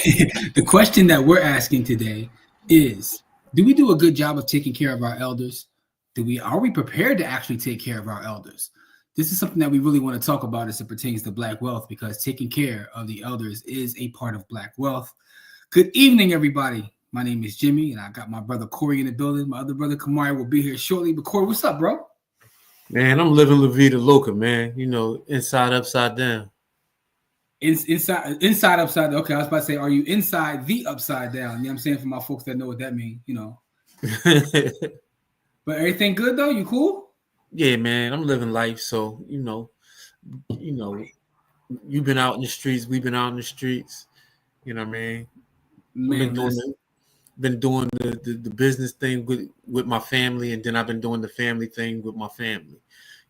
The question that we're asking today is, do we do a good job of taking care of our elders? Are we prepared to actually take care of our elders? This is something that we really want to talk about as it pertains to Black wealth, because taking care of the elders is a part of Black wealth. Good evening, everybody. My name is Jimmy, and I got my brother Corey in the building. My other brother Kamari will be here shortly. But Corey, what's up, bro? Man, I'm living La Vida Loca, man. You know, inside, upside down. Inside, upside down. Okay, I was about to say, are you inside the upside down? You know what I'm saying? For my folks that know what that means, you know. But everything good, though? You cool? Yeah, man, I'm living life. So, you know, you've been out in the streets. We've been out in the streets. You know what I mean? Man, been doing the business thing with my family, and then I've been doing the family thing with my family.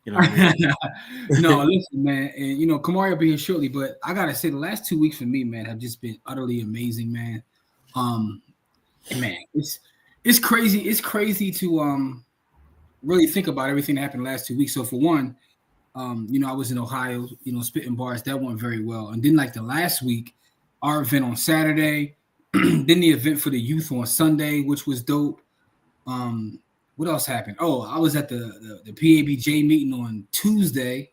You know what I mean? No, listen, man, and you know, Kamari will be here shortly, but I gotta say the last 2 weeks for me, man, have just been utterly amazing, man. Man, it's crazy. It's crazy to really think about everything that happened the last 2 weeks. So for one, you know, I was in Ohio, you know, spitting bars. That went very well. And then like the last week, our event on Saturday, then the event for the youth on Sunday, which was dope. What else happened? Oh, I was at the PABJ meeting on Tuesday.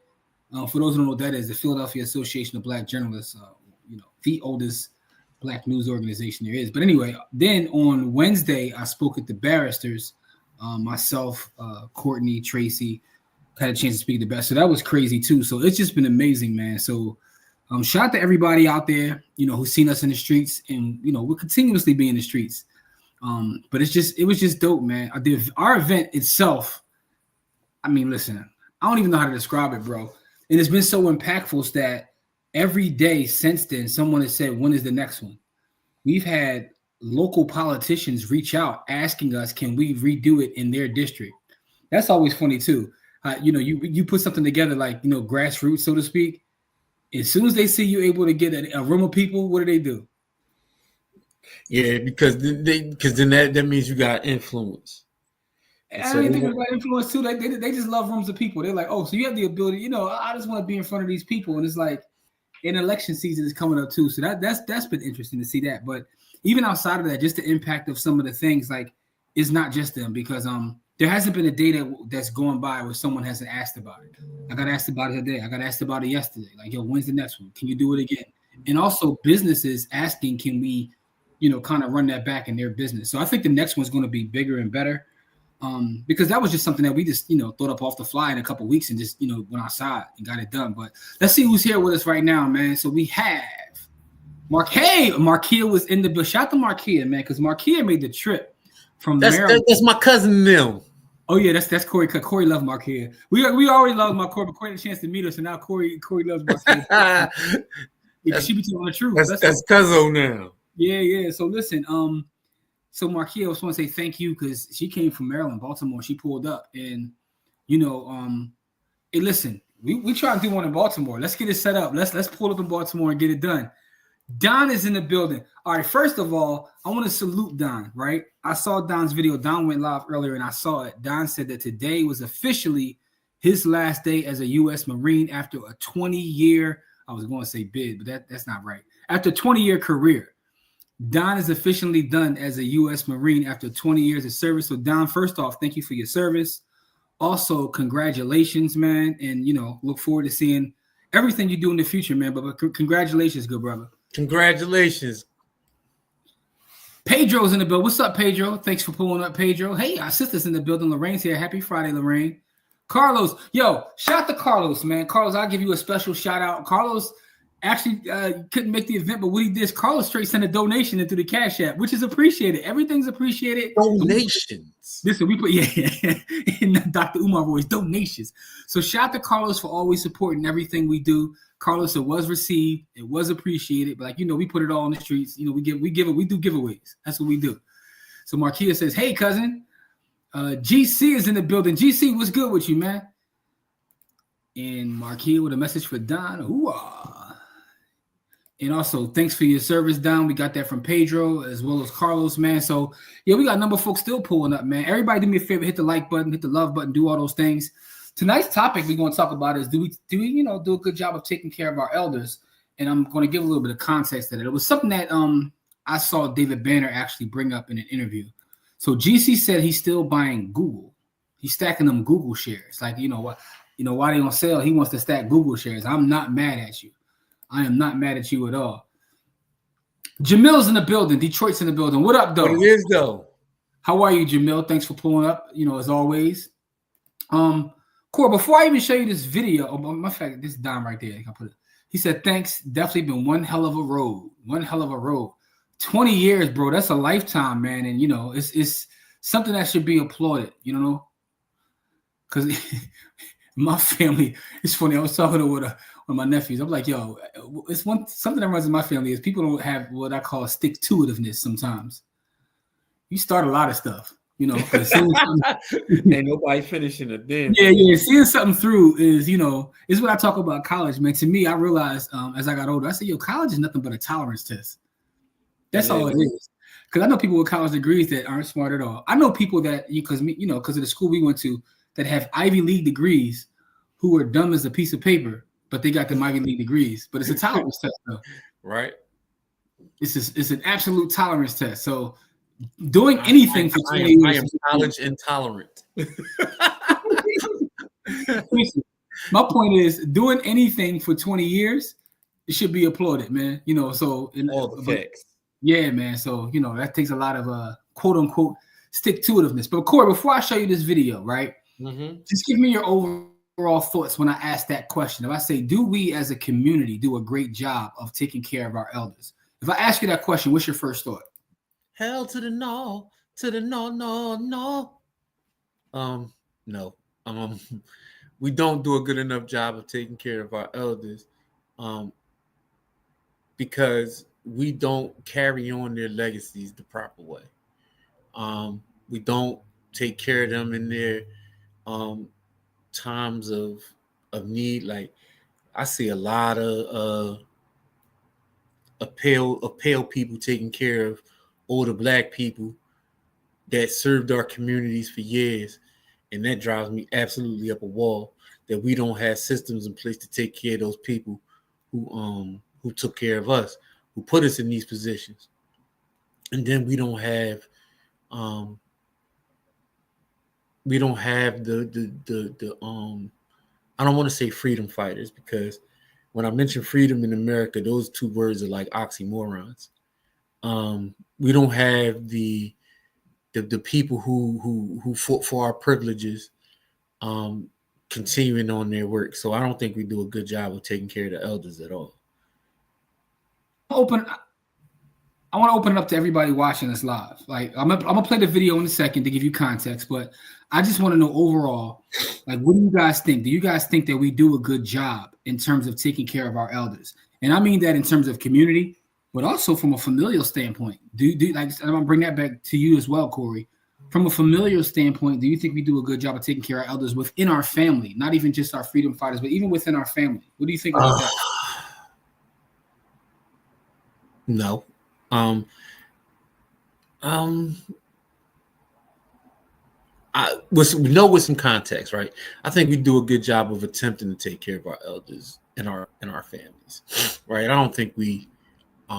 For those who don't know what that is, the Philadelphia Association of Black Journalists, you know, the oldest Black news organization there is. But anyway, then on Wednesday, I spoke at the barristers. Myself, Courtney, Tracy, had a chance to speak at the best. So that was crazy too. So it's just been amazing, man. So shout out to everybody out there, you know, who's seen us in the streets, and you know, we'll continuously be in the streets. But it was just dope, man. Our event itself, I mean, listen, I don't even know how to describe it, bro. And it's been so impactful that every day since then, someone has said, when is the next one? We've had local politicians reach out asking us, can we redo it in their district? That's always funny too. You know, you put something together like, you know, grassroots, so to speak. As soon as they see you able to get a room of people, what do? Yeah, because then that means you got influence. I don't even think about influence too. They just love rooms of people. They're like, oh, so you have the ability, you know, I just want to be in front of these people. And it's like, an election season is coming up too. So that's been interesting to see that. But even outside of that, just the impact of some of the things, like, it's not just them, because there hasn't been a day that's gone by where someone hasn't asked about it. I got asked about it today. I got asked about it yesterday. Like, yo, when's the next one? Can you do it again? And also businesses asking, can we, you know, kind of run that back in their business. So I think the next one's going to be bigger and better, because that was just something that we just, you know, thought up off the fly in a couple of weeks and just, you know, went outside and got it done. But let's see who's here with us right now, man. So we have Markia was in the bill. Shout out to Markia, man, because Markia made the trip from Maryland. That's my cousin Neil. Oh yeah, that's Corey. Corey loves Markia. We already love my Corey, but Corey had a chance to meet us, and now Corey loves Markia. She be telling the truth. That's cousin now. Yeah. So listen, so Markia, I just want to say thank you, because she came from Maryland, Baltimore. She pulled up, and you know, hey, listen, we try to do one in Baltimore. Let's get it set up. Let's pull up in Baltimore and get it done. Don is in the building. All right, first of all, I want to salute Don, right? I saw Don's video. Don went live earlier, and I saw it. Don said that today was officially his last day as a U.S. Marine after a 20-year, I was going to say bid, but that's not right. After a 20-year career. Don is officially done as a U.S. Marine after 20 years of service. So, Don, first off, thank you for your service. Also, congratulations, man. And, you know, look forward to seeing everything you do in the future, man. But congratulations, good brother. Congratulations. Pedro's in the building. What's up, Pedro? Thanks for pulling up, Pedro. Hey, our sister's in the building. Lorraine's here. Happy Friday, Lorraine. Carlos. Yo, shout out to Carlos, man. Carlos, I'll give you a special shout out. Carlos actually couldn't make the event, but what he did is Carlos straight sent a donation into the Cash App, which is appreciated. Everything's appreciated. Donations. Listen, we put in Dr. Umar voice, donations. So shout out to Carlos for always supporting everything we do. Carlos, it was received, it was appreciated, but like, you know, we put it all on the streets. You know, we do giveaways. That's what we do. So Markia says, hey cousin, GC is in the building. GC, what's good with you, man? And Markia with a message for Don. Hoo-ah. And also, thanks for your service, Don. We got that from Pedro as well as Carlos, man. So, yeah, we got a number of folks still pulling up, man. Everybody do me a favor, hit the like button, hit the love button, do all those things. Tonight's topic we're going to talk about is do we do a good job of taking care of our elders? and I'm going to give a little bit of context to that. It was something that I saw David Banner actually bring up in an interview. So GC said he's still buying Google. He's stacking them Google shares. Like, why they on sale? He wants to stack Google shares. I'm not mad at you. I am not mad at you at all. Jamil's in the building. Detroit's in the building. What up, though? What it is, though? How are you, Jamil? Thanks for pulling up, as always. Core, before I even show you this video, my fact, this dime right there, I can put it. He said, thanks. Definitely been one hell of a road. 20 years, bro. That's a lifetime, man. And, it's something that should be applauded, because my family, it's funny. I was talking to one of my nephews. I'm like, yo, it's something that runs in my family is people don't have what I call stick-to-itiveness sometimes. You start a lot of stuff, ain't nobody finishing a damn. Yeah. Seeing something through is what I talk about college, man. To me, I realized as I got older, I said, yo, college is nothing but a tolerance test. That's all it is. Because I know people with college degrees that aren't smart at all. I know people that because of the school we went to that have Ivy League degrees who are dumb as a piece of paper, but they got them Ivy League degrees. But it's a tolerance test, though. Right. It's an absolute tolerance test. So doing anything for 20 years. I am college intolerant. My point is, doing anything for 20 years, it should be applauded, man. So all the facts. Yeah, man. So that takes a lot of quote unquote stick-to-itiveness. But Corey, before I show you this video, right? Mm-hmm. Just give me your overall thoughts when I ask that question. If I say, do we as a community do a great job of taking care of our elders? If I ask you that question, what's your first thought? Hell to the no, no. No. We don't do a good enough job of taking care of our elders, because we don't carry on their legacies the proper way. We don't take care of them in their times of need. Like I see a lot of pale people taking care of older Black people that served our communities for years, and that drives me absolutely up a wall. That we don't have systems in place to take care of those people who took care of us, who put us in these positions, and then we don't have the I don't want to say freedom fighters, because when I mention freedom in America, those two words are like oxymorons. We don't have the people who fought for our privileges continuing on their work. So I don't think we do a good job of taking care of the elders at all. I want to open it up to everybody watching us live. Like I'm gonna play the video in a second to give you context, but I just want to know overall, like, what do you guys think? Do you guys think that we do a good job in terms of taking care of our elders? And I mean that in terms of community, but also from a familial standpoint. Do like I'm gonna bring that back to you as well, Corey. From a familial standpoint, do you think we do a good job of taking care of our elders within our family, not even just our freedom fighters, but even within our family? What do you think about that? No. With some context, right? I think we do a good job of attempting to take care of our elders in our families, right? I don't think we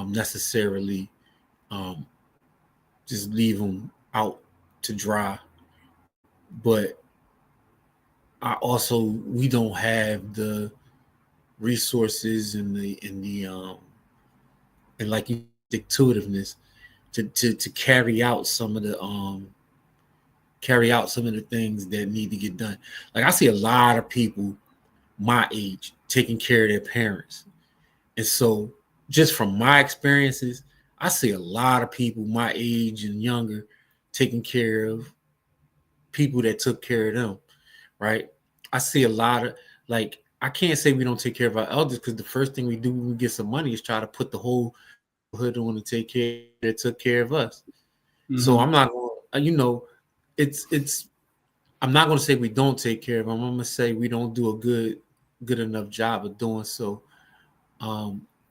necessarily just leave them out to dry, but we don't have the resources and like you stick-to-itiveness to carry out some of the things that need to get done. Like I see a lot of people my age taking care of their parents, and so just from my experiences, I see a lot of people my age and younger taking care of people that took care of them, right? I see a lot of, like, I can't say we don't take care of our elders, because the first thing we do when we get some money is try to put the whole hood on to take care that took care of us. Mm-hmm. So I'm not going, I'm not going to say we don't take care of them. I'm going to say we don't do a good enough job of doing so,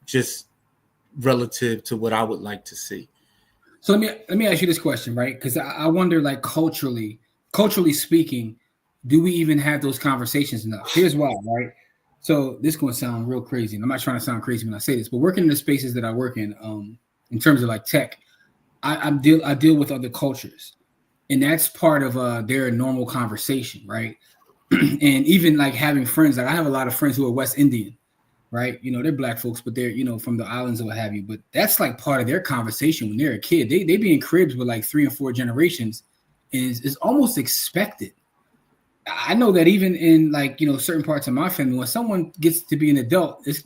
just relative to what I would like to see. So let me ask you this question, right? Because I wonder, like, culturally speaking, do we even have those conversations enough? Here's why, right? So this is going to sound real crazy, and I'm not trying to sound crazy when I say this, but working in the spaces that I work in terms of like tech, I deal with other cultures, and that's part of their normal conversation, right? And even like having friends, like I have a lot of friends who are West Indian, right? You know, they're black folks, but they're, you know, from the islands or what have you. But that's like part of their conversation when they're a kid. They be in cribs with like 3 and 4 generations, and it's almost expected. I know that even in like, you know, certain parts of my family, when someone gets to be an adult, it's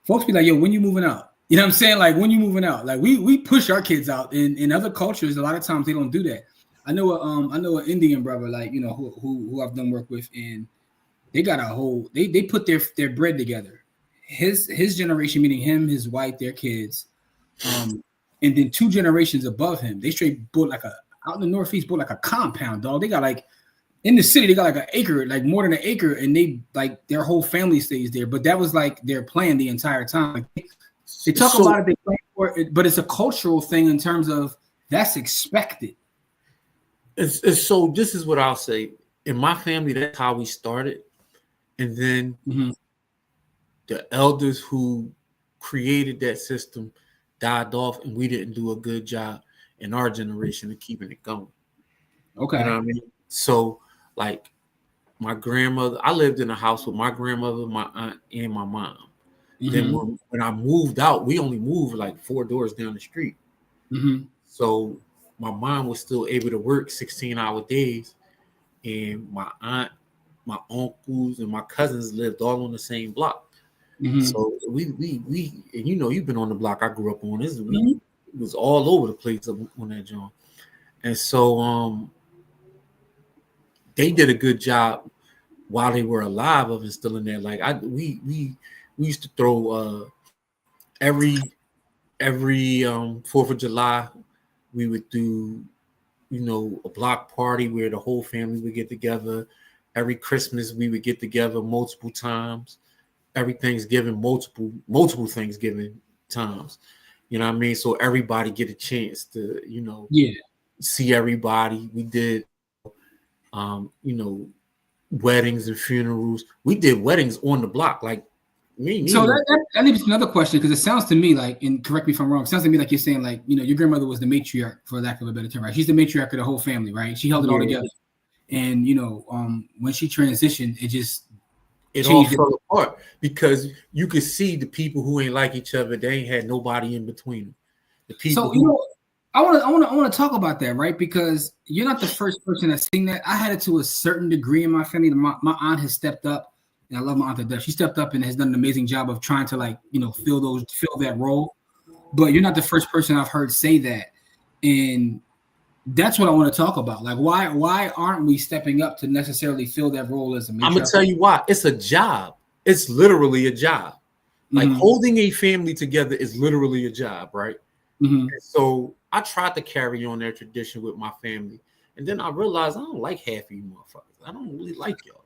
folks be like, yo, when you moving out? You know what I'm saying? Like, when you moving out? Like we push our kids out. In other cultures, a lot of times they don't do that. I know an Indian brother, like, you know, who I've done work with, and they got a whole they put their bread together. His generation, meaning him, his wife, their kids, and then 2 generations above him, they straight bought like a out in the Northeast, bought like a compound, dog. They got like in the city, they got like an acre, like more than an acre, and they like their whole family stays there. But that was like their plan the entire time. Like, they talk about it, they plan for it, but it's a cultural thing in terms of that's expected. It's so this is what I'll say. In my family, that's how we started. And then the elders who created that system died off, and we didn't do a good job in our generation of keeping it going. Okay. You know what I mean? So, like, my grandmother, I lived in a house with my grandmother, my aunt, and my mom. Then when I moved out, we only moved like 4 doors down the street. So my mom was still able to work 16-hour days, and my aunt, my uncles, and my cousins lived all on the same block. So we and you know, you've been on the block I grew up on. This it was all over the place on that joint. And so they did a good job while they were alive of instilling that. Like we used to throw every 4th of July, we would do, you know, a block party where the whole family would get together. Every Christmas we would get together multiple times. Every Thanksgiving, multiple Thanksgiving times. You know what I mean? So everybody get a chance to, you know, see everybody. We did you know, weddings and funerals. We did weddings on the block, like me. So that leaves another question, because it sounds to me like, and correct me if I'm wrong, it sounds to me like you're saying, like, you know, your grandmother was the matriarch, for lack of a better term, right? She's the matriarch of the whole family, right? She held it all together. And, you know, when she transitioned, it all fell apart, because you could see the people who ain't like each other, they ain't had nobody in between them. The people so, you know, I want to talk about that, right? Because you're not the first person that's seen that. I had it to a certain degree in my family. My aunt has stepped up, and I love my aunt to death. She stepped up and has done an amazing job of trying to, like, you know, fill that role. But you're not the first person I've heard say that, and that's what I want to talk about. Like, why aren't we stepping up to necessarily fill that role as a matriarch? I'm gonna tell you why. It's a job. It's literally a job. Like holding a family together is literally a job, right? So I tried to carry on that tradition with my family, and then I realized I don't like half of you motherfuckers. I don't really like y'all.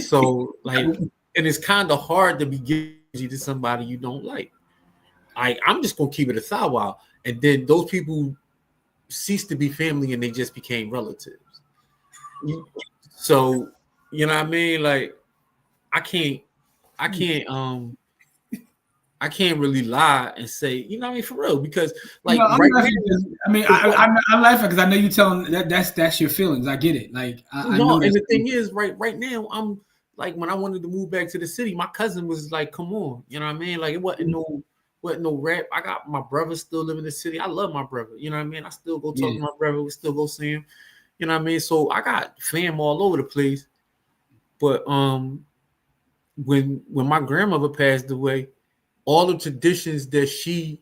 So, like, and it's kind of hard to be giving to somebody you don't like. I'm just gonna keep it a thigh while, and then those people ceased to be family and they just became relatives. So, you know what I mean? Like, I can't really lie and say, you know what I mean, for real, because like, no, I'm laughing because I know you telling that's your feelings. I get it. Like, I know. And the thing is, right now, I'm like, when I wanted to move back to the city, my cousin was like, "Come on," you know what I mean? Like, it wasn't no rap. I got my brother still living in the city. I love my brother. You know what I mean? I still go talk to my brother. We still go see him. You know what I mean? So I got fam all over the place. But when my grandmother passed away, all the traditions that she,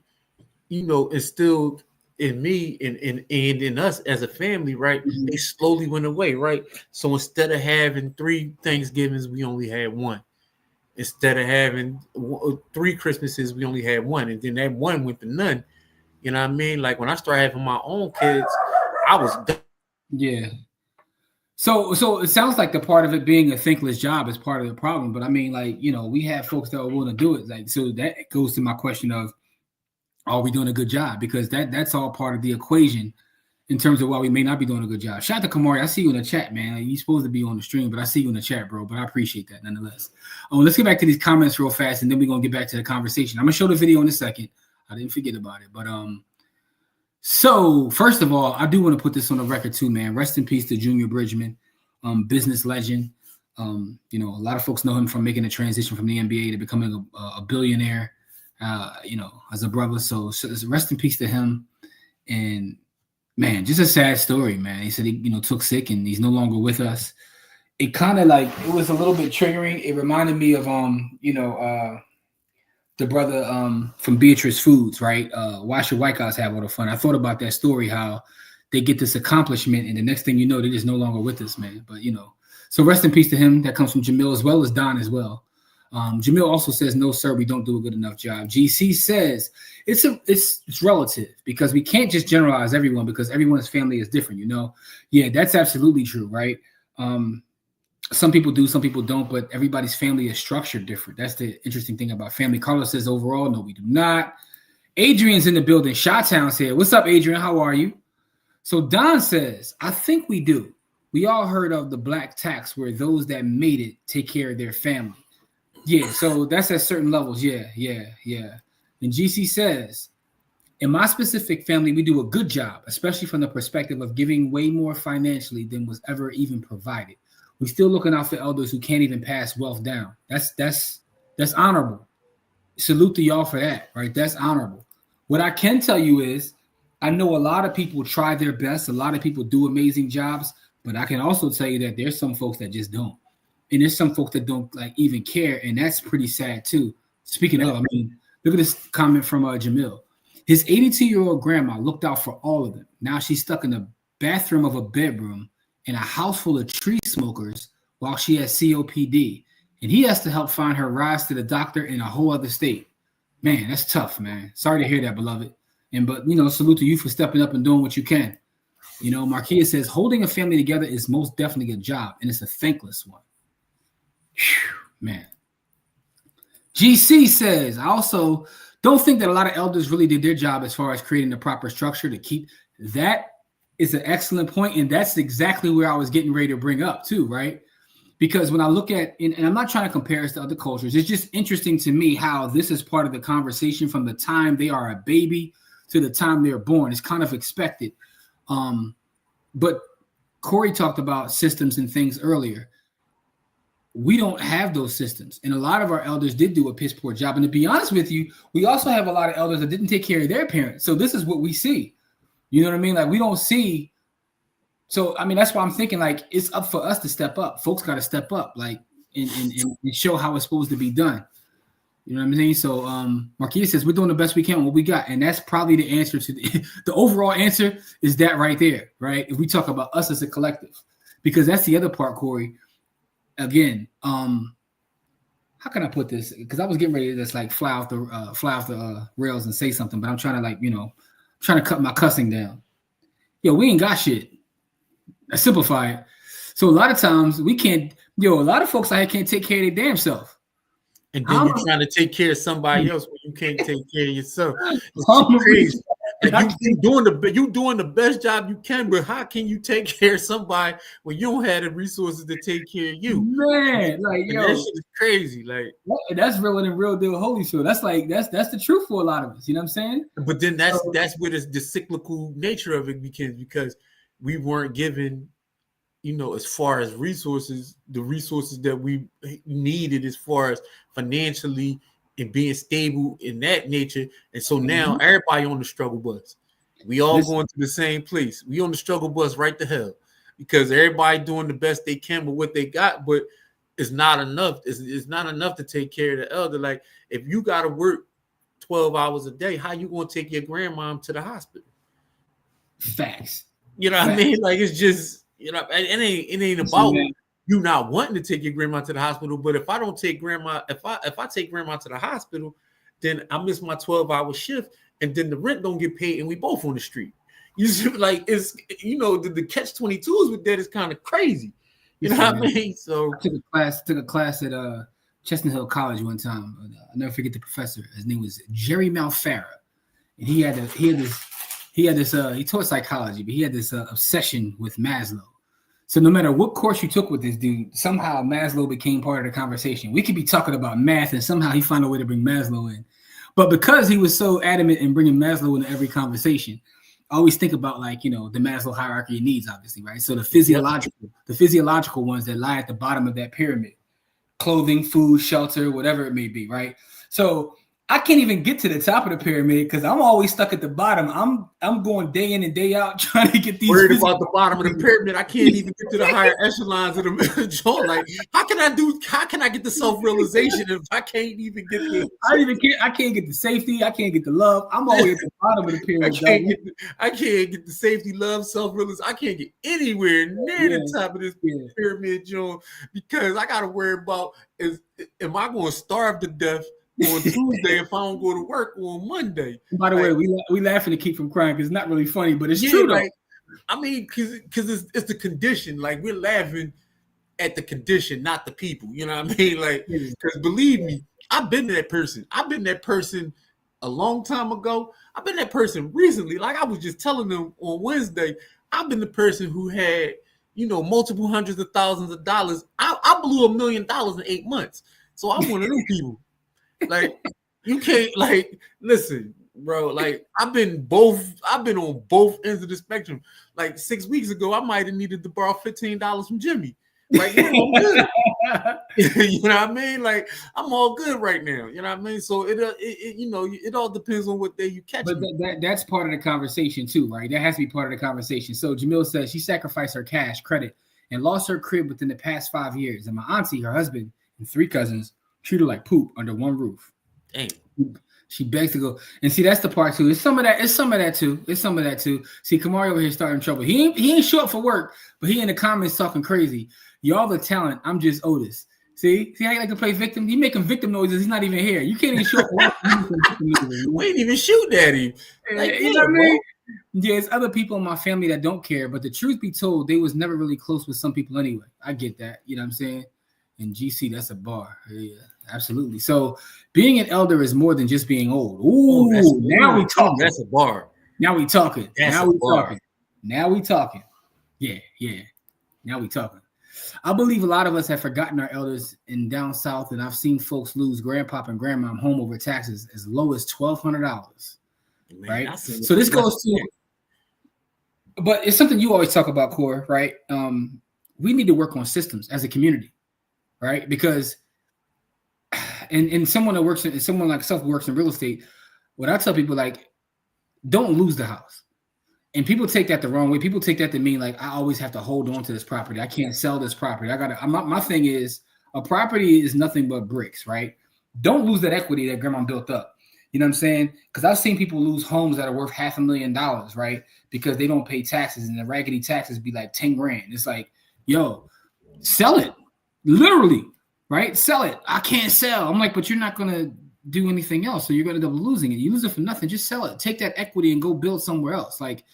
you know, instilled in me and in us as a family, right? They slowly went away, right? So instead of having 3 Thanksgivings, we only had 1. Instead of having 3 Christmases, we only had 1, and then that 1 went to none. You know what I mean? Like, when I started having my own kids, I was done. Yeah. So it sounds like the part of it being a thankless job is part of the problem. But I mean, like, you know, we have folks that are willing to do it. Like, so that goes to my question of, are we doing a good job? Because that's all part of the equation. in terms of why we may not be doing a good job. Shout out to Kamari. I see you in the chat, man. Like, you're supposed to be on the stream, but I see you in the chat, bro. But I appreciate that nonetheless. Let's get back to these comments real fast, and then we're gonna get back to the conversation. I'm gonna show the video in a second. I didn't forget about it, but so first of all, I do want to put this on the record too, man. Rest in peace to Junior Bridgman, business legend. You know, a lot of folks know him from making a transition from the NBA to becoming a billionaire. You know, as a brother. So rest in peace to him. And man, just a sad story, man. He said he, you know, took sick and he's no longer with us. It kind of like, it was a little bit triggering. It reminded me of, you know, the brother from Beatrice Foods, right? Why should white guys have all the fun? I thought about that story, how they get this accomplishment and the next thing you know, they're just no longer with us, man. But, you know, so rest in peace to him. That comes from Jamil as well as Don as well. Jamil also says, no, sir, we don't do a good enough job. GC says it's relative because we can't just generalize everyone because everyone's family is different, you know? Yeah, that's absolutely true, right? Some people do, some people don't, but everybody's family is structured different. That's the interesting thing about family. Carlos says overall, no, we do not. Adrian's in the building. Shottown said, what's up, Adrian? How are you? So Don says, I think we do. We all heard of the black tax where those that made it take care of their family. Yeah, so that's at certain levels. Yeah. And GC says, in my specific family, we do a good job, especially from the perspective of giving way more financially than was ever even provided. We're still looking out for elders who can't even pass wealth down. That's honorable. Salute to y'all for that, right? That's honorable. What I can tell you is, I know a lot of people try their best. A lot of people do amazing jobs, but I can also tell you that there's some folks that just don't. And there's some folks that don't like even care, and that's pretty sad too. Speaking of, I mean, look at this comment from Jamil. His 82-year-old grandma looked out for all of them. Now she's stuck in the bathroom of a bedroom in a house full of tree smokers while she has COPD, and he has to help find her rides to the doctor in a whole other state. Man, that's tough, man. Sorry to hear that, beloved. But you know, salute to you for stepping up and doing what you can. You know, Marquia says holding a family together is most definitely a job, and it's a thankless one. Whew, man. GC says, I also don't think that a lot of elders really did their job as far as creating the proper structure to keep. That is an excellent point, and that's exactly where I was getting ready to bring up too, right? Because when I look at, and I'm not trying to compare us to other cultures, it's just interesting to me how this is part of the conversation from the time they are a baby to the time they're born. It's kind of expected. But Corey talked about systems and things earlier. We don't have those systems. And a lot of our elders did do a piss poor job. And to be honest with you, we also have a lot of elders that didn't take care of their parents. So this is what we see. You know what I mean? Like we don't see. So, I mean, that's why I'm thinking like it's up for us to step up. Folks got to step up like and show how it's supposed to be done. You know what I'm saying? So Marquis says we're doing the best we can with what we got. And that's probably the answer to the overall answer is that right there, right? If we talk about us as a collective, because that's the other part, Corey. Again, how can I put this? Because I was getting ready to just like fly off the rails and say something, but I'm trying to like, you know, trying to cut my cussing down. Yo, we ain't got shit. I simplify it. So a lot of times we can't, a lot of folks out here can't take care of their damn self. And then you're trying to take care of somebody else when you can't take care of yourself. It's crazy. Like you doing the best job you can, but how can you take care of somebody when you don't have the resources to take care of you? Man, like yo, that shit is crazy. Like that's realer than real deal Holyfield. That's like that's the truth for a lot of us. You know what I'm saying? But then that's where the cyclical nature of it because we weren't given, as far as resources, the resources that we needed as far as financially and being stable in that nature. And so now everybody on the struggle bus. We all going to the same place. We on the struggle bus right to hell because everybody doing the best they can with what they got, but it's not enough. It's not enough to take care of the elder. Like if you got to work 12 hours a day, how you going to take your grandmom to the hospital? Facts. You know what I mean? Like it's just, it ain't about you not wanting to take your grandma to the hospital. But if I don't take grandma, if I take grandma to the hospital, then I miss my 12-hour shift, and then the rent don't get paid, and we both on the street. You see, like it's the catch-22s with that is kind of crazy. You know what I mean? So I took a class at Chestnut Hill College one time. I'll never forget the professor. His name was Jerry Malfarra, and he had this he had this he taught psychology, but he had this obsession with Maslow. So no matter what course you took with this dude, somehow Maslow became part of the conversation. We could be talking about math, and somehow he found a way to bring Maslow in. But because he was so adamant in bringing Maslow into every conversation, I always think about, like, the Maslow hierarchy of needs, obviously, right? So the physiological ones that lie at the bottom of that pyramid: clothing, food, shelter, whatever it may be, right? So I can't even get to the top of the pyramid because I'm always stuck at the bottom. I'm going day in and day out trying to get these. Worried about the bottom of the pyramid. I can't even get to the higher echelons of the joint. Like, how can I get the self-realization if I can't even get the I can't get the safety, I can't get the love. I'm always at the bottom of the pyramid. I can't get the safety, love, self-realization. I can't get anywhere near the top of this pyramid joint because I gotta worry about am I going to starve to death on Tuesday if I don't go to work on Monday. By the way, we laughing to keep from crying because it's not really funny, but it's true though. Like, I mean, because it's the condition. Like, we're laughing at the condition, not the people. You know what I mean? Like, because believe me, I've been that person. I've been that person a long time ago. I've been that person recently. Like, I was just telling them on Wednesday, I've been the person who had, multiple hundreds of thousands of dollars. I blew $1 million in 8 months. So I'm one of them people. Like, you can't, like, listen, bro, like, I've been on both ends of the spectrum. Like, 6 weeks ago, I might have needed to borrow $15 from Jimmy. Like, I'm good. You know what I mean? Like, I'm all good right now. You know what I mean? So it all depends on what day you catch. But that's part of the conversation too, right? That has to be part of the conversation. So Jamil says she sacrificed her cash, credit, and lost her crib within the past 5 years. And my auntie, her husband, and 3 cousins treat her like poop under one roof. Dang. She begs to go. And see, that's the part too. It's some of that too. See, Kamari over here starting trouble. He ain't show up for work, but he in the comments talking crazy. Y'all the talent. I'm just Otis. See how you like to play victim? He making victim noises. He's not even here. You can't even show up for work. We ain't even shooting at him. Like, you know what I mean? Yeah, it's other people in my family that don't care, but the truth be told, they was never really close with some people anyway. I get that. You know what I'm saying? And GC, that's a bar. Yeah, absolutely. So being an elder is more than just being old. Ooh, now we talking. That's a bar. Now we talking. Now we talking. Yeah. Now we talking. I believe a lot of us have forgotten our elders in down south, and I've seen folks lose grandpop and grandmom home over taxes as low as $1,200. Right? So this goes to, but it's something you always talk about, Core, right? We need to work on systems as a community. Right, because and someone like myself who works in real estate, what I tell people, like, don't lose the house. And people take that the wrong way. People take that to mean like I always have to hold on to this property. I can't sell this property. My thing is, a property is nothing but bricks, right? Don't lose that equity that grandma built up. You know what I'm saying? Because I've seen people lose homes that are worth $500,000, right? Because they don't pay taxes, and the raggedy taxes be like 10 grand. It's like, yo, sell it. Literally, right? Sell it. I can't sell. I'm like, but you're not going to do anything else. So you're going to end up losing it. You lose it for nothing. Just sell it. Take that equity and go build somewhere else. Like,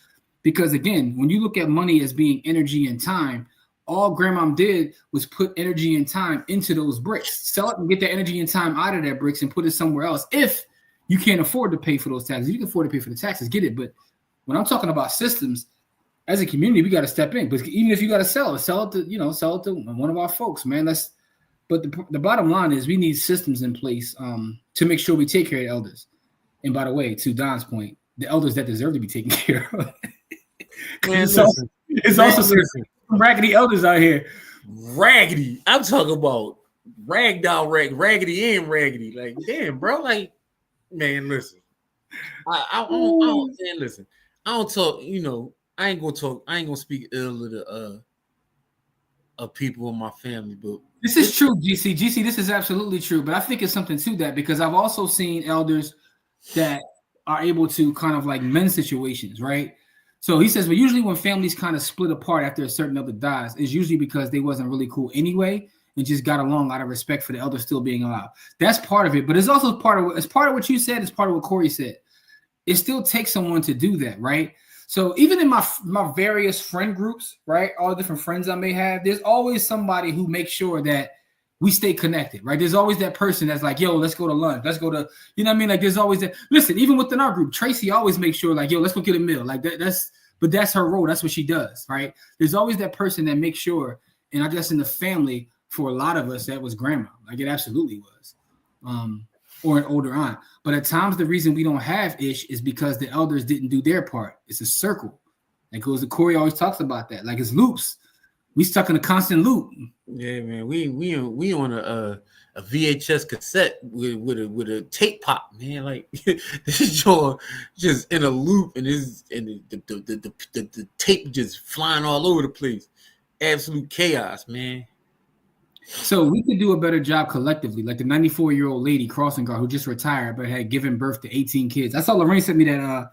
because again, when you look at money as being energy and time, all grandmom did was put energy and time into those bricks. Sell it and get that energy and time out of that bricks and put it somewhere else. If you can't afford to pay for those taxes, you can afford to pay for the taxes, get it. But when I'm talking about systems, as a community, we got to step in. But even if you got to sell it to one of our folks, man. But the bottom line is we need systems in place to make sure we take care of the elders. And by the way, to Don's point, the elders that deserve to be taken care of. It's also some raggedy elders out here. Raggedy. I'm talking about raggedy and raggedy. Like, damn, bro. Like, man, listen. I don't listen. I don't talk, I ain't gonna speak ill of people in my family, but this is true, GC. This is absolutely true. But I think it's something to that, because I've also seen elders that are able to kind of like mend situations, right? So he says, but usually when families kind of split apart after a certain elder dies, it's usually because they wasn't really cool anyway and just got along out of respect for the elder still being alive. That's part of it, but it's also part of what you said. It's part of what Corey said. It still takes someone to do that, right? So even in my various friend groups, right, all the different friends I may have, there's always somebody who makes sure that we stay connected, right? There's always that person that's like, yo, let's go to lunch. Let's go to, you know what I mean? Like there's always that. Listen, even within our group, Tracy always makes sure like, yo, let's go get a meal. Like but that's her role. That's what she does, right? There's always that person that makes sure, and I guess in the family, for a lot of us, that was grandma. Like it absolutely was. Or an older aunt. But at times the reason we don't have ish is because the elders didn't do their part. It's a circle. Like goes to Corey always talks about that. Like it's loops. We stuck in a constant loop. Yeah, man. We on a VHS cassette with a tape pop, man. Like this joint just in a loop, and the tape just flying all over the place. Absolute chaos, man. So we could do a better job collectively, like the 94-year-old lady crossing guard who just retired but had given birth to 18 kids. I saw Lorraine sent me that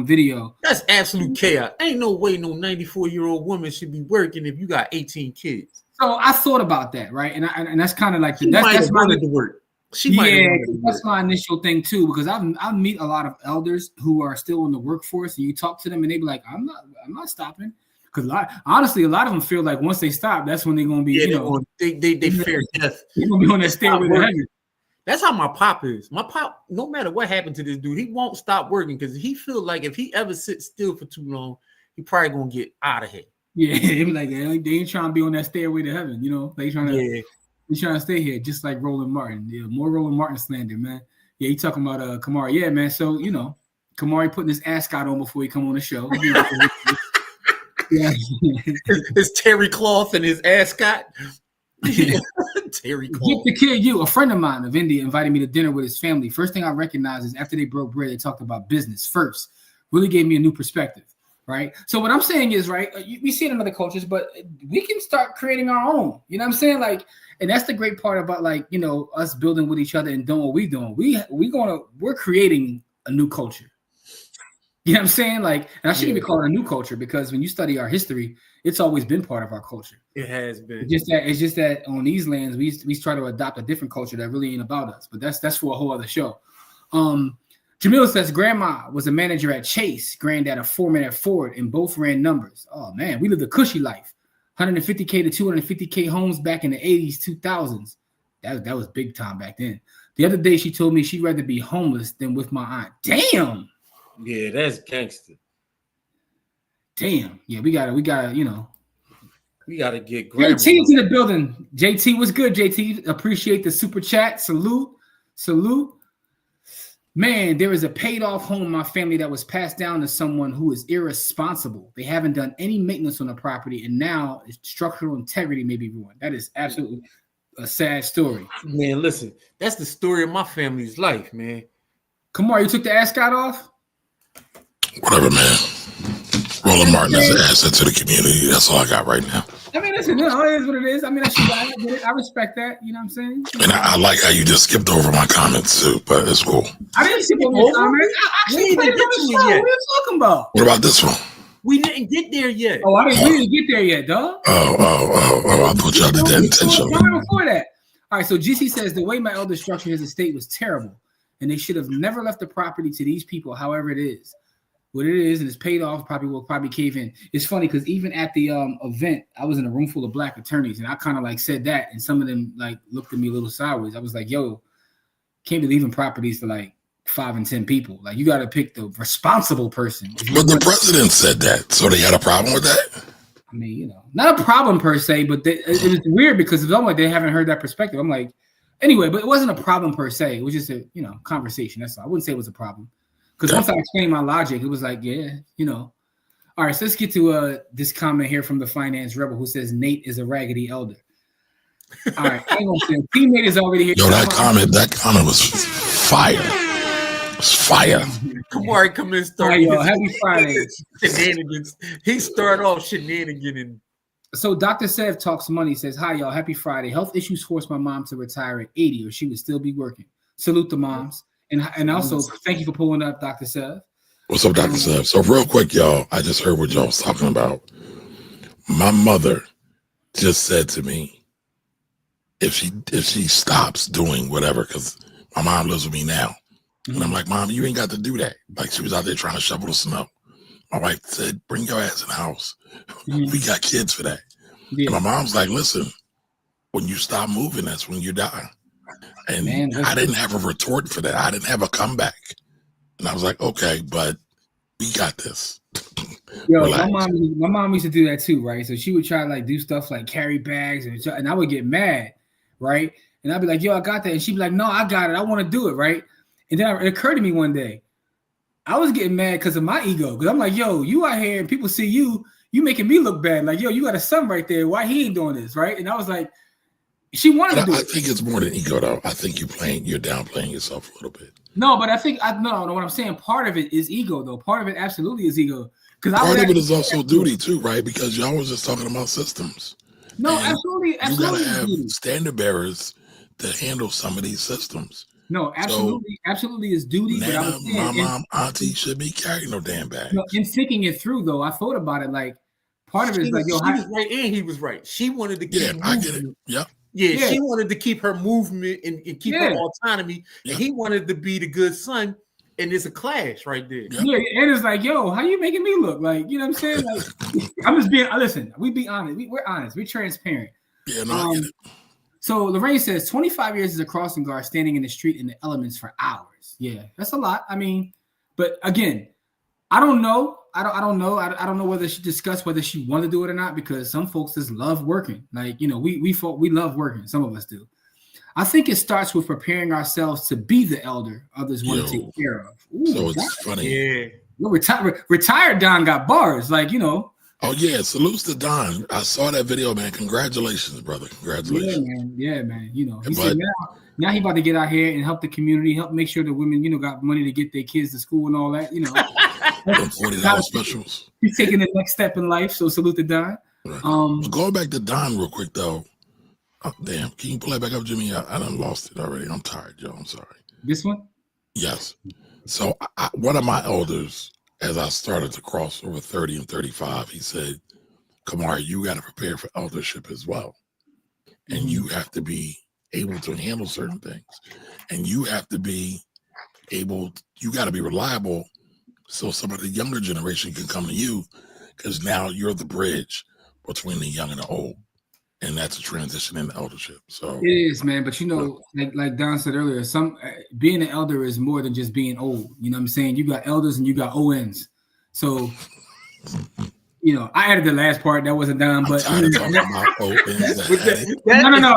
video. That's absolute chaos. Ain't no way no 94-year-old woman should be working if you got 18 kids. So I thought about that, right? And that's kind of like that's wanted to work. That's my initial thing too, because I meet a lot of elders who are still in the workforce, and you talk to them and they be like, I'm not stopping. Because honestly, a lot of them feel like once they stop, that's when they're gonna be, they fear death. They're gonna be on that stairway to heaven. That's how my pop is. My pop, no matter what happened to this dude, he won't stop working because he feels like if he ever sits still for too long, he probably gonna get out of here. Yeah, like they ain't trying to be on that stairway to heaven, They trying to stay here, just like Roland Martin. Yeah, more Roland Martin slander, man. Yeah, he talking about Kamari. Yeah, man. So Kamari putting his ascot on before he come on the show. Yeah. His terry cloth and his ascot. Terry cloth. Get the kid a friend of mine of India invited me to dinner with his family. First thing I recognized is after they broke bread, they talked about business first. Really gave me a new perspective, right? So what I'm saying is, right, we see it in other cultures, but we can start creating our own. You know what I'm saying? Like, and that's the great part about us building with each other and doing what we're doing. We're creating a new culture. You know what I'm saying? Like, and I shouldn't even call it a new culture because when you study our history, it's always been part of our culture. It has been. It's just that on these lands, we try to adopt a different culture that really ain't about us. But that's for a whole other show. Jamil says grandma was a manager at Chase, granddad a foreman at Ford, and both ran numbers. Oh man, we lived a cushy life. 150K to 250K homes back in the 80s, 2000s. That was big time back then. The other day she told me she'd rather be homeless than with my aunt. Damn. Yeah, that's gangster. Damn. Yeah, we gotta, we gotta get grandma. JT's in the building. JT, what's good, JT? Appreciate the super chat. Salute. Man, there is a paid off home in my family that was passed down to someone who is irresponsible. They haven't done any maintenance on the property, and now its structural integrity may be ruined. That is absolutely a sad story. Man, listen, that's the story of my family's life, man. Kamar, you took the ascot off? Whatever, man. Roland Martin is an asset to the community. That's all I got right now. I mean, listen, it is what it is. I mean, I respect that. You know what I'm saying? And I like how you just skipped over my comments too, but it's cool. I didn't skip over your comments. We didn't get to it yet. What are you talking about? What about this one? We didn't get there yet. Oh, we didn't get there yet, dog. Oh, I thought y'all did that intentionally. Before that. All right, so GC says the way my elder structured his estate was terrible, and they should have never left the property to these people, however it is. What it is, and it's paid off, will probably cave in. It's funny because even at the event, I was in a room full of black attorneys, and I kind of like said that, and some of them like looked at me a little sideways. I was like, yo, can't be leaving properties for like 5 and 10 people. Like, you got to pick the responsible person. But the president said that, so they had a problem with that? I mean, not a problem per se, but it was weird because it's almost like they haven't heard that perspective. I'm like, anyway, but it wasn't a problem per se. It was just a, conversation. That's all. I wouldn't say it was a problem. Because once I explained my logic, it was like, All right, so let's get to this comment here from the Finance Rebel who says Nate is a raggedy elder. All right, hang on. Teammate is already here. Yo, that comment was fire. It's fire. Kamari come in and start. Yo, happy Friday. Shenanigans. He started off shenanigan. So Dr. Sev talks money, says, hi, y'all. Happy Friday. Health issues forced my mom to retire at 80 or she would still be working. Salute the moms. And also, thank you for pulling up, Dr. Sev. What's up, Dr. Sev? So real quick, y'all, I just heard what y'all was talking about. My mother just said to me, if she stops doing whatever, because my mom lives with me now. And I'm like, Mom, you ain't got to do that. Like, she was out there trying to shovel the snow. My wife said, bring your ass in the house. We got kids for that. Yeah. And my mom's like, listen, when you stop moving, that's when you die. And Man, I didn't have a retort for that. I didn't have a comeback. And I was like, okay, but we got this. Yo, Relax. my mom used to do that too, right? So she would try to like do stuff like carry bags, and I would get mad, right? And I'd be like, yo, I got that. And she'd be like, no, I got it. I want to do it, right? And then it occurred to me one day, I was getting mad because of my ego. Because I'm like, yo, you out here and people see you making me look bad. Like, yo, you got a son right there. Why he ain't doing this, right? And I was like, she wanted to do it. I think it's more than ego, though. I think you're downplaying yourself a little bit. No, but I think no. What I'm saying, part of it is ego, though. Part of it absolutely is ego. Because part of it is also duty too, right? Because y'all was just talking about systems. No, and absolutely. You gotta have standard bearers to handle some of these systems. No, absolutely is duty. Nana, but I was saying, my mom, auntie should be carrying no damn bags. In thinking it through, though, I thought about it. Like part of it is like, yo, she was right and he was right. She wanted to keep I get it. Yep. Yeah, she wanted to keep her movement and keep her autonomy, and he wanted to be the good son. And it's a clash right there. Yeah, and it's like, yo, how you making me look? Like, you know what I'm saying? Like, I'm just being. Listen, we be honest. We're honest. We're transparent. Yeah, no, I get it. So Lorraine says 25 years as a crossing guard, standing in the street in the elements for hours. Yeah, that's a lot. I mean, but again, I don't know. I don't know. I don't know whether she discussed whether she wanted to do it or not, because some folks just love working. Like, you know, we love working. Some of us do. I think it starts with preparing ourselves to be the elder others want to take care of. Ooh, so it's funny. Yeah. Retired Don got bars, like, you know. Oh, yeah. Salutes to Don. I saw that video, man. Congratulations, brother. Congratulations. Yeah, man. You know, he said now he about to get out here and help the community, help make sure the women, you know, got money to get their kids to school and all that, you know. $40 specials. He's taking the next step in life, so salute to Don. Right. Going back to Don real quick, though. Oh, damn. Can you pull that back up, Jimmy? I done lost it already. I'm tired, Joe. I'm sorry. This one? Yes. So one of my elders, as I started to cross over 30 and 35, he said, Kamari, you got to prepare for eldership as well. And you have to be able to handle certain things. And you have to be you got to be reliable so some of the younger generation can come to you, because now you're the bridge between the young and the old. And that's a transition in eldership. So it is, man. But you know, like Don said earlier, being an elder is more than just being old. You know what I'm saying? You got elders and you got ONs. So, you know, I added the last part that wasn't Don, but I'm talking about ONs. No. I'm gonna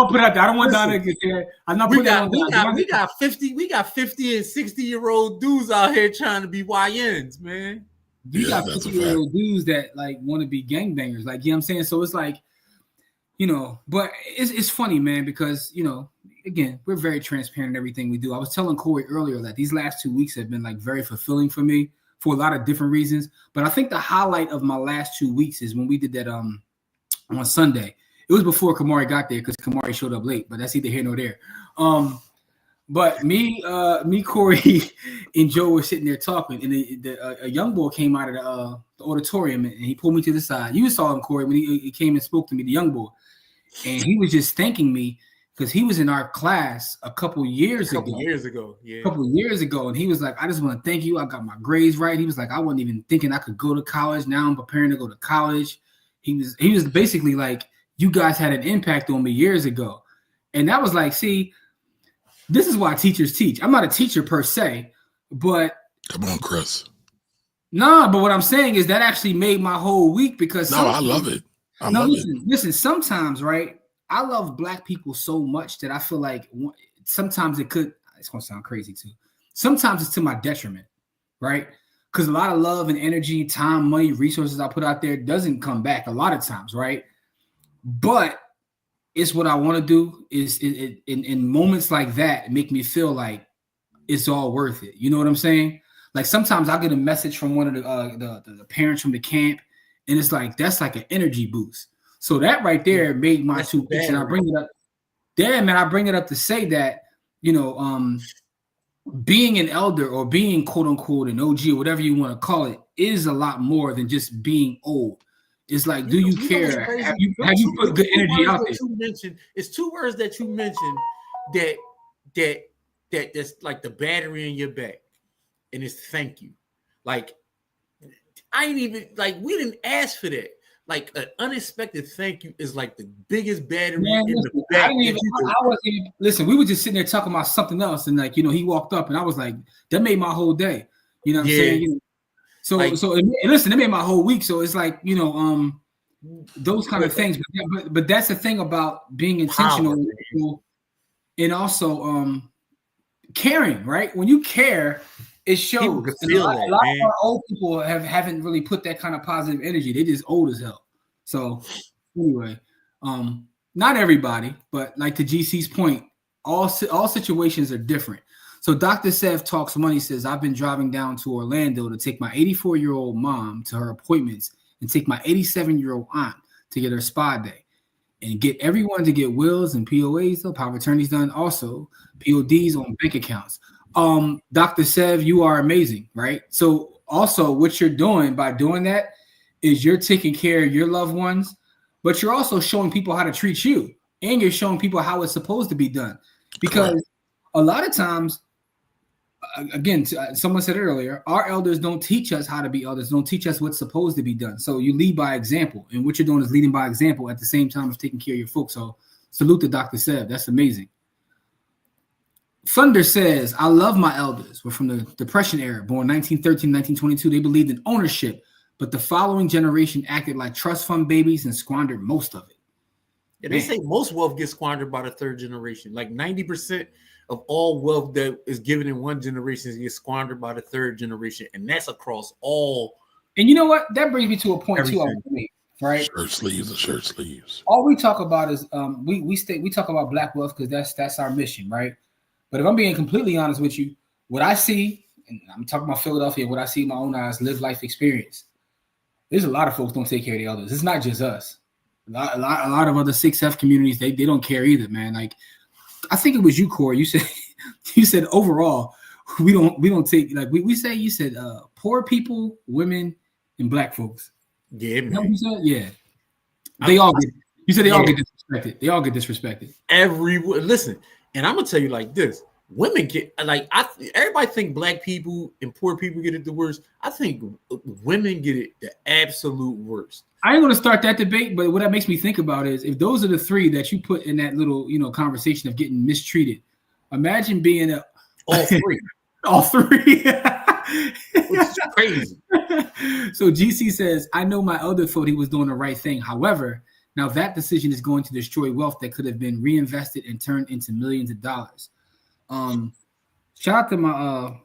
put it out there. I don't want Don to get there. I'm not putting that on Don. We got 50 and 60-year-old dudes out here trying to be YNs, man. You got 50-year-old dudes that like want to be gangbangers, like, you know what I'm saying? So it's like, you know, but it's funny, man, because, you know, again, we're very transparent in everything we do. I was telling Corey earlier that these last 2 weeks have been like very fulfilling for me for a lot of different reasons. But I think the highlight of my last 2 weeks is when we did that on Sunday. It was before Kamari got there, because Kamari showed up late, but that's either here nor there. But me, Corey, and Joe were sitting there talking, and a young boy came out of the auditorium, and he pulled me to the side. You saw him, Corey, when he came and spoke to me, the young boy, and he was just thanking me because he was in our class a couple years ago, and he was like, "I just want to thank you. I got my grades right." He was like, "I wasn't even thinking I could go to college. Now I'm preparing to go to college." He was basically like, "You guys had an impact on me years ago," and that was like, see. This is why teachers teach. I'm not a teacher per se, but come on, Chris. No, but what I'm saying is that actually made my whole week, because I love it. Listen, sometimes, right? I love Black people so much that I feel like sometimes it's going to sound crazy too. Sometimes it's to my detriment, right? Because a lot of love and energy, time, money, resources I put out there doesn't come back a lot of times, right? But it's what I want to do is in moments like that make me feel like it's all worth it. You know what I'm saying? Like sometimes I'll get a message from one of the parents from the camp, and it's like that's like an energy boost. So that right there made my 2 weeks, and I bring it up. Damn, man, I bring it up to say that, you know, being an elder or being quote unquote an OG or whatever you want to call it is a lot more than just being old. It's like, do you care? Have you put good energy out there? It's two words that you mentioned that's like the battery in your back, and it's thank you. Like I ain't even like we didn't ask for that, like an unexpected thank you is like the biggest battery Man, in listen, the I back. didn't even. I wasn't even. Listen, we were just sitting there talking about something else, and like he walked up, and I was like, that made my whole day. You know what I'm saying? So like, and listen, it made my whole week. So it's like those kind of things. But that's the thing about being intentional and also caring, right? When you care, it shows. And a lot of our old people haven't really put that kind of positive energy. They just old as hell. So anyway, not everybody, but like to GC's point, all situations are different. So Dr. Sev Talks Money says, I've been driving down to Orlando to take my 84-year-old mom to her appointments and take my 87-year-old aunt to get her spa day and get everyone to get wills and POAs, though, power of attorneys done, also PODs on bank accounts. Dr. Sev, you are amazing, right? So also what you're doing by doing that is you're taking care of your loved ones, but you're also showing people how to treat you, and you're showing people how it's supposed to be done. Because a lot of times, again, someone said it earlier, our elders don't teach us how to be elders, don't teach us what's supposed to be done. So you lead by example, and what you're doing is leading by example at the same time as taking care of your folks. So salute to Dr. Sev. That's amazing. Thunder says, I love my elders. We're from the Depression era, born 1913, 1922. They believed in ownership, but the following generation acted like trust fund babies and squandered most of it. Yeah, they say most wealth gets squandered by the third generation. Like 90% of all wealth that is given in one generation gets squandered by the third generation, and that's across all. And you know what? That brings me to a point too. Right? Shirt sleeves and shirt sleeves. All we talk about is we talk about black wealth because that's our mission, right? But if I'm being completely honest with you, what I see, and I'm talking about Philadelphia, what I see in my own eyes, live life experience. There's a lot of folks don't take care of the elders. It's not just us. A lot of other 6F communities, they don't care either, man. Like I think it was you, Corey. You said overall we don't take, like we say, you said poor people, women, and black folks. Yeah, man. You know what you said? Yeah. They all get disrespected. They all get disrespected. Listen, and I'm gonna tell you like this: women get everybody think black people and poor people get it the worst. I think women get it the absolute worst. I ain't gonna start that debate, but what that makes me think about is if those are the three that you put in that little conversation of getting mistreated, imagine being all three. All three. Which is crazy. So GC says, I know my elder thought he was doing the right thing. However, now that decision is going to destroy wealth that could have been reinvested and turned into millions of dollars. Shout out to my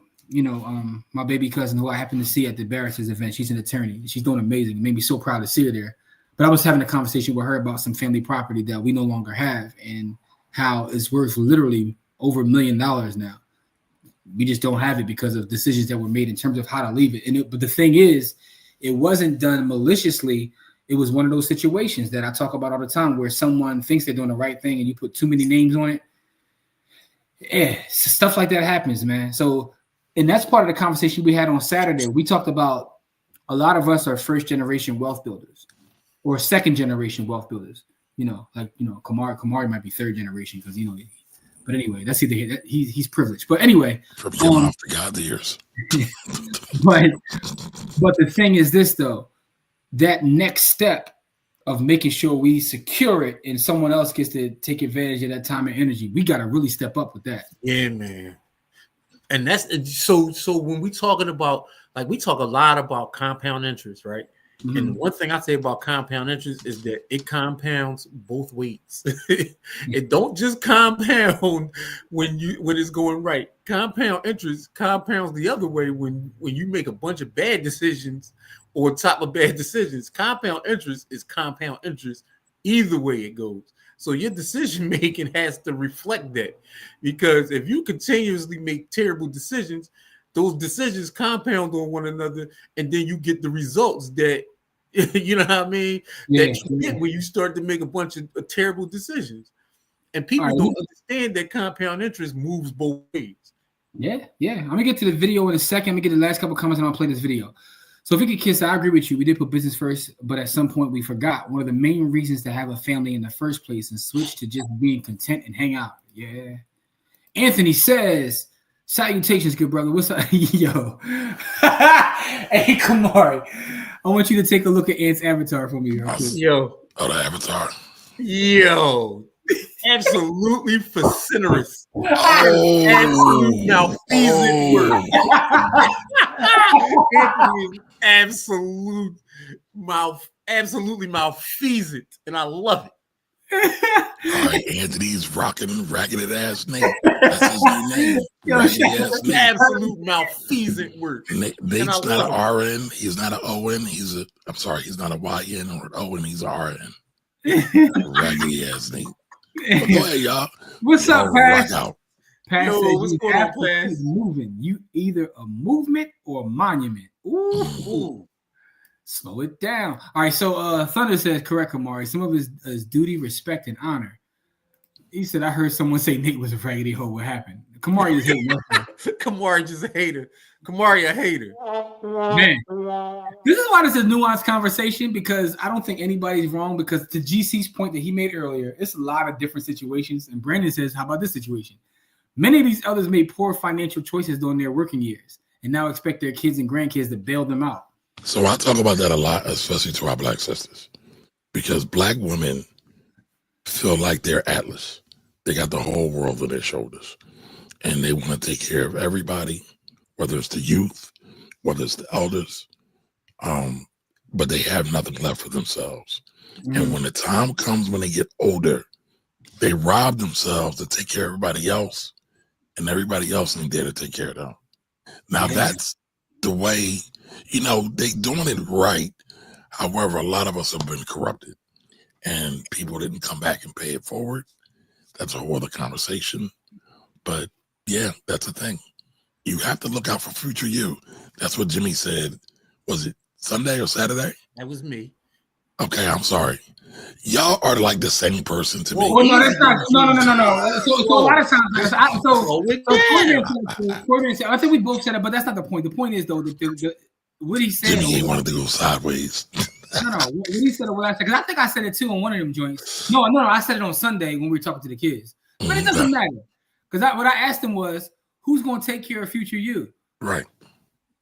my baby cousin who I happened to see at the barristers event. She's an attorney. She's doing amazing. It made me so proud to see her there. But I was having a conversation with her about some family property that we no longer have and how it's worth literally over $1 million now. We just don't have it because of decisions that were made in terms of how to leave it. But the thing is, it wasn't done maliciously. It was one of those situations that I talk about all the time where someone thinks they're doing the right thing and you put too many names on it. Yeah, stuff like that happens, man. So, and that's part of the conversation we had on Saturday. We talked about a lot of us are first generation wealth builders or second generation wealth builders. Kamari might be third generation because but anyway, that's either he's privileged. But anyway, from off the God years. but the thing is this though, that next step of making sure we secure it and someone else gets to take advantage of that time and energy, we got to really step up with that. Yeah, man. And that's so when we talking about, like, we talk a lot about compound interest, right? Mm-hmm. And one thing I say about compound interest is that it compounds both ways. It don't just compound when it's going right. Compound interest compounds the other way when you make a bunch of bad decisions or top of bad decisions. Compound interest is compound interest either way it goes. So your decision making has to reflect that, because if you continuously make terrible decisions, those decisions compound on one another, and then you get the results that you know what I mean, that you get when you start to make a bunch of terrible decisions. And people don't understand that compound interest moves both ways. Yeah. I'm gonna get to the video in a second. I'm gonna get the last couple comments and I'll play this video. So Vicky Kiss, I agree with you. We did put business first, but at some point we forgot one of the main reasons to have a family in the first place and switch to just being content and hang out. Yeah. Anthony says, Salutations, good brother. What's up? Yo. Hey, Kamari. I want you to take a look at Ant's avatar for me real quick. Yo. Oh, the avatar. Yo. Absolutely fascinerous. Oh, Absolute malfeasant word. Absolutely malfeasant. And I love it. All right, Anthony's rocking ragged ass Nate. That's his new name. Raggedy ass Nate. Absolute malfeasant word. Nate's not an RN. He's not an ON. He's not a YN or an ON. He's an RN. Raggedy ass Nate. But go ahead, y'all. What's up, Pass? Pass, yo, what's going on, Pass? Moving. You either a movement or a monument. Ooh. Slow it down. All right, so Thunder says, correct, Kamari. Some of his duty, respect, and honor. He said, I heard someone say Nate was a raggedy hoe. What happened? Kamari is hating. Kamari just a hater. Kamari a hater. Man, this is why this is a nuanced conversation, because I don't think anybody's wrong, because to GC's point that he made earlier, it's a lot of different situations. And Brandon says, how about this situation? Many of these elders made poor financial choices during their working years and now expect their kids and grandkids to bail them out. So I talk about that a lot, especially to our black sisters, because black women feel like they're Atlas. They got the whole world on their shoulders, and they want to take care of everybody, whether it's the youth, whether it's the elders, but they have nothing left for themselves. Mm-hmm. And when the time comes when they get older, they rob themselves to take care of everybody else, and everybody else ain't there to take care of them. Now that's the way. They doing it right. However, a lot of us have been corrupted and people didn't come back and pay it forward. That's a whole other conversation. But yeah, that's the thing. You have to look out for future you. That's what Jimmy said. Was it Sunday or Saturday? That was me. Okay, I'm sorry. Y'all are like the same person to me. Well, no, that's not. No. So a lot of times, I think we both said it, but that's not the point. The point is, though, what he said. Jimmy ain't wanted to go sideways. No. What he said or what I said, because I think I said it too on one of them joints. No. I said it on Sunday when we were talking to the kids. But it doesn't matter. Because what I asked him was, who's going to take care of future you? Right.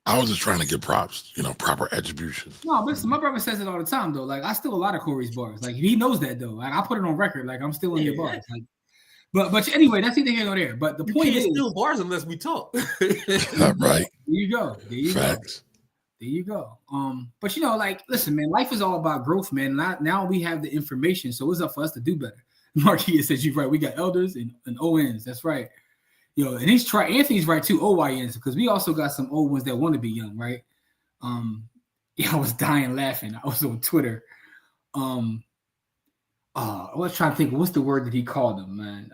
I was just trying to give props, proper attribution. No, but my brother says it all the time, though. Like, I steal a lot of Corey's bars. Like, he knows that, though. Like, I put it on record. Like, I'm stealing your bars. Like, but anyway, that's either here nor there. But the point is, steal bars unless we talk. Right. There you go. Facts. There you go. But listen, man, life is all about growth, man. Now we have the information, so it's up for us to do better. Marquis says you're right. We got elders and ONs. That's right. And Anthony's right too. OYNs, because we also got some old ones that want to be young, right? I was dying laughing. I was on Twitter. I was trying to think, what's the word that he called them, man?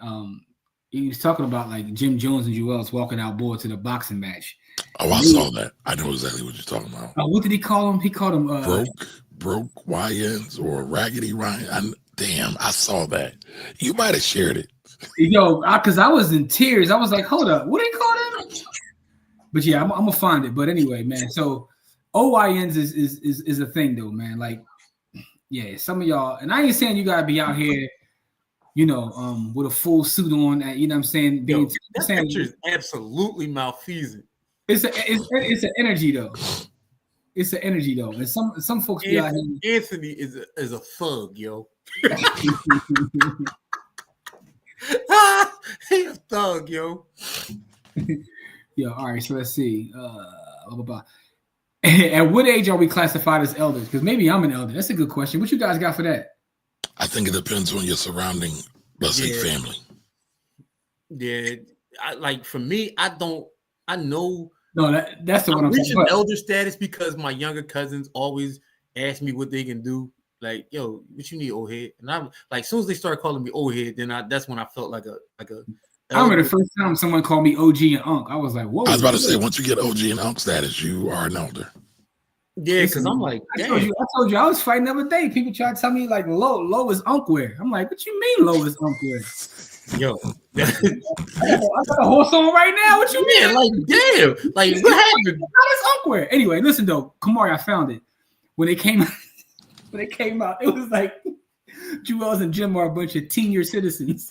He was talking about like Jim Jones and Joel's walking out board to the boxing match. Oh, I saw that. I know exactly what you're talking about. What did he call him? He called him broke YNs or raggedy Ryan. Damn, I saw that. You might have shared it. Yo, because I was in tears. I was like, hold up, what did he call them? But yeah, I'm gonna find it. But anyway, man. So OYNs is a thing though, man. Like, yeah, some of y'all, and I ain't saying you gotta be out here, with a full suit on. You know what I'm saying? That picture is absolutely malfeasant. It's an energy though. It's an energy though, and some folks be out here. Anthony is a thug, yo. He a thug, yo. Yeah, all right. So let's see. At what age are we classified as elders? Because maybe I'm an elder. That's a good question. What you guys got for that? I think it depends on your surrounding, let's say, family. Yeah, for me, I know. No, that's the one I'm talking about. Elder status because my younger cousins always ask me what they can do. Like, yo, what you need, old head? And I'm like, as soon as they start calling me old head, then that's when I felt like a. I remember the first time someone called me OG and Unc. I was like, whoa. I was about to say, once you get OG and Unc status, you are an elder. Yeah, because I'm like, I told you I was fighting the other day. People try to tell me like low is Unc wear. I'm like, what you mean low is Unc wear? Yo, I got a horse on right now. What you mean? Like, damn. Like, what happened? How does Unc wear? Anyway, listen though, Kamari, I found it. When it came out, it was like Jewels and Jim are a bunch of senior citizens.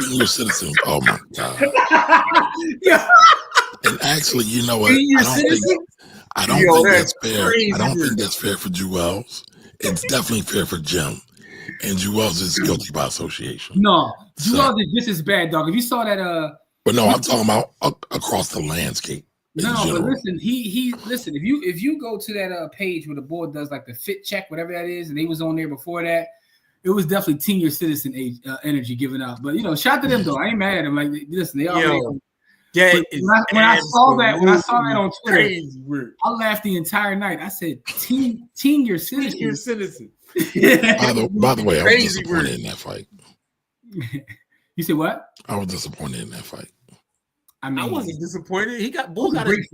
Senior citizens. Oh my God. Yeah. And actually, you know what? Senior I don't citizen? think I don't Yo, think that's that's fair. crazy, I don't bro. think that's fair for Jewels. It's definitely fair for Jim. And Jewels is guilty by association. No, So, Jewel is just as bad, dog. If you saw that, but no, I'm talking about across the landscape in no, but general. listen, listen. If you go to that page where the board does like the fit check, whatever that is, and they was on there before that, it was definitely senior citizen age energy given out. But shout to them though. I ain't mad at them. Like, listen, they already. That When I saw that on Twitter, crazy word. I laughed the entire night. I said, "Senior citizen." Senior citizen. By the way, I was Crazy disappointed word. in that fight. You said what? I was disappointed in that fight. I mean, I wasn't disappointed. He got Bull got his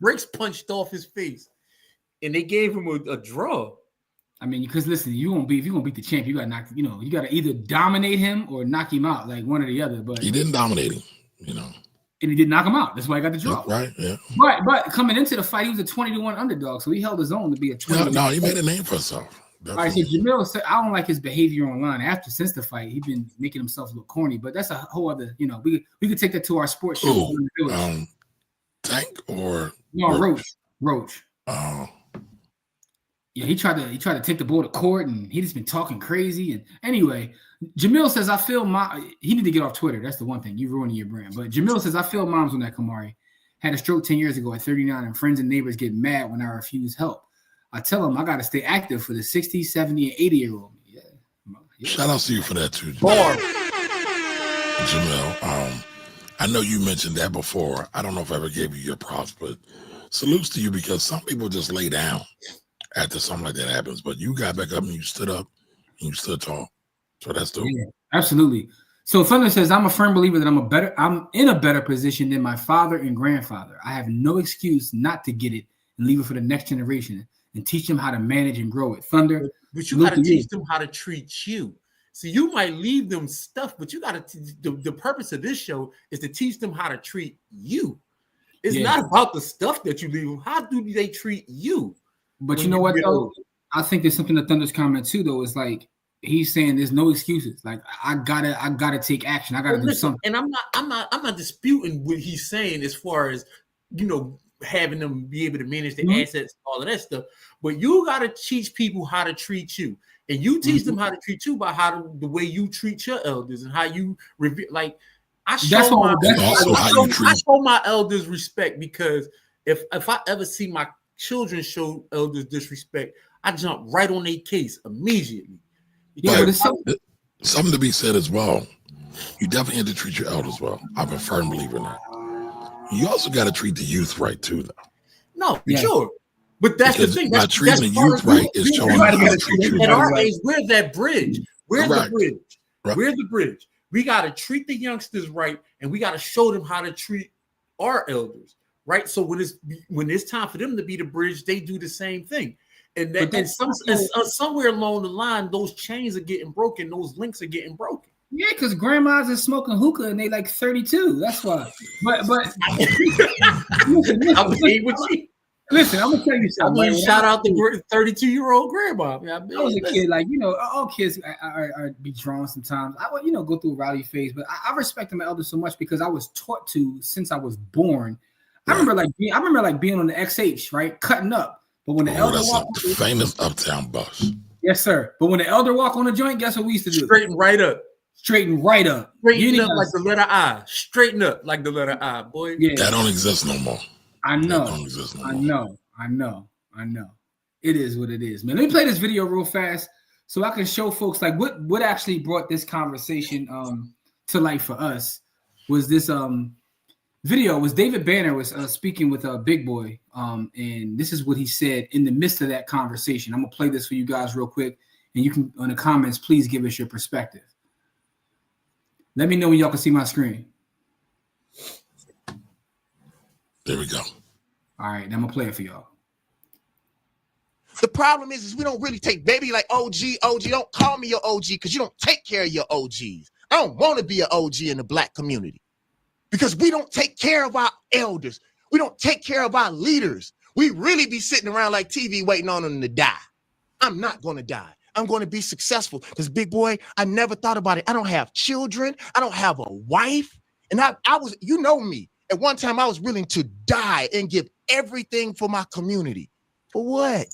brakes punched off his face, and they gave him a draw. I mean, because listen, if you're gonna beat the champ, you gotta knock. You gotta either dominate him or knock him out, like one or the other. But He didn't dominate him, and he did knock him out. That's why he got the draw. Right? Yeah. But coming into the fight, he was a 20-1 underdog, so he held his own to be a 20. No, he made a name for himself. All right, so Jamil said, I don't like his behavior online. Since the fight, he's been making himself look corny, but that's a whole other, we could take that to our sports show. Tank or Roach. Oh. Yeah, he tried to take the ball to court, and he just been talking crazy. And anyway, Jamil says, I feel he need to get off Twitter. That's the one thing. You ruining your brand. But Jamil says, I feel moms on that Kamari. Had a stroke 10 years ago at 39, and friends and neighbors get mad when I refuse help. I tell them I got to stay active for the 60, 70, and 80-year-old. Yeah. Shout out to you for that, too, Jamil. I know you mentioned that before. I don't know if I ever gave you your props, but salutes to you, because some people just lay down after something like that happens. But you got back up and you stood up and you stood tall. So that's dope. Yeah, absolutely. So Thunder says, I'm a firm believer that I'm in a better position than my father and grandfather. I have no excuse not to get it and leave it for the next generation and teach them how to manage and grow it. Thunder. But you got to teach them how to treat you. So you might leave them stuff, but you got to, the purpose of this show is to teach them how to treat you. It's not about the stuff that you leave them. How do they treat you? But you know what, though? I think there's something to Thunder's comment too, though. It's like, he's saying there's no excuses. Like, I gotta take action. I gotta do something. And I'm not disputing what he's saying as far as, having them be able to manage the assets, all of that stuff. But you got to teach people how to treat you, and you teach them how to treat you by the way you treat your elders and how you revere. Like, I show my elders respect, because if I ever see my children show elders disrespect, I jump right on their case immediately. Yeah, but something to be said as well. You definitely have to treat your elders well. I'm a firm believer in that. You also got to treat the youth right too, though. No, sure. But that's the thing. By treating the youth right is showing them how to treat you. At our age, we're that bridge. We're the bridge. Right. We're the bridge. We got to treat the youngsters right, and we got to show them how to treat our elders, right? So when it's time for them to be the bridge, they do the same thing. And somewhere along the line, those chains are getting broken. Those links are getting broken. Yeah, because grandmas are smoking hookah and they like 32. That's why. But listen, I'm gonna tell you something. Shout out the 32-year-old grandma. I was a kid, like, all kids are be drawn sometimes. I would, go through a rowdy phase, but I respect my elders so much because I was taught to since I was born. I remember being on the XH, right, cutting up. But when the elder walked, the famous Uptown bus. Yes, sir. But when the elder walked on the joint, guess what we used to do? Straighten right up. Straighten right up. Straighten up like the letter I. Straighten up like the letter I, boy. Yeah. That don't exist no more. I know. I know. It is what it is, man. Let me play this video real fast so I can show folks like what actually brought this conversation to life for us. Was this video was David Banner was speaking with Big Boy, and this is what he said in the midst of that conversation. I'm gonna play this for you guys real quick, and you can, in the comments, please give us your perspective. Let me know when y'all can see my screen. There we go. All right, I'm gonna play it for y'all. The problem is we don't really take baby like OG. Don't call me your OG because you don't take care of your OGs. I don't want to be an OG in the black community because we don't take care of our elders. We don't take care of our leaders. We really be sitting around like TV waiting on them to die. I'm not going to die. I'm going to be successful. Because big boy, I never thought about it. I don't have children. I don't have a wife. And I was, you know me. At one time, I was willing to die and give everything for my community. For what?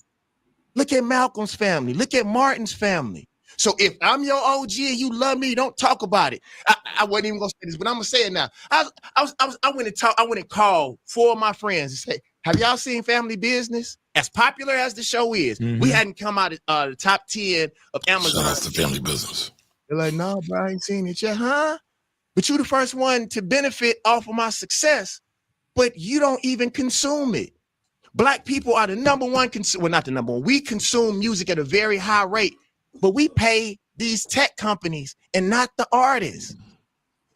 Look at Malcolm's family. Look at Martin's family. So if I'm your OG and you love me, don't talk about it. I wasn't even gonna say this, but I'm gonna say it now. I went and called 4 of my friends and said, have y'all seen Family Business? As popular as the show is, we hadn't come out of the top 10 of Amazon. Shout out to Family Business. They're like, no, bro, I ain't seen it yet, huh? But you the first one to benefit off of my success, but you don't even consume it. Black people are the number one, well, not the number one. We consume music at a very high rate, but we pay these tech companies and not the artists.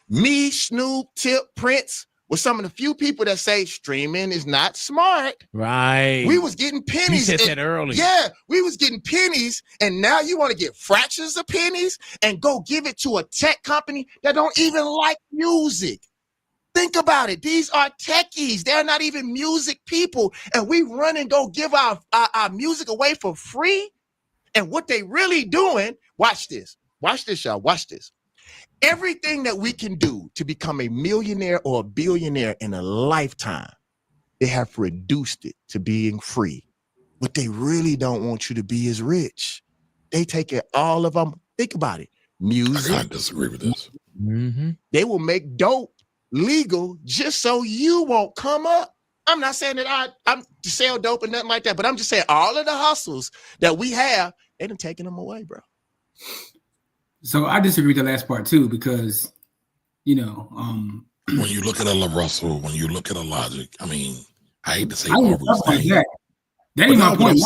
Me, Snoop, Tip, Prince were some of the few people that say streaming is not smart. Right. We was getting pennies. You said that earlier. Yeah, we was getting pennies, and now you want to get fractions of pennies and go give it to a tech company that don't even like music. Think about it. These are techies. They're not even music people. And we run and go give our music away for free. And what they really doing, watch this. Watch this, y'all. Watch this. Everything that we can do to become a millionaire or a billionaire in a lifetime, they have reduced it to being free. What they really don't want you to be is rich. They take it all of them. Think about it. Music. I can't disagree with this. They will make dope legal just so you won't come up. I'm not saying that I'm to sell dope and nothing like that, but I'm just saying all of the hustles that we have, they done taken them away, bro. So I disagree with the last part too, because when you look at a La Russell, when you look at a Logic, I mean, I hate to say that ain't my point.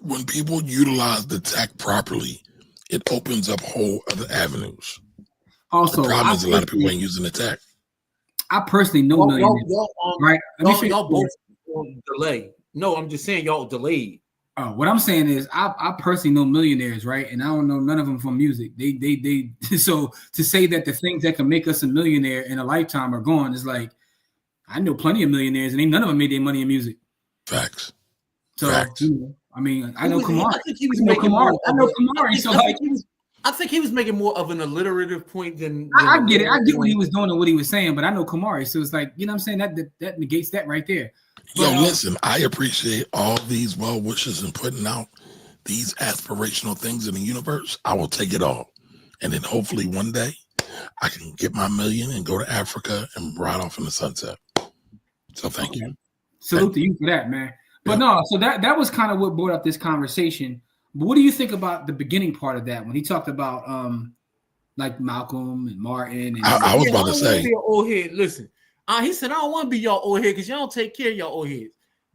When people utilize the tech properly, it opens up whole other avenues. Also, the problem is a lot of people ain't using the tech. I personally know millionaires, right? Y'all both delay. No, I'm just saying y'all delayed. What I'm saying is I personally know millionaires, right? And I don't know none of them from music. They so to say that the things that can make us a millionaire in a lifetime are gone is like, I know plenty of millionaires and ain't none of them made their money in music. Facts. So Facts. I mean, I know Kamari. I think he was making more. I know Kamari. So like, I think he was making more of an alliterative point than I get it. I get what he was doing and what he was saying, but I know Kamari. So it's like, you know what I'm saying? That negates that right there. Yo, listen, I appreciate all these well wishes and putting out these aspirational things in the universe. I will take it all. And then hopefully one day I can get my million and go to Africa and ride off in the sunset. So thank you. Salute to you for that, man. But no, so that was kind of what brought up this conversation. But what do you think about the beginning part of that when he talked about like Malcolm and Martin? And I was about to say, old head. Listen, he said, I don't want to be y'all old head because y'all don't take care of y'all old heads.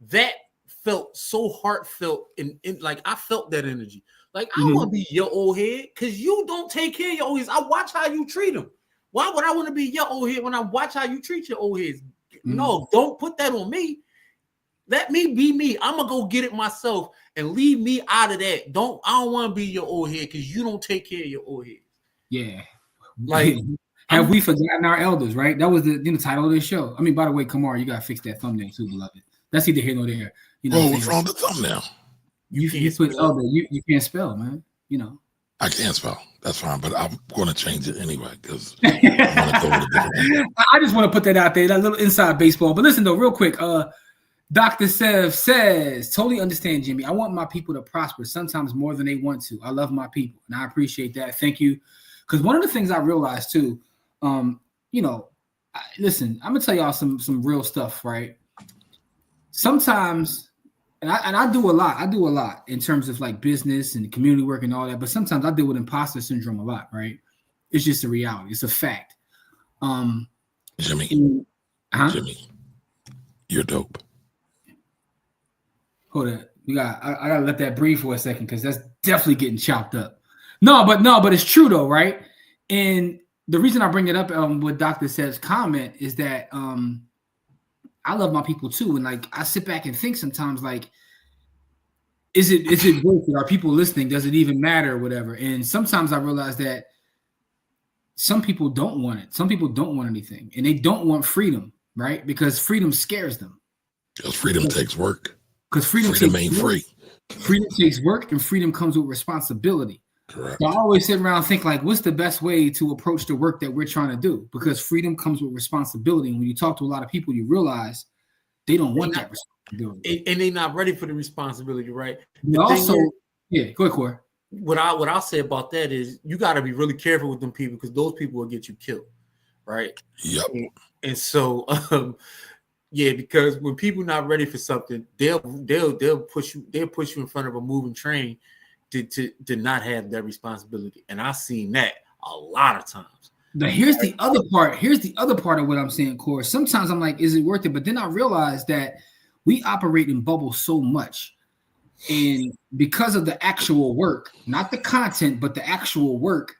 That felt so heartfelt and like I felt that energy. Like I don't want to be your old head because you don't take care of your old heads. I watch how you treat them. Why would I want to be your old head when I watch how you treat your old heads? No, don't put that on me. Let me be me. I'm gonna go get it myself and leave me out of that. I don't want to be your old head because you don't take care of your old heads. Yeah. Like have we forgotten our elders, right? That was the title of this show. I mean, by the way, Kamar, you gotta fix that thumbnail too, beloved. That's either here nor there. You know, what's wrong with the thumbnail? You put elder, you can't spell, man. You know. I can't spell. That's fine, but I'm going to change it anyway because I want to go with a different. I just want to put that out there, that little inside baseball. But listen though, real quick, Dr. Sev says, totally understand, Jimmy. I want my people to prosper sometimes more than they want to. I love my people, and I appreciate that. Thank you. Because one of the things I realized too, listen, I'm gonna tell y'all some real stuff, right? Sometimes, and I do a lot in terms of like business and community work and all that. But sometimes I deal with imposter syndrome a lot, right? It's just a reality. It's a fact. Jimmy, Jimmy, you're dope. Hold on, I gotta let that breathe for a second because that's definitely getting chopped up. No, but it's true though, right? And the reason I bring it up with Dr. Sev's comment is that I love my people too, and like I sit back and think sometimes like, is it worth it? Are people listening? Does it even matter or whatever? And sometimes I realize that some people don't want it. Some people don't want anything, and they don't want freedom, right? Because freedom scares them. Because freedom takes work. Because freedom ain't free. Freedom takes work, and freedom comes with responsibility. Correct. So I always sit around and think like, what's the best way to approach the work that we're trying to do? Because freedom comes with responsibility. And when you talk to a lot of people, you realize they don't want that responsibility. And they're not ready for the responsibility, right? But also, yeah, go ahead, Corey. What I'll say about that is you got to be really careful with them people because those people will get you killed, right? Yep. And so, yeah, because when people not ready for something, they'll push you in front of a moving train to not have that responsibility. And I've seen that a lot of times. Now, here's the other part. Here's the other part of what I'm saying, Corey. Sometimes I'm like, is it worth it? But then I realize that we operate in bubbles so much. And because of the actual work, not the content, but the actual work,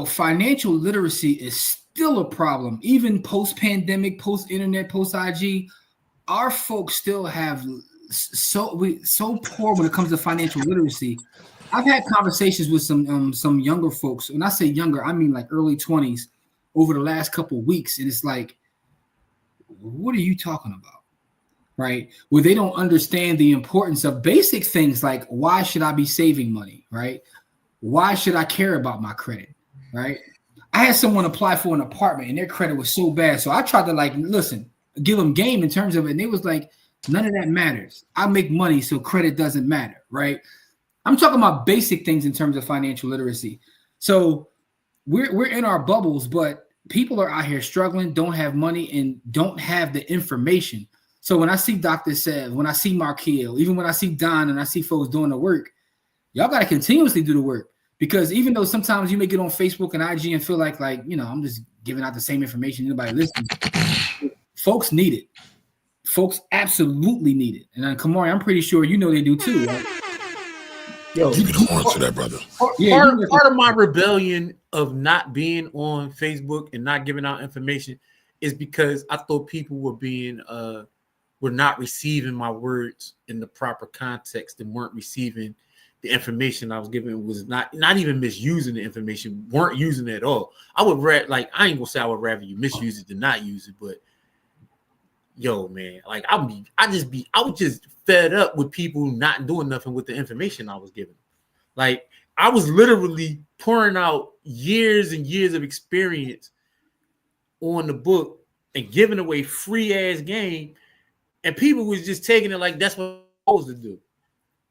financial literacy is still a problem. Even post-pandemic, post-internet, post-IG, our folks still have so poor when it comes to financial literacy. I've had conversations with some younger folks. When I say younger, I mean like early 20s over the last couple of weeks. And it's like, what are you talking about? Right? Where they don't understand the importance of basic things like, why should I be saving money? Right? Why should I care about my credit? Right? I had someone apply for an apartment and their credit was so bad. So I tried to give them game in terms of it. And they was like, none of that matters. I make money, so credit doesn't matter. Right? I'm talking about basic things in terms of financial literacy. So we're in our bubbles, but people are out here struggling, don't have money, and don't have the information. So when I see Dr. Sev, when I see Markeel, even when I see Don and I see folks doing the work, y'all got to continuously do the work. Because even though sometimes you may get on Facebook and IG and feel like I'm just giving out the same information anybody listens, folks need it. Folks absolutely need it. And Kamari, I'm pretty sure you know they do too, right? Yo, you can answer that, brother. Part of my rebellion of not being on Facebook and not giving out information is because I thought people were not receiving my words in the proper context and weren't receiving the information I was giving, was not even misusing the information, weren't using it at all. I would I ain't gonna say I would rather you misuse it than not use it, but man, like I was just fed up with people not doing nothing with the information I was giving. Like I was literally pouring out years and years of experience on the book and giving away free ass game. And people was just taking it like that's what I'm supposed to do.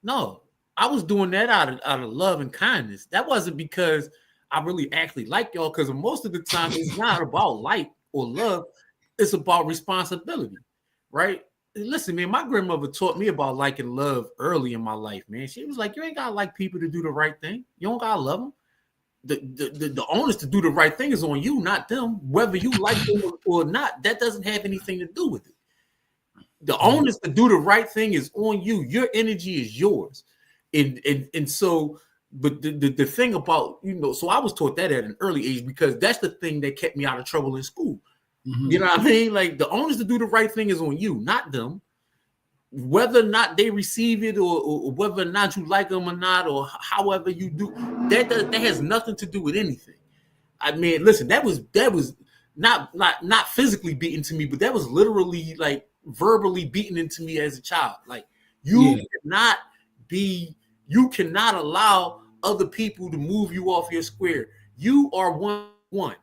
No, I was doing that out of love and kindness. That wasn't because I really actually like y'all, because most of the time it's not about like or love. It's about responsibility, right? Listen, man, my grandmother taught me about like and love early in my life, man. She was like, you ain't got to like people to do the right thing. You don't got to love them. The onus to do the right thing is on you, not them. Whether you like them or not, that doesn't have anything to do with it. The onus to do the right thing is on you. Your energy is yours. And so, but the thing about, so I was taught that at an early age because that's the thing that kept me out of trouble in school. Mm-hmm. You know what I mean? Like the onus to do the right thing is on you, not them. Whether or not they receive it or whether or not you like them or not, or however you do, that has nothing to do with anything. I mean, listen, that was not physically beaten to me, but that was literally like verbally beaten into me as a child. Like you cannot allow other people to move you off your square. You are one.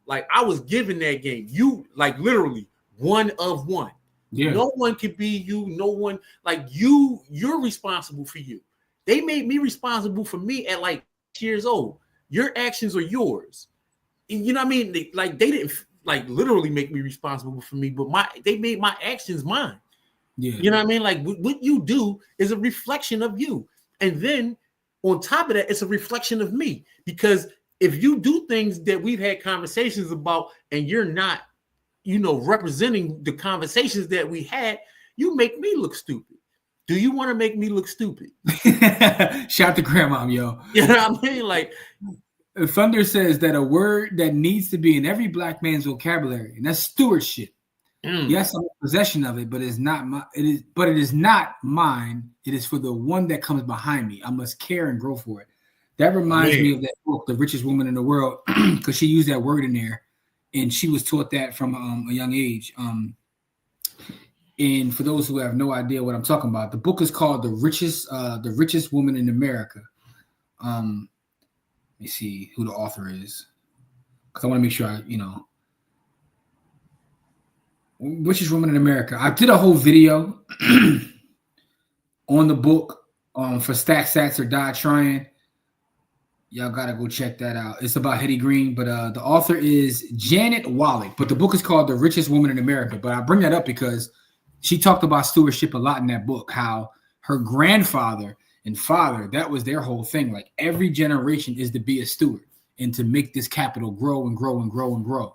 Like I was given that game. You like literally one of one. Yeah. No one can be you. No one like you're responsible for you. They made me responsible for me at like years old. Your actions are yours. You know what I mean? They didn't like literally make me responsible for me, but they made my actions mine. Yeah. You know what I mean? Like what you do is a reflection of you. And then on top of that, it's a reflection of me. Because if you do things that we've had conversations about and you're not, representing the conversations that we had, you make me look stupid. Do you want to make me look stupid? Shout to grandma, yo. You know what I mean? Like Thunder says that a word that needs to be in every black man's vocabulary, and that's stewardship. Yes, I'm in possession of it, but it is not mine. It is for the one that comes behind me. I must care and grow for it. That reminds me of that book, The Richest Woman in the World, because she used that word in there, and she was taught that from a young age. And for those who have no idea what I'm talking about, the book is called The Richest Woman in America. Let me see who the author is, because I want to make sure Richest Woman in America. I did a whole video on the book for Stack Sats or Die Trying. Y'all gotta go check that out. It's about Hetty Green, but the author is Janet Wallach. But the book is called The Richest Woman in America. But I bring that up because she talked about stewardship a lot in that book, how her grandfather and father, that was their whole thing. Like every generation is to be a steward and to make this capital grow and grow and grow and grow.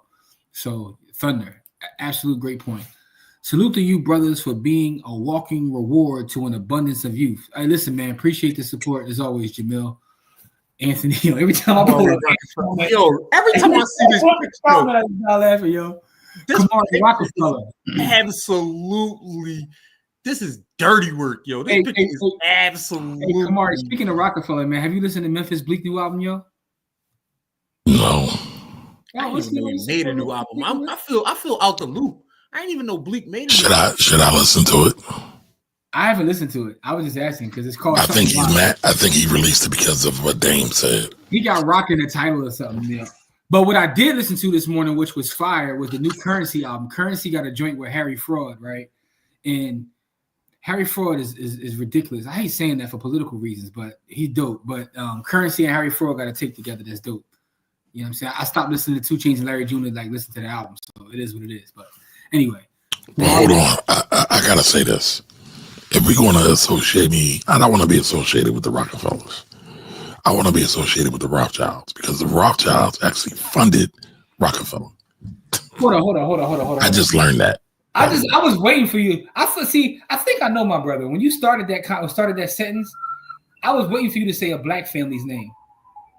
So Thunder, absolute great point. Salute to you, brothers, for being a walking reward to an abundance of youth. Hey, listen, man, appreciate the support as always, Jamil. Anthony, every time I pull up, every time I see this picture, I laugh at yo. Kamari Rockefeller. Absolutely, this is dirty work, yo. This picture is absolutely. Hey, Kamari, speaking of Rockefeller, man, have you listened to Memphis Bleak new album, yo? No. I didn't even know he made a new album. I feel out the loop. I didn't even know Bleak made it. Should I listen to it? I haven't listened to it. I was just asking because it's called. I think he's mad. I think he released it because of what Dame said. He got Rock in the title or something. Yeah. But what I did listen to this morning, which was fire, was the new Currency album. Currency got a joint with Harry Fraud, right? And Harry Fraud is ridiculous. I hate saying that for political reasons, but he's dope. But Currency and Harry Fraud got to take together. That's dope. You know what I'm saying? I stopped listening to 2 Chainz and Larry Jr. like listen to the album, so it is what it is. But anyway. Well, hold on. I gotta say this. If we're going to associate me, I don't want to be associated with the Rockefellers. I want to be associated with the Rothschilds because the Rothschilds actually funded Rockefeller. Hold on. I just learned that. I was waiting for you. I think I know my brother. When you started that sentence, I was waiting for you to say a black family's name,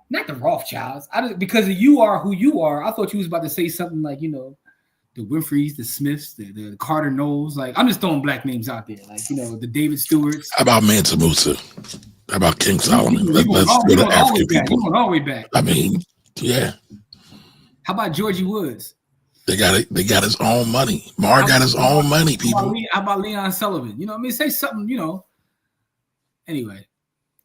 not the Rothschilds. Because you are who you are. I thought you was about to say something like the Winfreys, the Smiths, the Carter Knowles. Like I'm just throwing black names out there, like the David Stewarts. How about Mansa Musa? How about King Solomon? Let's go to African people. You went all the way back. I mean, yeah. How about Georgie Woods? They got his own money. Mar got his own money, people. How about Leon Sullivan? You know what I mean? Say something, Anyway.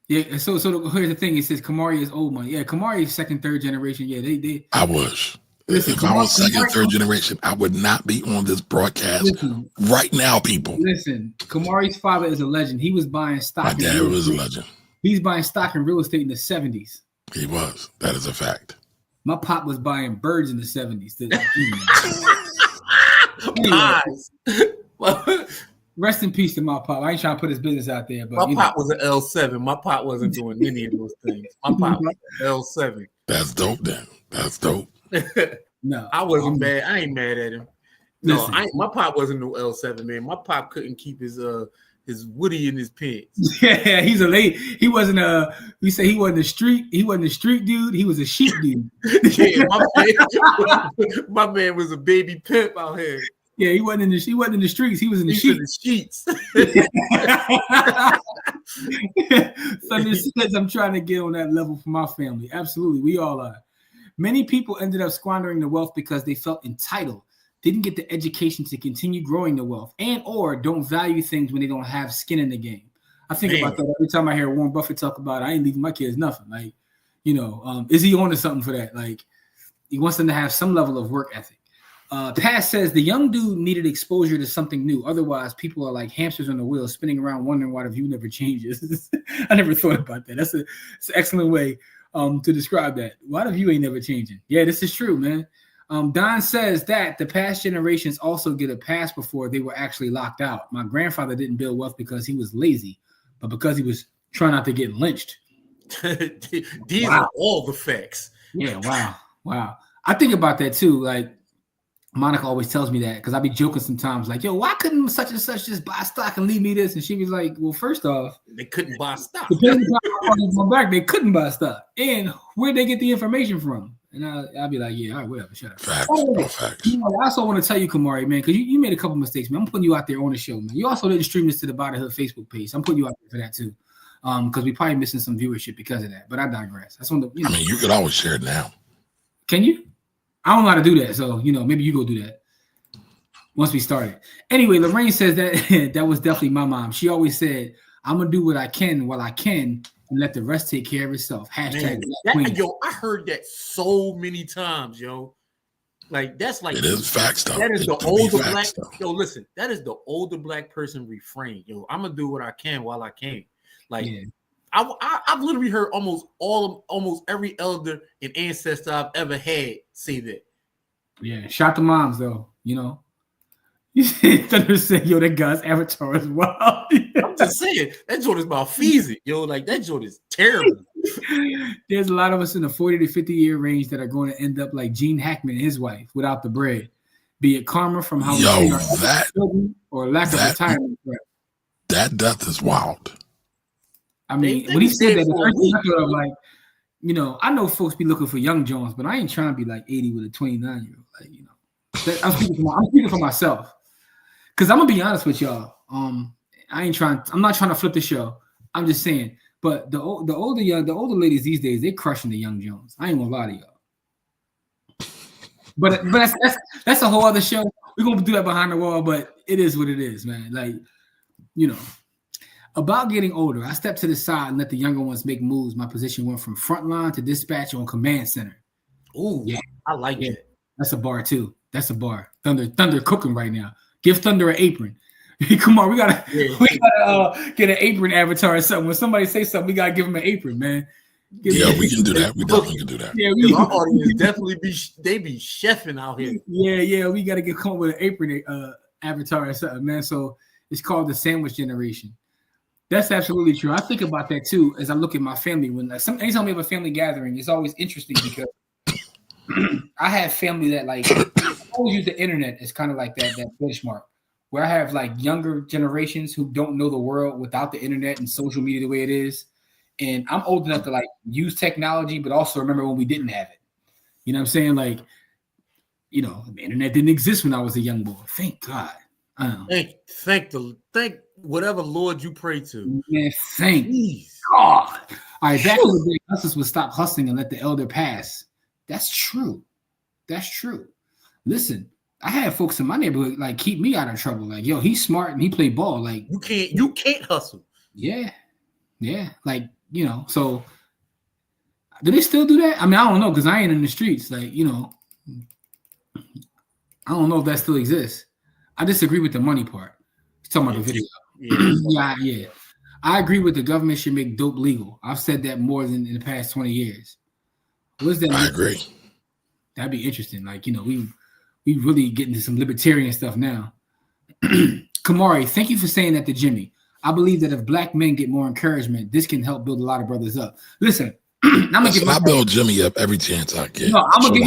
Yeah, so here's the thing. It says Kamari is old money. Yeah, Kamari is second, third generation. Yeah, they I wish. Listen, if I was second, third generation, I would not be on this broadcast right now, people. Listen, Kamari's father is a legend. He was buying stock. My dad was a legend. He's buying stock in real estate in the 70s. He was. That is a fact. My pop was buying birds in the 70s. Rest in peace to my pop. I ain't trying to put his business out there, but my pop was an L7. My pop wasn't doing any of those things. My pop was an L7. That's dope, then. That's dope. No, I wasn't mad. I ain't mad at him. No, my pop wasn't no L7, man. My pop couldn't keep his Woody in his pants. Yeah, he's a lady. He wasn't we say he wasn't a street. He wasn't a street dude. He was a sheep dude. Yeah, my man was a baby pimp out here. Yeah, he wasn't in the streets. He was in the sheets. So this says I'm trying to get on that level for my family. Absolutely, we all are. Many people ended up squandering the wealth because they felt entitled, didn't get the education to continue growing the wealth, and or don't value things when they don't have skin in the game. I think about that every time I hear Warren Buffett talk about I ain't leaving my kids nothing. Like, is he on to something for that? Like, he wants them to have some level of work ethic. Pass says the young dude needed exposure to something new. Otherwise, people are like hamsters on the wheel, spinning around, wondering why the view never changes. I never thought about that. It's an excellent way to describe that. Why the view ain't never changing? Yeah, this is true, man. Don says that the past generations also get a pass before they were actually locked out. My grandfather didn't build wealth because he was lazy, but because he was trying not to get lynched. These are all the facts. Yeah, wow. I think about that too. Like, Monica always tells me that because I be joking sometimes, like, yo, why couldn't such and such just buy stock and leave me this? And she was like, well, first off, they couldn't buy stock. They couldn't buy stock. And where'd they get the information from? And I'll be like, yeah, all right, whatever, shut up. Facts. I also want to tell you, Kamari, man, because you made a couple mistakes, man. I'm putting you out there on the show, man. You also didn't stream this to the Body Hood Facebook page. I'm putting you out there for that too. Because we probably missing some viewership because of that. But I digress. That's one of the, I mean, you could always share it now. Can you? I don't know how to do that. So, maybe you go do that. once we started. Anyway, Lorraine says that that was definitely my mom. She always said, "I'm gonna do what I can while I can, and let the rest take care of itself." Hashtag Black Queen. Yo, I heard that so many times, yo. Like that's like It is facts though. that is It the do be older facts, black. though. Yo, listen, that is the older black person refrain. Yo, I'm gonna do what I can while I can. Like Yeah. I've literally heard almost every elder and ancestor I've ever had say that. Yeah, shout the moms though. You know, you Thunder said, "Yo, that guy's avatar is wild." I'm just saying that joint is about feezy, yo. Like that joint is terrible. There's a lot of us in the 40 to 50 year range that are going to end up like Gene Hackman and his wife without the bread, be it karma from how we Yo, treat our that children or lack of that- retirement. that death is wild. I mean, They when he was said dead that, the for a first week. thing I thought of, like, you know, I know folks be looking for young Jones, but I ain't trying to be like 80 with a 29-year-old. Like, you know, I'm speaking for myself. Because I'm gonna be honest with y'all. I'm not trying to flip the show. I'm just saying. But the older ladies these days, they crushing the young Jones. I ain't gonna lie to y'all. But that's a whole other show. We're gonna do that behind the wall, but it is what it is, man. Like, you know. About getting older, I stepped to the side and let the younger ones make moves. My position went from front line to dispatch on command center. Ooh, Yeah. I like Yeah. it. That's a bar too. That's a bar. Thunder cooking right now. Give Thunder an apron. Come on, we gotta get an apron avatar or something. When somebody say something, we gotta give them an apron, man. Yeah, we can do that. We definitely can do that. Yeah, Our audience definitely be chefing out here. Yeah, we gotta come up with an apron avatar or something, man. So it's called the sandwich generation. That's absolutely true. I think about that too as I look at my family. When anytime we have a family gathering, it's always interesting because I have family that like always use the internet as kind of like that benchmark. Where I have like younger generations who don't know the world without the internet and social media the way it is. And I'm old enough to like use technology, but also remember when we didn't have it. You know what I'm saying? Like, you know, the internet didn't exist when I was a young boy. Thank God. Thank whatever Lord you pray to. Man, thank Jeez. God. All right, back in the day, hustlers would stop hustling and let the elder pass. That's true. That's true. Listen, I had folks in my neighborhood like keep me out of trouble. Like, yo, he's smart and he play ball. Like, you can't hustle. Yeah. Like, you know, so do they still do that? I mean, I don't know because I ain't in the streets. Like, you know, I don't know if that still exists. I disagree with the money part. He's talking about the video. Yeah. I agree with the government should make dope legal. I've said that more than in the past 20 years. What's that? I agree. That'd be interesting. Like, you know, we really get into some libertarian stuff now. Kamari, thank you for saying that to Jimmy. I believe that if black men get more encouragement, this can help build a lot of brothers up. Listen, I build Jimmy up every chance I get. No, I'm gonna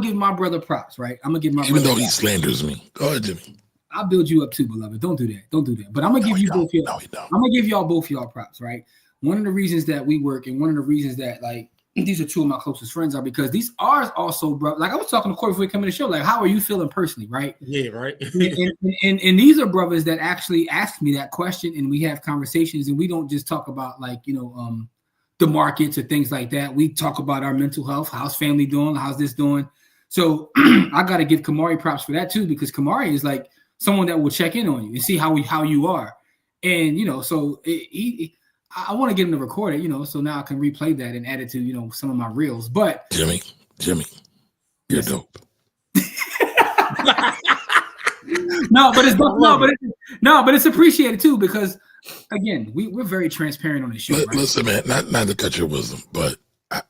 give my brother props, right? I'm gonna give my even brother though he props. slanders me. Go ahead, Jimmy. I'll build you up too, beloved. Don't do that. But I'm gonna give you both. I'm gonna give y'all both y'all props, right? One of the reasons that we work, and one of the reasons that like these are two of my closest friends are because these are also, bro. Like I was talking to Corey before we come in the show. Like, how are you feeling personally, right? Yeah, right. and these are brothers that actually ask me that question, and we have conversations, and we don't just talk about like the markets or things like that. We talk about our mental health. How's family doing? How's this doing? So I got to give Kamari props for that too, because Kamari is like someone that will check in on you and see how you are. And, so I want to get him to record it, so now I can replay that and add it to, some of my reels. But Jimmy, you're dope. but it's appreciated too, because again, we're very transparent on this show. Right? Listen, man, not to cut your wisdom, but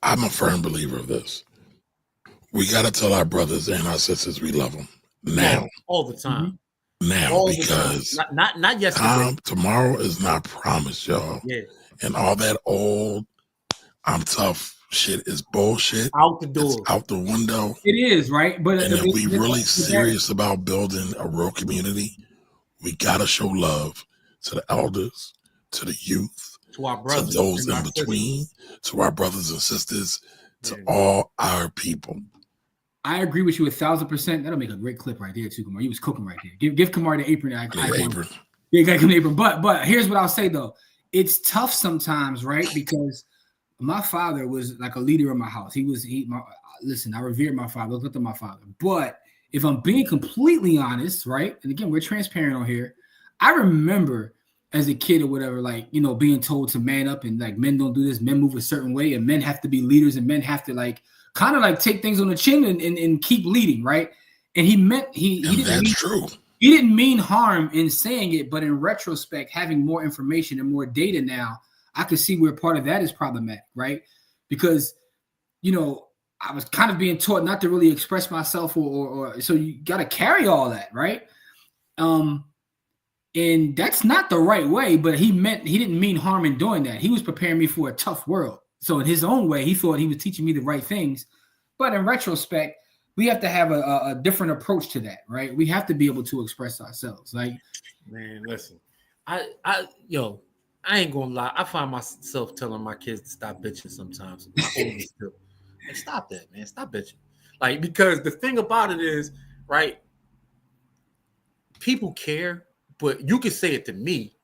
I'm a firm believer of this. We got to tell our brothers and our sisters we love them now, all the time. Now, all because not yesterday. Tomorrow is not promised, y'all. Yeah, and all that old I'm tough shit is bullshit. Out the door, it's out the window. It is, right? But and if we really serious about building a real community, we gotta show love to the elders, to the youth, to our brothers, to those in between, to our brothers and sisters, to all our people. I agree with you 1,000%. That'll make a great clip right there too, Kamar. You was cooking right there. Give Kamar the apron. Apron. Yeah, gotta give him the apron. But here's what I'll say though. It's tough sometimes, right? Because my father was like a leader in my house. Listen, I revered my father, looked up to my father. But if I'm being completely honest, right? And again, we're transparent on here. I remember as a kid or whatever, like, you know, being told to man up and like men don't do this, men move a certain way, and men have to be leaders and men have to like kind of like take things on the chin and keep leading, right? And he meant he didn't mean, true. He didn't mean harm in saying it, but in retrospect, having more information and more data now, I could see where part of that is problematic, right? Because, you know, I was kind of being taught not to really express myself or so you got to carry all that, right? And that's not the right way, but he didn't mean harm in doing that. He was preparing me for a tough world. So in his own way, he thought he was teaching me the right things. But in retrospect, we have to have a different approach to that, right? We have to be able to express ourselves. Like, man, listen, I ain't gonna lie. I find myself telling my kids to stop bitching sometimes. Like, stop that, man. Stop bitching. Like, because the thing about it is, right, people care, but you can say it to me,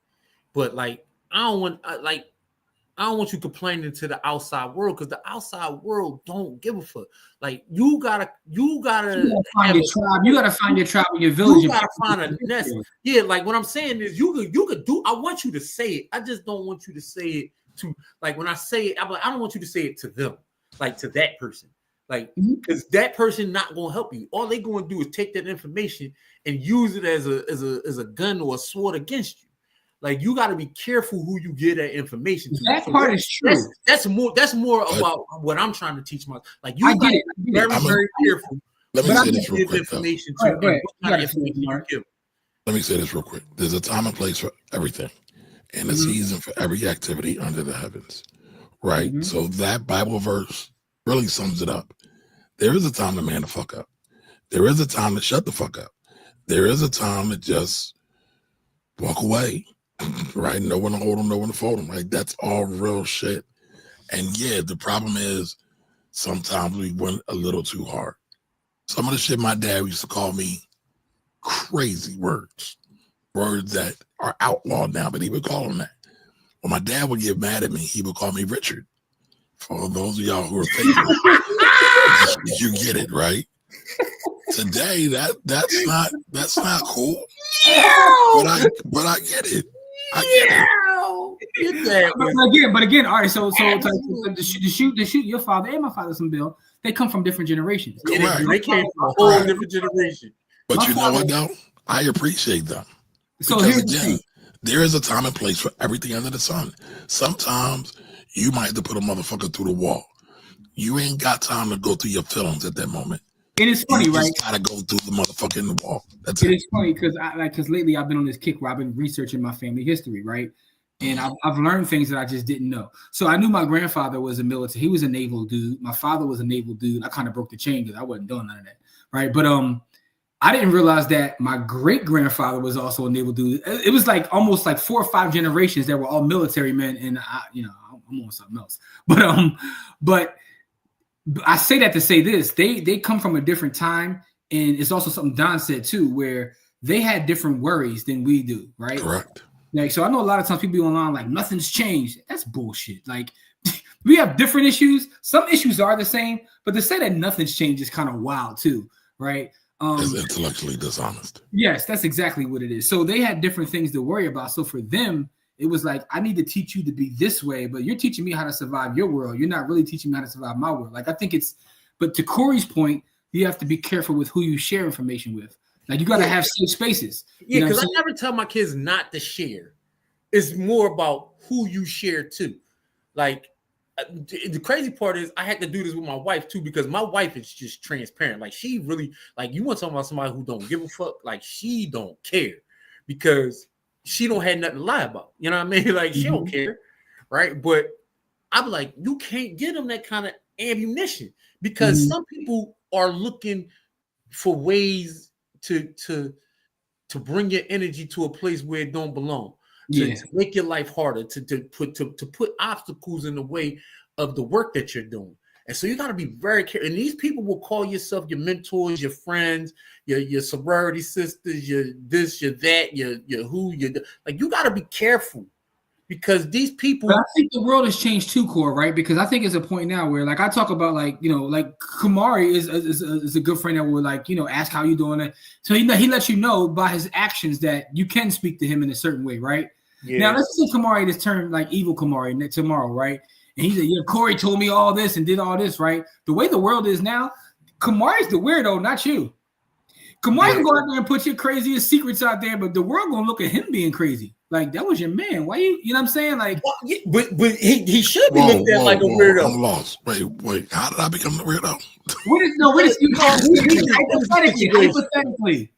but like, I don't want you complaining to the outside world, because the outside world don't give a fuck. Like, you gotta find your tribe. You gotta find your tribe in your village. You gotta find a nest. Yeah, like what I'm saying is you could do. I want you to say it. I just don't want you to say it to, like, when I say it, I'm like, I don't want you to say it to them, like to that person. Like, because that person not gonna help you. All they gonna do is take that information and use it as a gun or a sword against you. Like, you got to be careful who you get that information to. That part is true. That's more about what I'm trying to teach my. Like, you got to be very careful. Let me say this real quick. Information to Let me say this real quick. There's a time and place for everything, and a season for every activity under the heavens, right? So that Bible verse really sums it up. There is a time to man the fuck up. There is a time to shut the fuck up. There is a time to just walk away. Right, no one to hold them, no one to fold them. Right, that's all real shit. And yeah, the problem is sometimes we went a little too hard. Some of the shit my dad used to call me crazy words that are outlawed now, but he would call them that. When my dad would get mad at me, he would call me Richard. For those of y'all who are thinking, you get it, right? Today, that's not cool. But I get it. But again, all right. So to shoot your father and my father some bill, they come from different generations. Correct. They came from a whole different generation. But you know what, though? I appreciate them. So because again, there is a time and place for everything under the sun. Sometimes you might have to put a motherfucker through the wall. You ain't got time to go through your feelings at that moment. It is funny, right? You just gotta go through the motherfucking wall. That's it. It's funny because lately I've been on this kick where I've been researching my family history, right? And I've learned things that I just didn't know. So I knew my grandfather was a military. He was a naval dude. My father was a naval dude. I kind of broke the chain because I wasn't doing none of that, right? But I didn't realize that my great grandfather was also a naval dude. It was like almost like 4 or 5 generations that were all military men, and I'm on something else. But I say that to say this: they come from a different time, and it's also something Don said too, where they had different worries than we do, right? Correct. Like, so I know a lot of times people be online like nothing's changed. That's bullshit. Like, we have different issues. Some issues are the same, but to say that nothing's changed is kind of wild too, right? It's intellectually dishonest. Yes, that's exactly what it is. So they had different things to worry about. So for them, it was like, I need to teach you to be this way, but you're teaching me how to survive your world. You're not really teaching me how to survive my world. Like, I think but to Corey's point, you have to be careful with who you share information with. Like, you got to have safe spaces. Yeah, because I never tell my kids not to share. It's more about who you share to. Like, the crazy part is I had to do this with my wife too, because my wife is just transparent. Like, she really, like, you want to talk about somebody who don't give a fuck? Like, she don't care because she don't have nothing to lie about. You know what I mean? Like, she don't care, right? But I'm like, you can't give them that kind of ammunition because some people are looking for ways to bring your energy to a place where it don't belong. To make your life harder, to put obstacles in the way of the work that you're doing. And so you got to be very careful. And these people will call yourself your mentors, your friends, your sorority sisters, your this, your that, your who, like, you got to be careful because these people. But I think the world has changed too, Core, right? Because I think it's a point now where, like, I talk about, like, you know, like Kamari is a good friend that will, like, you know, ask how you doing it. So he lets you know by his actions that you can speak to him in a certain way, right? Yeah. Now let's see Kamari this term like evil Kamari tomorrow, right? And he said, yeah, Corey told me all this and did all this, right? The way the world is now, Kamari's the weirdo, not you. Kamari can go out there and put your craziest secrets out there, but the world gonna look at him being crazy. Like, that was your man. Why you know what I'm saying? Like, well, yeah, but he should be looked at like a weirdo. I'm lost. Wait. How did I become the weirdo? Hypothetically.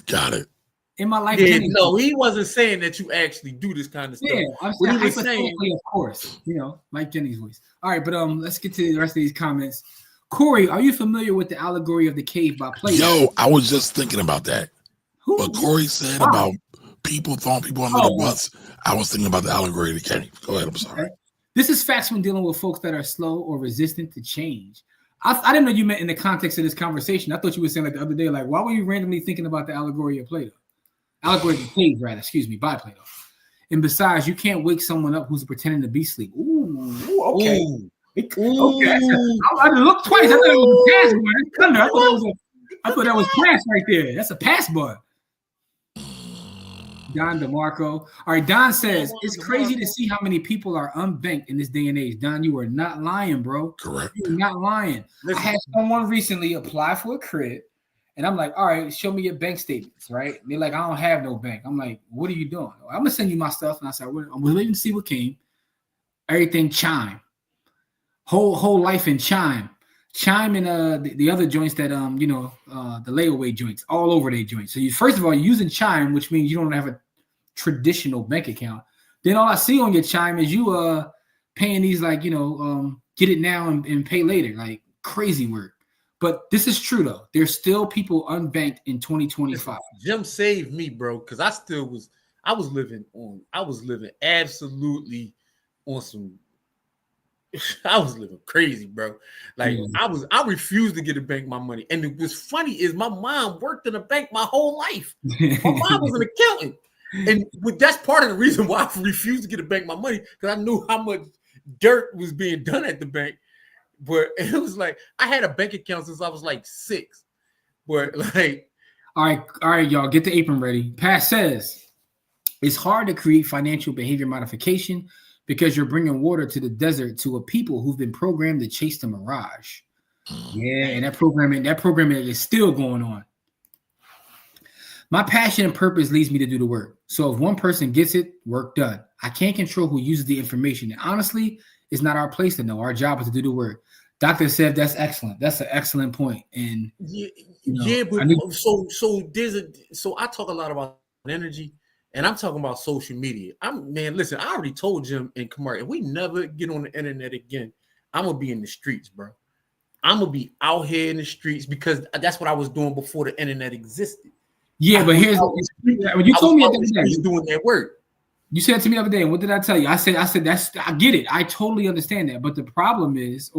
Got it. In my life, yeah, no, he wasn't saying that you actually do this kind of stuff. Yeah, I'm saying hypothetically, of course. You know, like Jenny's voice. All right, but let's get to the rest of these comments. Corey, are you familiar with the allegory of the cave by Plato? Yo, I was just thinking about that. What Corey said about people throwing people under the bus. I was thinking about the allegory of the cave. Go ahead. I'm sorry. Okay. This is facts when dealing with folks that are slow or resistant to change. I didn't know you meant in the context of this conversation. I thought you were saying like the other day, like, why were you randomly thinking about the allegory of Plato? Allegory of the cave, rather, excuse me, by Plato. And besides, you can't wake someone up who's pretending to be asleep. Ooh, okay. Ooh. Okay. I looked twice. I thought it was a pass bar. I thought that was pass right there. That's a pass bar. Don DeMarco. All right, Don says, it's crazy to see how many people are unbanked in this day and age. Don, you are not lying, bro. Correct. You're not lying. Listen. I had someone recently apply for a crib, and I'm like, all right, show me your bank statements, right? And they're like, I don't have no bank. I'm like, what are you doing? I'm going to send you my stuff. And I said, I'm waiting to see what came. Everything Chime. Whole life in Chime. Chime and the other joints that the layaway joints all over their joints. So you first of all, you're using Chime, which means you don't have a traditional bank account. Then all I see on your Chime is you paying these like get it now and pay later, like crazy work. But this is true though. There's still people unbanked in 2025. Jim saved me, bro, because I was living absolutely on some. I was living crazy, bro. Like I refused to get a bank my money. And what's funny is my mom worked in a bank my whole life. My mom was an accountant. And that's part of the reason why I refused to get a bank my money, because I knew how much dirt was being done at the bank. But it was like I had a bank account since I was like 6. But like, all right, y'all, get the apron ready. Pat says it's hard to create financial behavior modification because you're bringing water to the desert to a people who've been programmed to chase the mirage. Yeah, and that programming is still going on. My passion and purpose leads me to do the work. So if one person gets it, work done. I can't control who uses the information. And honestly, it's not our place to know. Our job is to do the work. Dr. Sev, that's excellent. That's an excellent point. And so I talk a lot about energy. And I'm talking about social media. Listen, I already told Jim and Kamari, if we never get on the internet again, I'm going to be in the streets, bro. I'm going to be out here in the streets because that's what I was doing before the internet existed. Yeah, but here's when you told me the other day, doing that work. You said to me the other day, and what did I tell you? I said I get it. I totally understand that. But the problem is,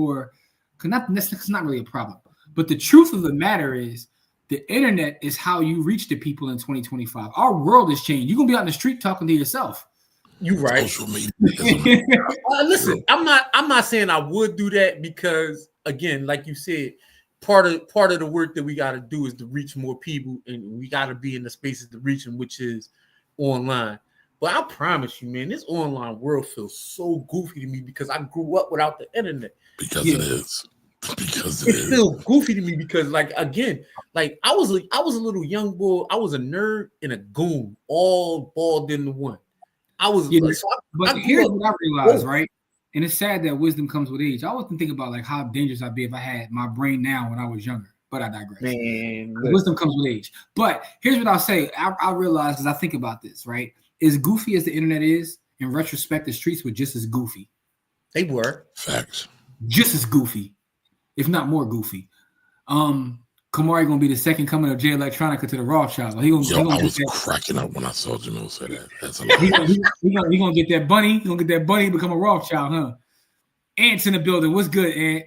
that's not really a problem. But the truth of the matter is, the internet is how you reach the people in 2025. Our world has changed. You're gonna be out in the street talking to yourself. You right. Social media. Listen, I'm not saying I would do that because, again, like you said, part of the work that we got to do is to reach more people, and we got to be in the spaces to reach them, which is online. But I promise you, man, this online world feels so goofy to me because I grew up without the internet. Because it is. Because it feels goofy to me because, like, again, like I was a little young boy. I was a nerd and a goon, all balled into one. I was. But here's what I realized, right? And it's sad that wisdom comes with age. I often think about like how dangerous I'd be if I had my brain now when I was younger. But I digress. Man, wisdom comes with age. But here's what I'll say. I realize as I think about this, right? As goofy as the internet is, in retrospect, the streets were just as goofy. They were. Facts. Just as goofy, if not more goofy. Kamari gonna be the second coming of Jay Electronica to the Rothschild. I was cracking up when I saw Jamil say that. That's a lot. He gonna get that bunny. He gonna get that bunny and become a Rothschild, huh? Ant's in the building. What's good, Ant?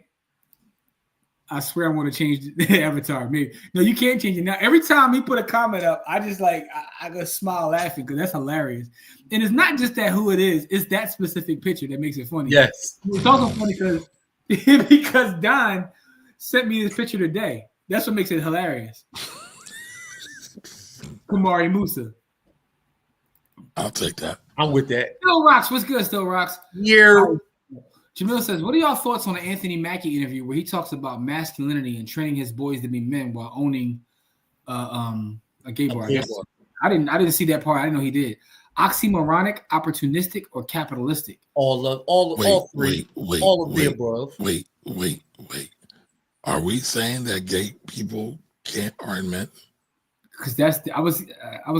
I swear I want to change the avatar. Maybe no, you can't change it now. Every time he put a comment up, I just like I go smile laughing because that's hilarious. And it's not just that who it is; it's that specific picture that makes it funny. Yes. It's also funny because Don sent me this picture today. That's what makes it hilarious. Kamari Musa. I'll take that. I'm with that. Still Rocks, what's good? Still Rocks. Yeah. Jamil says, what are y'all thoughts on the Anthony Mackie interview where he talks about masculinity and training his boys to be men while owning a gay bar? I didn't see that part. I didn't know he did. Oxymoronic, opportunistic, or capitalistic? All three. All of the above. Wait. Are we saying that gay people can't earn men? Because I was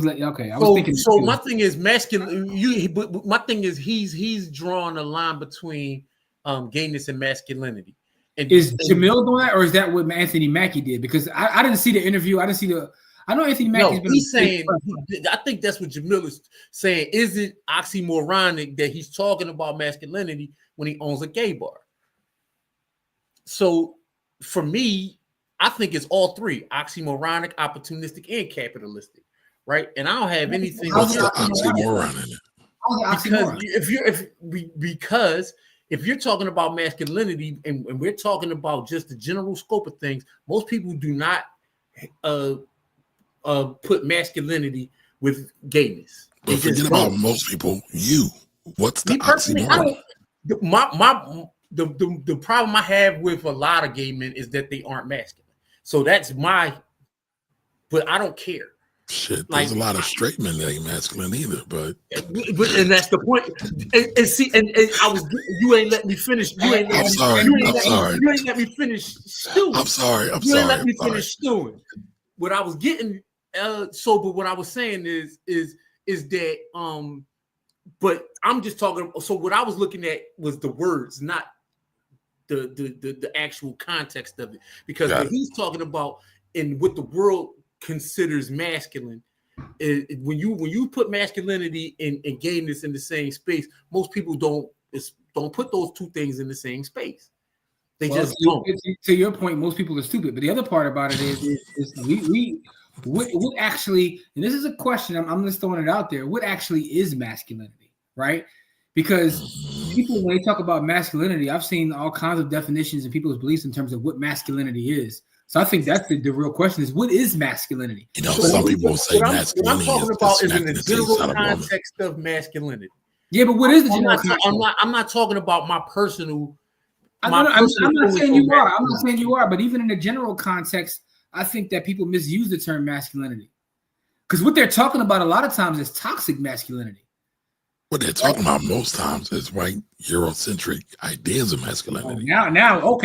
like, okay. I was thinking. So my thing is masculine. My thing is he's drawing a line between gayness and masculinity. And is Jamil doing that, or is that what Anthony Mackie did? Because I didn't see the interview. I didn't see the. I know Anthony Mackie's been. He's saying. I think that's what Jamil is saying. Is it oxymoronic that he's talking about masculinity when he owns a gay bar? So for me, I think it's all three: oxymoronic, opportunistic, and capitalistic, right? And I don't have anything. What's the oxymoron in it? Because if you're talking about masculinity and we're talking about just the general scope of things, most people do not put masculinity with gayness. But forget about most people. What's the oxymoron? The problem I have with a lot of gay men is that they aren't masculine. So that's but I don't care. Shit, there's a lot of straight men that ain't masculine either, but and that's the point. And see, and I was you ain't let me finish. You ain't let me finish stewing. I'm sorry. You ain't let me finish stewing. What I was getting but what I was saying is that but I'm just talking. So what I was looking at was the words, not the actual context of it, because what he's talking about and what the world considers masculine is when you put masculinity and gayness in the same space, most people don't put those two things in the same space. They just don't. To your point, most people are stupid. But the other part about it is what actually, and this is a question, I'm just throwing it out there, what actually is masculinity, right? Because people, when they talk about masculinity, I've seen all kinds of definitions and people's beliefs in terms of what masculinity is. So I think that's the real question is, what is masculinity? You know, some people will say masculinity. What I'm talking about is in the general context of masculinity. Yeah, but what is the general context? I'm not talking about my personal. I'm not saying you are. I'm not saying you are. But even in the general context, I think that people misuse the term masculinity. Because what they're talking about a lot of times is toxic masculinity. What they're talking about most times is white Eurocentric ideas of masculinity. Now we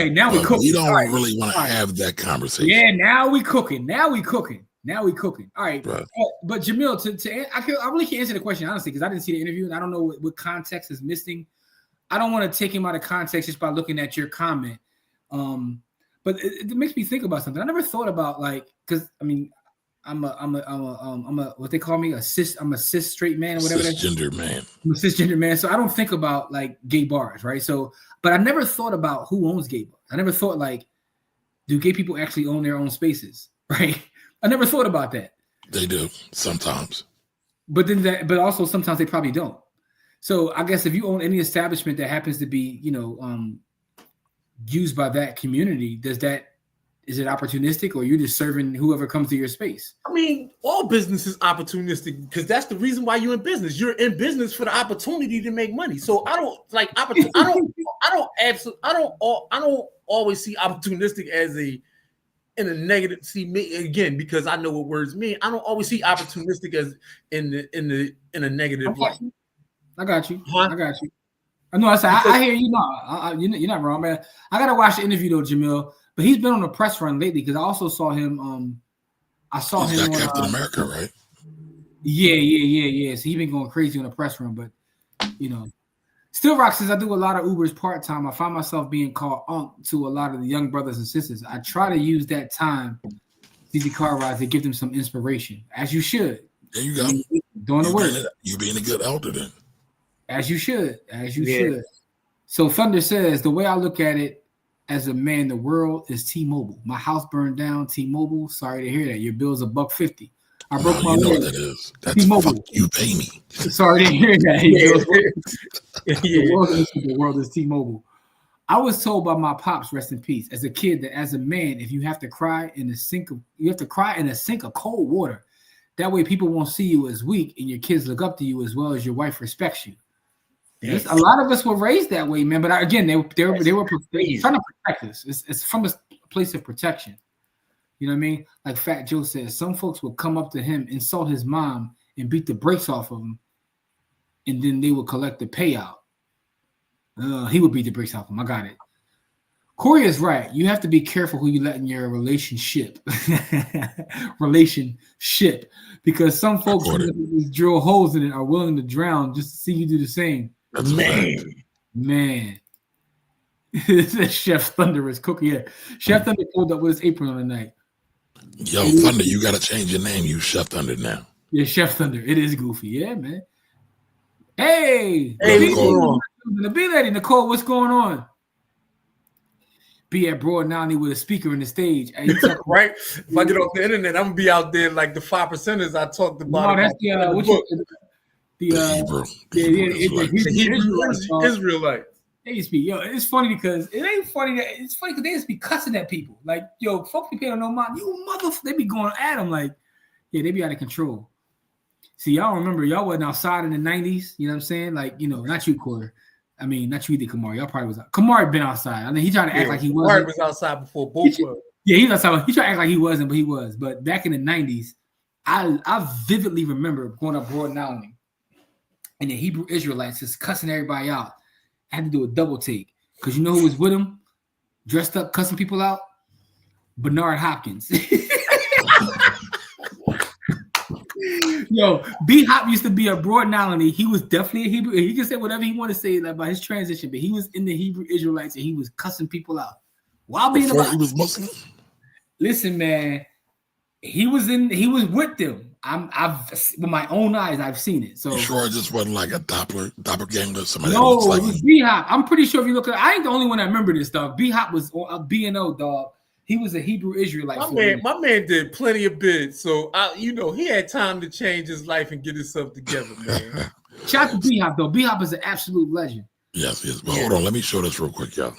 cooking. We don't really want to have that conversation. Yeah, now we cooking. All right, but Jamil, I really can't answer the question honestly because I didn't see the interview and I don't know what context is missing. I don't want to take him out of context just by looking at your comment. But it makes me think about something. I never thought about because I mean, I'm a what they call me I'm a cis straight man or whatever. Cisgender man. I'm a cisgender man, so I don't think about like gay bars, right? So, but I never thought about who owns gay bars. I never thought like, do gay people actually own their own spaces, right? I never thought about that. They do sometimes, but also sometimes they probably don't. So I guess if you own any establishment that happens to be, used by that community, is it opportunistic or you're just serving whoever comes to your space? I mean, all business is opportunistic because that's the reason why you're in business. You're in business for the opportunity to make money. So I don't always see opportunistic as in a negative. See me again because I know what words mean. I don't always see opportunistic as in a negative light. I got you. Huh? I got you. I hear you. No, you're not wrong, man. I gotta watch the interview though, Jamil. But he's been on a press run lately because I also saw him. He's him on Captain America, right? Yeah. So he's been going crazy on the press run, but Still Rock says I do a lot of Ubers part time. I find myself being called unk to a lot of the young brothers and sisters. I try to use that time, these car rides, to give them some inspiration, as you should. There you go. Doing the work. You being a good elder then. As you should. Should. So Thunder says the way I look at it, as a man in the world is T-Mobile. My house burned down. T-Mobile. Sorry to hear that. Your bill's $1.50. I broke my You know leg. what that is? That's T-Mobile. fuck you pay me. Sorry to hear that. Yeah. The world is T-Mobile. I was told by my pops, rest in peace, as a kid that as a man, if you have to cry in a sink of cold water. That way people won't see you as weak and your kids look up to you as well as your wife respects you. Yes. A lot of us were raised that way, man. But again, they were trying to protect us. It's from a place of protection. You know what I mean? Like Fat Joe says, some folks would come up to him, insult his mom, and beat the brakes off of him, and then they would collect the payout. He would beat the brakes off of him. I got it. Corey is right. You have to be careful who you let in your relationship. Because some folks who drill holes in it are willing to drown just to see you do the same. That's Man. Chef Thunder is cooking. Yeah. Chef Thunder pulled up with his apron on the night. Yo, Thunder, you got to change your name. You Chef Thunder now. Yeah, Chef Thunder. It is goofy. Yeah, man. Hey, Nicole. The B lady, Nicole, what's going on? Be at Broad 90 with a speaker in the stage. Right? If I get off the internet, I'm gonna be out there like the 5%ers I talked about. No, that's the Israelite. They used to be, it's funny because it ain't funny that it's funny because they used to be cussing at people. Like, yo, folks be paying no mind. You motherfucker, they be going at them like, yeah, they be out of control. See, y'all remember y'all wasn't outside in the 90s, you know what I'm saying? Like, not you, Quarter. I mean, not you either, Kamari. Y'all probably was out. Kamari been outside. I mean, he tried to act like he wasn't. Kamari was outside before both of us. Yeah, he was outside. He tried to act like he wasn't, but he was. But back in the 90s, I vividly remember going up Broad Island and the Hebrew Israelites just cussing everybody out. I had to do a double take. Because you know who was with him? Dressed up, cussing people out? Bernard Hopkins. Yo, B Hop used to be a Broad Island. He was definitely a Hebrew. He can say whatever he want to say about his transition, but he was in the Hebrew Israelites and he was cussing people out while being Before he was Muslim. Listen, man, he was with them. I've with my own eyes, I've seen it. So you sure it just wasn't like a doppelganger? Somebody no, looks like it was B Hop. I'm pretty sure if you look at it, I ain't the only one that remember this stuff. B Hop was a B&O dog. He was a Hebrew Israelite. My man did plenty of bids, so he had time to change his life and get himself together, man. Shout out to B Hop though. B Hop is an absolute legend. Yes. But hold on, let me show this real quick, y'all.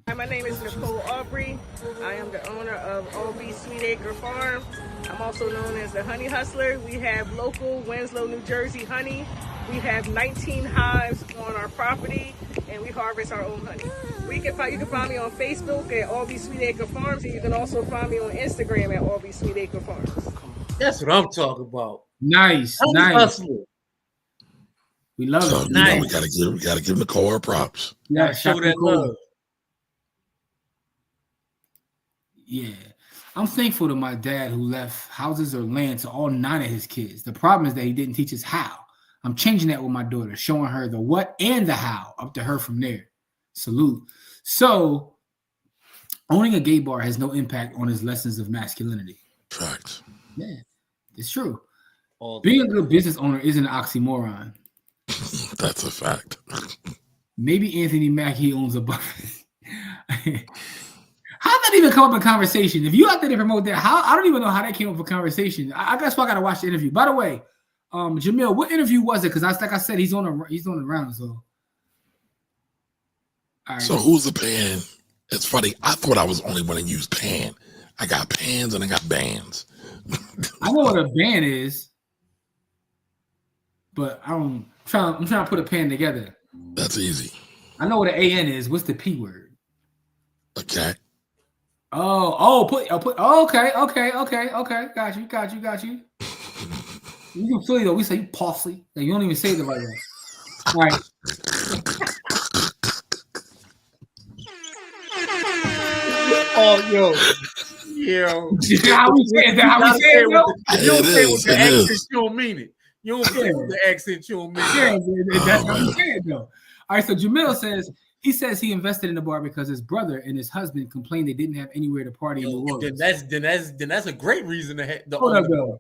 Hi, my name is Nicole Aubrey. I am the owner of OB Sweet Acre Farm. I'm also known as the Honey Hustler. We have local Winslow, New Jersey honey. We have 19 hives on our property, and we harvest our own honey. You can find me on Facebook at OB Sweet Acre Farms, and you can also find me on Instagram at OB Sweet Acre Farms. That's what I'm talking about. Nice. Hustler. We love it. Nice. We gotta give Nicole her props. Yeah, show that love. Yeah. I'm thankful to my dad who left houses or land to all 9 of his kids. The problem is that he didn't teach us how. I'm changing that with my daughter, showing her the what and the how, up to her from there. Salute. So, owning a gay bar has no impact on his lessons of masculinity. Facts. Yeah, it's true. Being a good business owner isn't an oxymoron. That's a fact. Maybe Anthony Mackie owns a bar. How did that even come up in conversation? If you out there to promote that, I don't even know how that came up for conversation. I guess I got to watch the interview. By the way, Jamil, what interview was it? Because like I said, he's on the round. So, all right. So who's the pan? It's funny. I thought I was the only one that used pan. I got pans and I got bands. I know what a band is, but I'm trying to put a pan together. That's easy. I know what an AN is. What's the P word? Okay. Okay. Got you. You can Philly though. We say parsley. Like, you don't even say the right way. All right. Oh, yo. How we say it? How we say it? You don't say it with the accent. You don't mean it. You don't say it with the accent. You don't mean it. Yeah, that's how we say it though. All right. So Jamil says he invested in the bar because his brother and his husband complained they didn't have anywhere to party in the world. Then that's a great reason to have the. Hold up, though.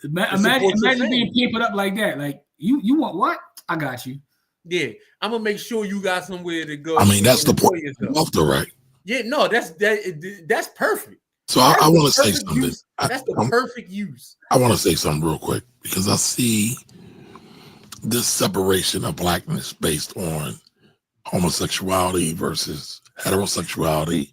Imagine being papered up like that. Like you want what? I got you. Yeah, I'm gonna make sure you got somewhere to go. I mean, that's the point. Love the right. Yeah, no, that's perfect. So I want to say something. That's the perfect use. I want to say something real quick because I see this separation of blackness based on homosexuality versus heterosexuality.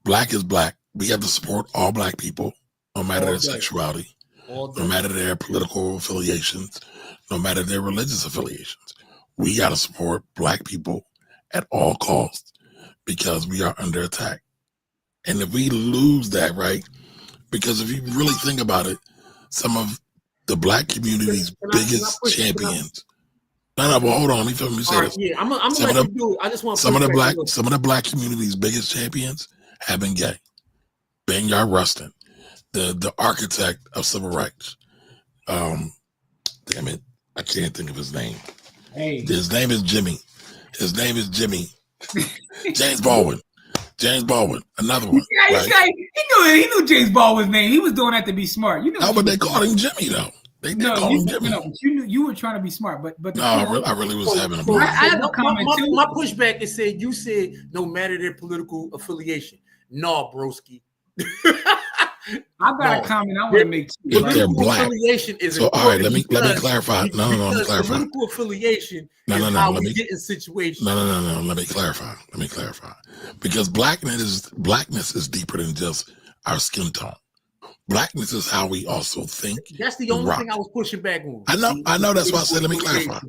Black is black. We have to support all black people, no matter their sexuality, no matter their political affiliations, no matter their religious affiliations. We got to support black people at all costs because we are under attack. And if we lose that, right? Because if you really think about it, some of the black community's biggest champions. No, but hold on. Let me say this. Yeah, I'm gonna let you do it. I just want some of the black community's biggest champions have been gay. Banyard Rustin, the architect of civil rights. Damn it, I can't think of his name. Hey, his name is Jimmy. James Baldwin. Another one. Yeah, right? He knew James Baldwin's name. He was doing that to be smart. No, but they called him Jimmy though. They called him Jimmy. No, you were trying to be smart, but no, I really was having a I have a comment too. My pushback is you said no matter their political affiliation. No, broski. I've got a comment I want to make too. If they're black. Is so all right, let me clarify. No, let me clarify. Political affiliation is how we get in situations. No. Let me clarify. Because blackness is deeper than just our skin tone. Blackness is how we also think. That's the only thing I was pushing back on. I know. That's why I said let me clarify.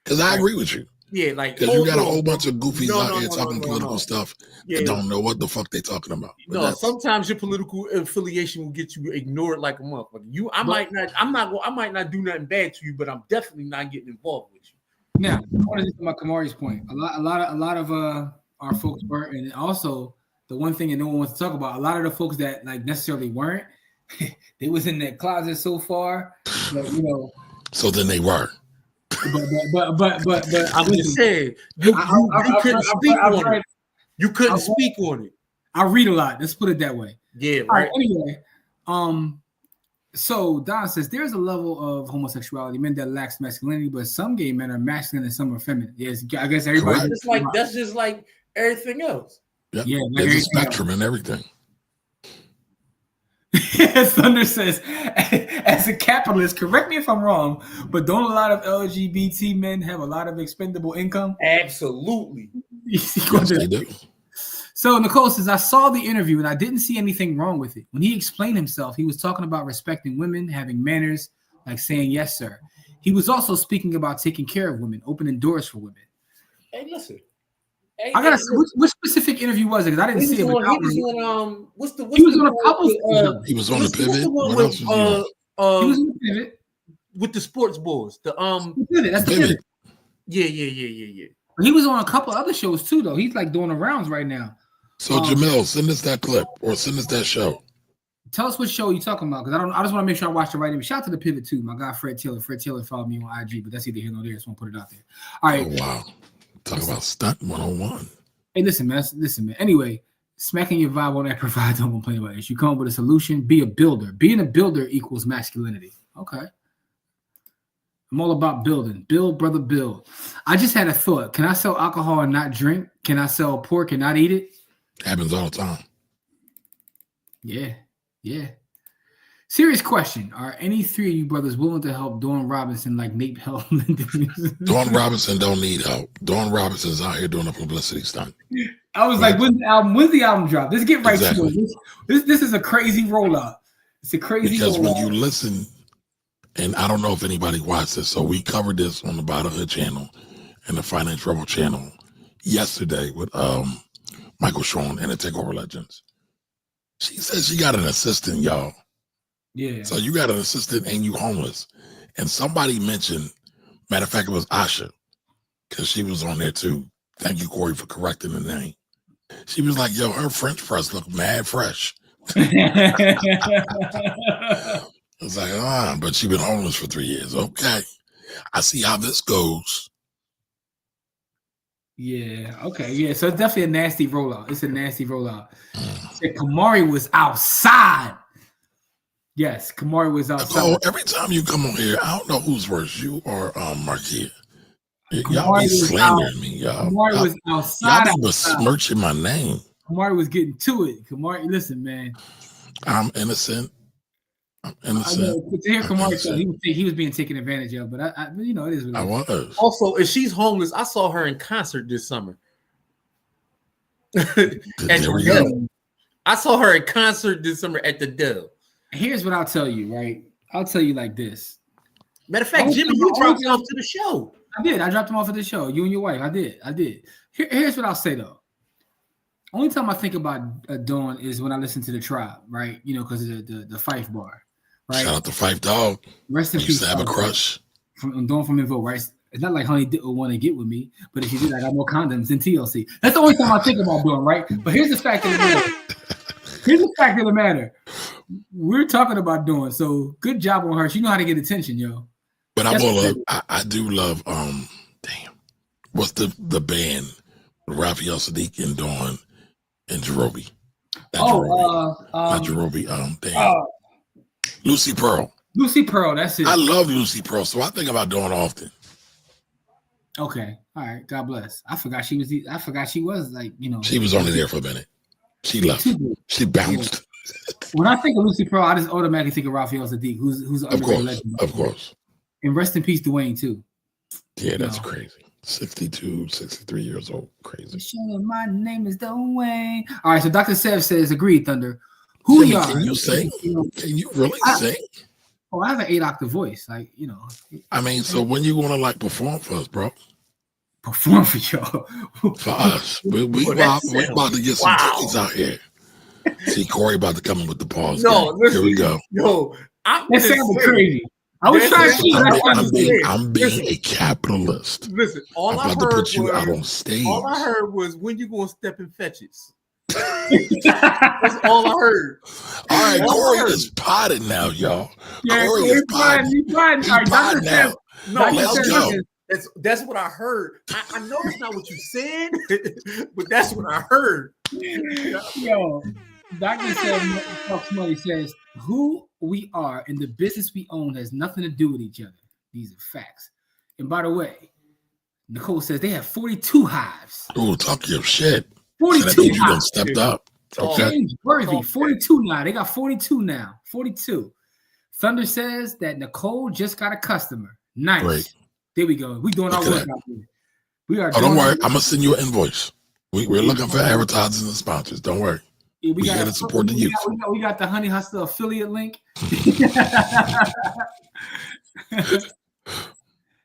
Because I agree with you. Yeah, like because you got a whole bunch of goofies out here talking political stuff that don't know what the fuck they talking about. But sometimes your political affiliation will get you ignored like a motherfucker. I might not do nothing bad to you, but I'm definitely not getting involved with you. Now, I want to get to my Kamari's point. A lot of our folks were, and also the one thing that no one wants to talk about. A lot of the folks that like necessarily weren't, they was in that closet so far, that, So then they were. But I'm just saying you couldn't speak on it. You couldn't speak on it. I read a lot. Let's put it that way. Yeah, right. Anyway, so Don says there's a level of homosexuality, men that lacks masculinity, but some gay men are masculine and some are feminine. Yes, I guess everybody. That's just like everything else. Yep. Yeah, like there's a spectrum and everything. Thunder says, as a capitalist, correct me if I'm wrong, but don't a lot of LGBT men have a lot of expendable income? Absolutely. Yes, they do. So Nicole says, I saw the interview and I didn't see anything wrong with it. When he explained himself, he was talking about respecting women, having manners, like saying yes, sir. He was also speaking about taking care of women, opening doors for women. Hey, listen. I gotta see which specific interview was it? Because I didn't see it. He was on a couple. He was on the pivot. He was on the pivot with the sports boys. The pivot. That's the pivot. Yeah. He was on a couple other shows too, though. He's like doing the rounds right now. So Jamil, send us that clip or send us that show. Tell us what show you're talking about, because I just want to make sure I watch the right image. Shout out to the pivot too, my guy Fred Taylor. Fred Taylor followed me on IG, but that's either here nor there. Just want to put it out there. All right. Oh, wow. Talk about stunt 101. Hey, listen, man. Anyway, smacking your vibe on that provide, don't complain about it. You come up with a solution, be a builder. Being a builder equals masculinity. Okay. I'm all about building. Build, brother, build. I just had a thought. Can I sell alcohol and not drink? Can I sell pork and not eat it? Happens all the time. Yeah. Serious question. Are any three of you brothers willing to help Dawn Robinson like Nate helped? Dawn Robinson don't need help. Dawn Robinson's out here doing a publicity stunt. I was like, when's the album drop? Let's get right to it. This is a crazy rollout. It's a crazy because rollout. When you listen, and I don't know if anybody watched this, so we covered this on the Bottle Hood channel and the Finance Rebel channel yesterday with Michael Shawn and the Takeover Legends. She said she got an assistant, y'all. Yeah. So you got an assistant and you homeless. And somebody mentioned, matter of fact, it was Asha, because she was on there too. Thank you, Corey, for correcting the name. She was like, yo, her French press looked mad fresh. I was like, but she been homeless for 3 years. Okay. I see how this goes. Yeah. Okay. Yeah. So it's definitely a nasty rollout. It's a nasty rollout. Kamari was outside. Yes, Kamari was outside. Nicole, every time you come on here, I don't know who's worse, you or Marquia. Y'all be slandering me, y'all. Kamari was outside. Y'all be besmirching my name. Kamari was getting to it. Kamari, listen, man. I'm innocent. I'm innocent. To hear Kamari say he was being taken advantage of, but I you know, it is what it is. I was. Also, if she's homeless, I saw her in concert this summer. There we go. I saw her in concert this summer at the Dove. Here's what I'll tell you, right? I'll tell you like this. Matter of fact, Jimmy, you dropped him off to the show. I did. I dropped him off at the show. You and your wife. I did. Here's what I'll say though. Only time I think about Dawn is when I listen to the Tribe, right? You know, because of the Fife bar, right? Shout out to Fife Dog. Rest in peace. Used to have a crush. From Dawn from Invo, right? It's not like Honey didn't want to get with me, but if she did, I got more condoms than TLC. That's the only time I think about Dawn, right? But here's the fact of the matter. We're talking about Dawn, so good job on her. She know how to get attention, yo. But I do love damn. What's the band? Raphael Sadiq and Dawn and Jerobi. Not Jerobi. Damn. Lucy Pearl. Lucy Pearl, that's it. I love Lucy Pearl, so I think about Dawn often. Okay. All right. God bless. I forgot she was like, you know. She was only there for a minute. She left. She bounced. When I think of Lucy Pearl, I just automatically think of Raphael Sadiq, who's an underrated legend. Of course. And rest in peace, Dwayne, too. Yeah, that's crazy. 62, 63 years old. Crazy. My name is Dwayne. All right, so Dr. Sev says, agreed, Thunder. Who Jimmy, y'all? Can you sing? Can you really sing? Oh, I have an 8-octave voice. Like, you know. I mean, so when you want to like perform for us, bro? Perform for y'all. For us. We about to get some tickets out here. See, Corey about to come in with the pause. No, listen, here we go. No, that sounded crazy. I was trying to I'm being a capitalist. Listen, I'm about to put you out on stage. All I heard was when you gonna step and fetch it. That's all I heard. All right, Corey is potted now, y'all. Yeah, Corey is potted. He's potted now. No, let's go. That's what I heard. I know it's not what you said, but that's what I heard. Yo, Dr. Talks Money says, who we are and the business we own has nothing to do with each other. These are facts. And by the way, Nicole says they have 42 hives. Oh, talk your shit. 42 you done stepped up. Okay. Worthy, 42 now. They got 42 now. 42. Thunder says that Nicole just got a customer. Nice. Great. There we go. We doing our work out here. We are. Oh, don't worry. I'm gonna send you an invoice. We're looking for advertisers and sponsors. Don't worry. Yeah, we got to support the youth. We got the Honey Hustler affiliate link.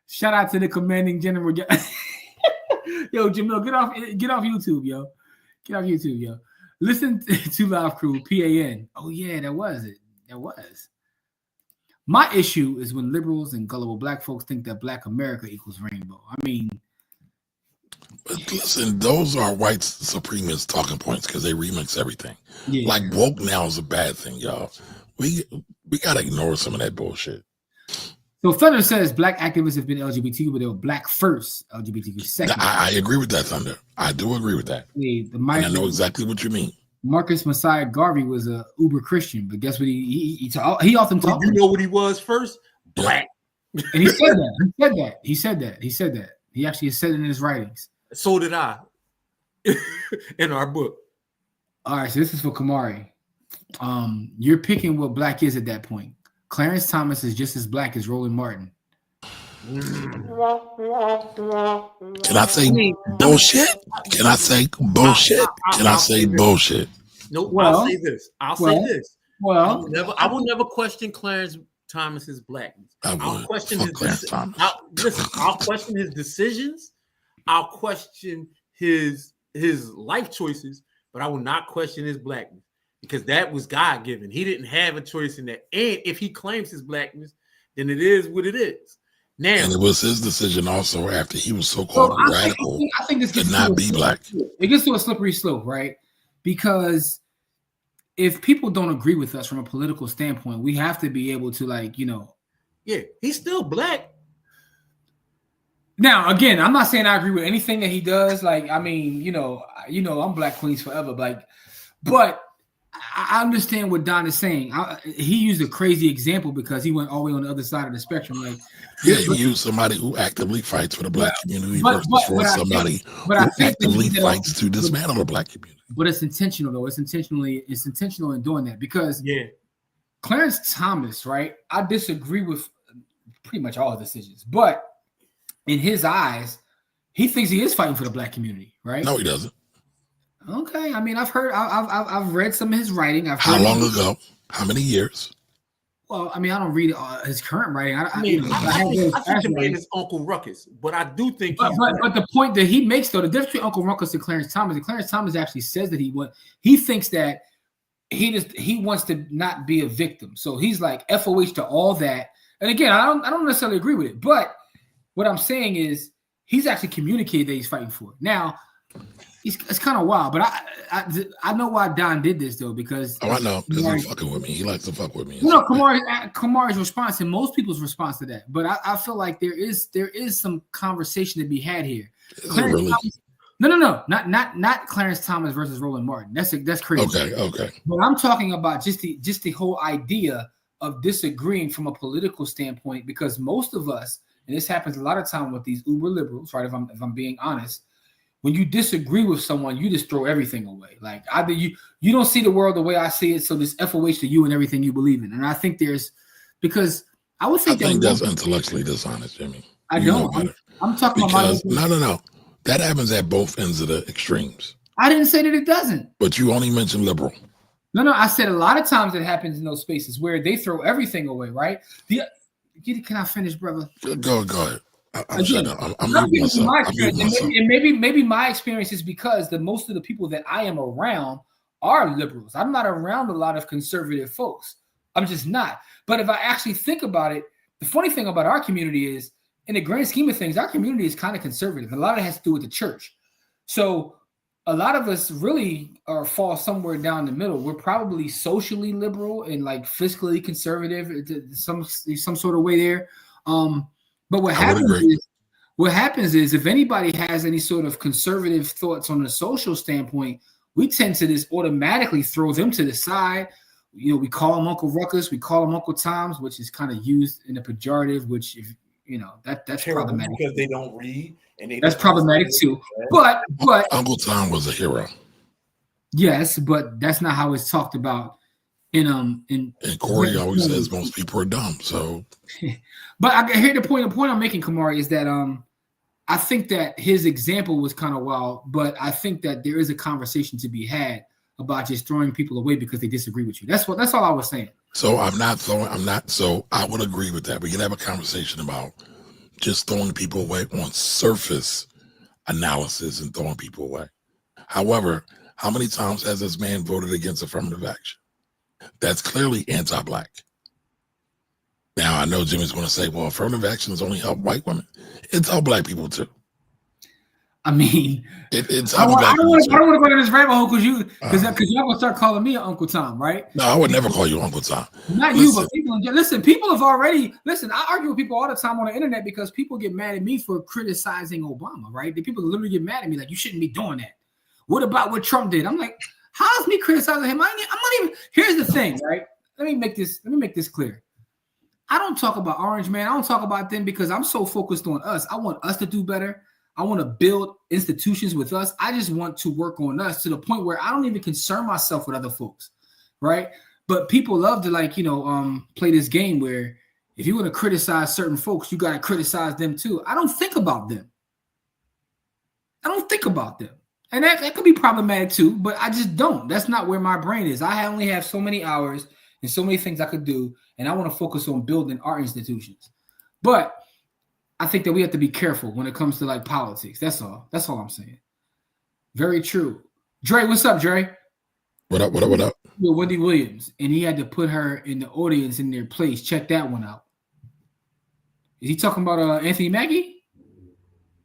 Shout out to the commanding general. Yo, Jamil, get off YouTube, yo. Get off YouTube, yo. Listen to Live Crew, PAN. Oh, yeah, that was it. That was. My issue is when liberals and gullible black folks think that Black America equals rainbow. I mean, but listen, those are white supremacist talking points because they remix everything. Yeah. Like woke now is a bad thing, y'all. We gotta ignore some of that bullshit. So Thunder says black activists have been LGBTQ, but they were black first, LGBTQ second. I agree with that, Thunder. I do agree with that. And I know exactly what you mean. Marcus Messiah Garvey was a uber Christian, but guess what? He often talked. You know what he was first? Black. And he said that. He said that. He actually said it in his writings. So did I. In our book. All right, so this is for Kamari. You're picking what black is at that point. Clarence Thomas is just as black as Roland Martin. Can I say bullshit? Can I say bullshit? Can I say bullshit? No, I'll say this. I'll say this. Well, I will never question Clarence Thomas's blackness. I'll question his decisions. I'll question his decisions. I'll question his life choices, but I will not question his blackness because that was God given. He didn't have a choice in that. And if he claims his blackness, then it is what it is. Now, and it was his decision also after he was so-called radical I think this gets to not be black. It gets to a slippery slope, right? Because if people don't agree with us from a political standpoint, we have to be able to, like, you know. Yeah, he's still black. Now, again, I'm not saying I agree with anything that he does. Like, I mean, you know, I'm Black Queens forever. Like, but I understand what Don is saying. He used a crazy example because he went all the way on the other side of the spectrum. Like, Yeah, you use somebody who actively fights for the black community but versus for somebody who actively fights to dismantle the black community. But it's intentional, though. It's intentional in doing that because Clarence Thomas, right? I disagree with pretty much all his decisions, but in his eyes, he thinks he is fighting for the black community, right? No, he doesn't. Okay, I mean, I've read some of his writing. How long ago? How many years? Well, I mean, I don't read his current writing. I think the man is Uncle Ruckus, but I do think. But the point that he makes, though, the difference between Uncle Ruckus and Clarence Thomas actually says that he thinks that he wants to not be a victim, so he's like FOH to all that. And again, I don't necessarily agree with it, but what I'm saying is he's actually communicated that he's fighting for it. Now. It's kind of wild, but I know why Don did this though because I know because he's fucking with me. He likes to fuck with me. You know, Kamari's response and most people's response to that, but I feel like there is some conversation to be had here. Really? No, not Clarence Thomas versus Roland Martin. That's crazy. Okay. But I'm talking about just the whole idea of disagreeing from a political standpoint because most of us, and this happens a lot of time with these uber liberals, right? If I'm being honest. When you disagree with someone, you just throw everything away. Like either you don't see the world the way I see it, so there's FOH to you and everything you believe in. And I think because I would think that's intellectually dishonest, Jimmy. I don't. I'm talking about no. That happens at both ends of the extremes. I didn't say that it doesn't. But you only mentioned liberal. No. I said a lot of times it happens in those spaces where they throw everything away, right? Can I finish, brother? Go ahead. I'm maybe my experience is because most of the people that I am around are liberals. I'm not around a lot of conservative folks. I'm just not. But if I actually think about it, the funny thing about our community is, in the grand scheme of things, our community is kind of conservative. A lot of it has to do with the church. So a lot of us really fall somewhere down the middle. We're probably socially liberal and like fiscally conservative, some sort of way there. But what happens is if anybody has any sort of conservative thoughts on the social standpoint, we tend to just automatically throw them to the side. You know, we call them Uncle Ruckus, we call them Uncle Toms, which is kind of used in a pejorative, which if you know that's problematic because they don't read and that's problematic too. But Uncle Tom was a hero. Yes, but that's not how it's talked about. And Corey always says most people are dumb. So, but I hear the point. The point I'm making, Kamari, is that I think that his example was kind of wild, but I think that there is a conversation to be had about just throwing people away because they disagree with you. That's all I was saying. So So I would agree with that. We can have a conversation about just throwing people away on surface analysis and throwing people away. However, how many times has this man voted against affirmative action? That's clearly anti-black. Now, I know Jimmy's going to say, well, affirmative action has only helped white women. It's helped black people, too. I mean, it's I don't want to go to this rabbit hole because y'all going to start calling me Uncle Tom, right? No, I would never call you Uncle Tom. Not you, but people. Listen, people have already, I argue with people all the time on the internet because people get mad at me for criticizing Obama, right? The people literally get mad at me like, you shouldn't be doing that. What about what Trump did? I'm like, how's me criticizing him? I'm not even. Here's the thing, right? Let me make this clear. I don't talk about Orange Man. I don't talk about them because I'm so focused on us. I want us to do better. I want to build institutions with us. I just want to work on us to the point where I don't even concern myself with other folks, right? But people love to play this game where if you want to criticize certain folks, you got to criticize them too. I don't think about them. And that could be problematic too, but I just don't. That's not where my brain is. I only have so many hours and so many things I could do, and I want to focus on building our institutions. But I think that we have to be careful when it comes to like politics. That's all. That's all I'm saying. Very true. Dre, what's up, Dre? What up? With Wendy Williams, and he had to put her in the audience in their place. Check that one out. Is he talking about Anthony Mackie?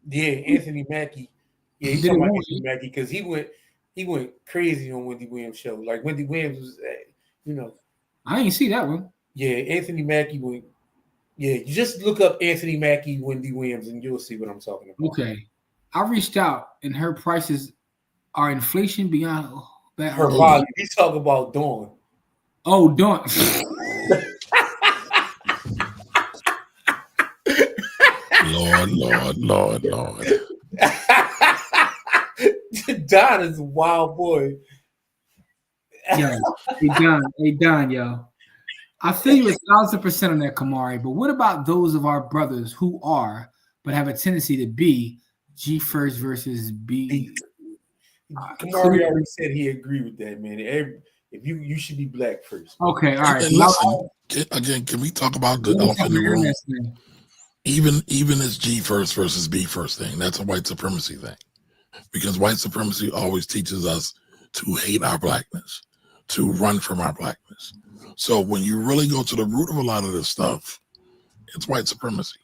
Yeah, Anthony Mackie. Yeah, he's talking about Anthony Mackie because he went crazy on Wendy Williams' show. Like Wendy Williams was, I didn't see that one. Yeah, Anthony Mackie went. Yeah, you just look up Anthony Mackie, Wendy Williams, and you'll see what I'm talking about. Okay, I reached out, and her prices are inflation beyond. Her volume. He's talking about Dawn. Oh, Dawn. Lord. Don is a wild boy. Yo, hey Don, yo. I feel you 1,000% on that, Kamari. But what about those of our brothers who are, but have a tendency to be G first versus B? Kamari already said he agreed with that, man. If you should be black first. Okay, all right. And listen, again, can we talk about the elephant in the room? Even this G first versus B first thing, that's a white supremacy thing. Because white supremacy always teaches us to hate our blackness, to run from our blackness. So when you really go to the root of a lot of this stuff, it's white supremacy.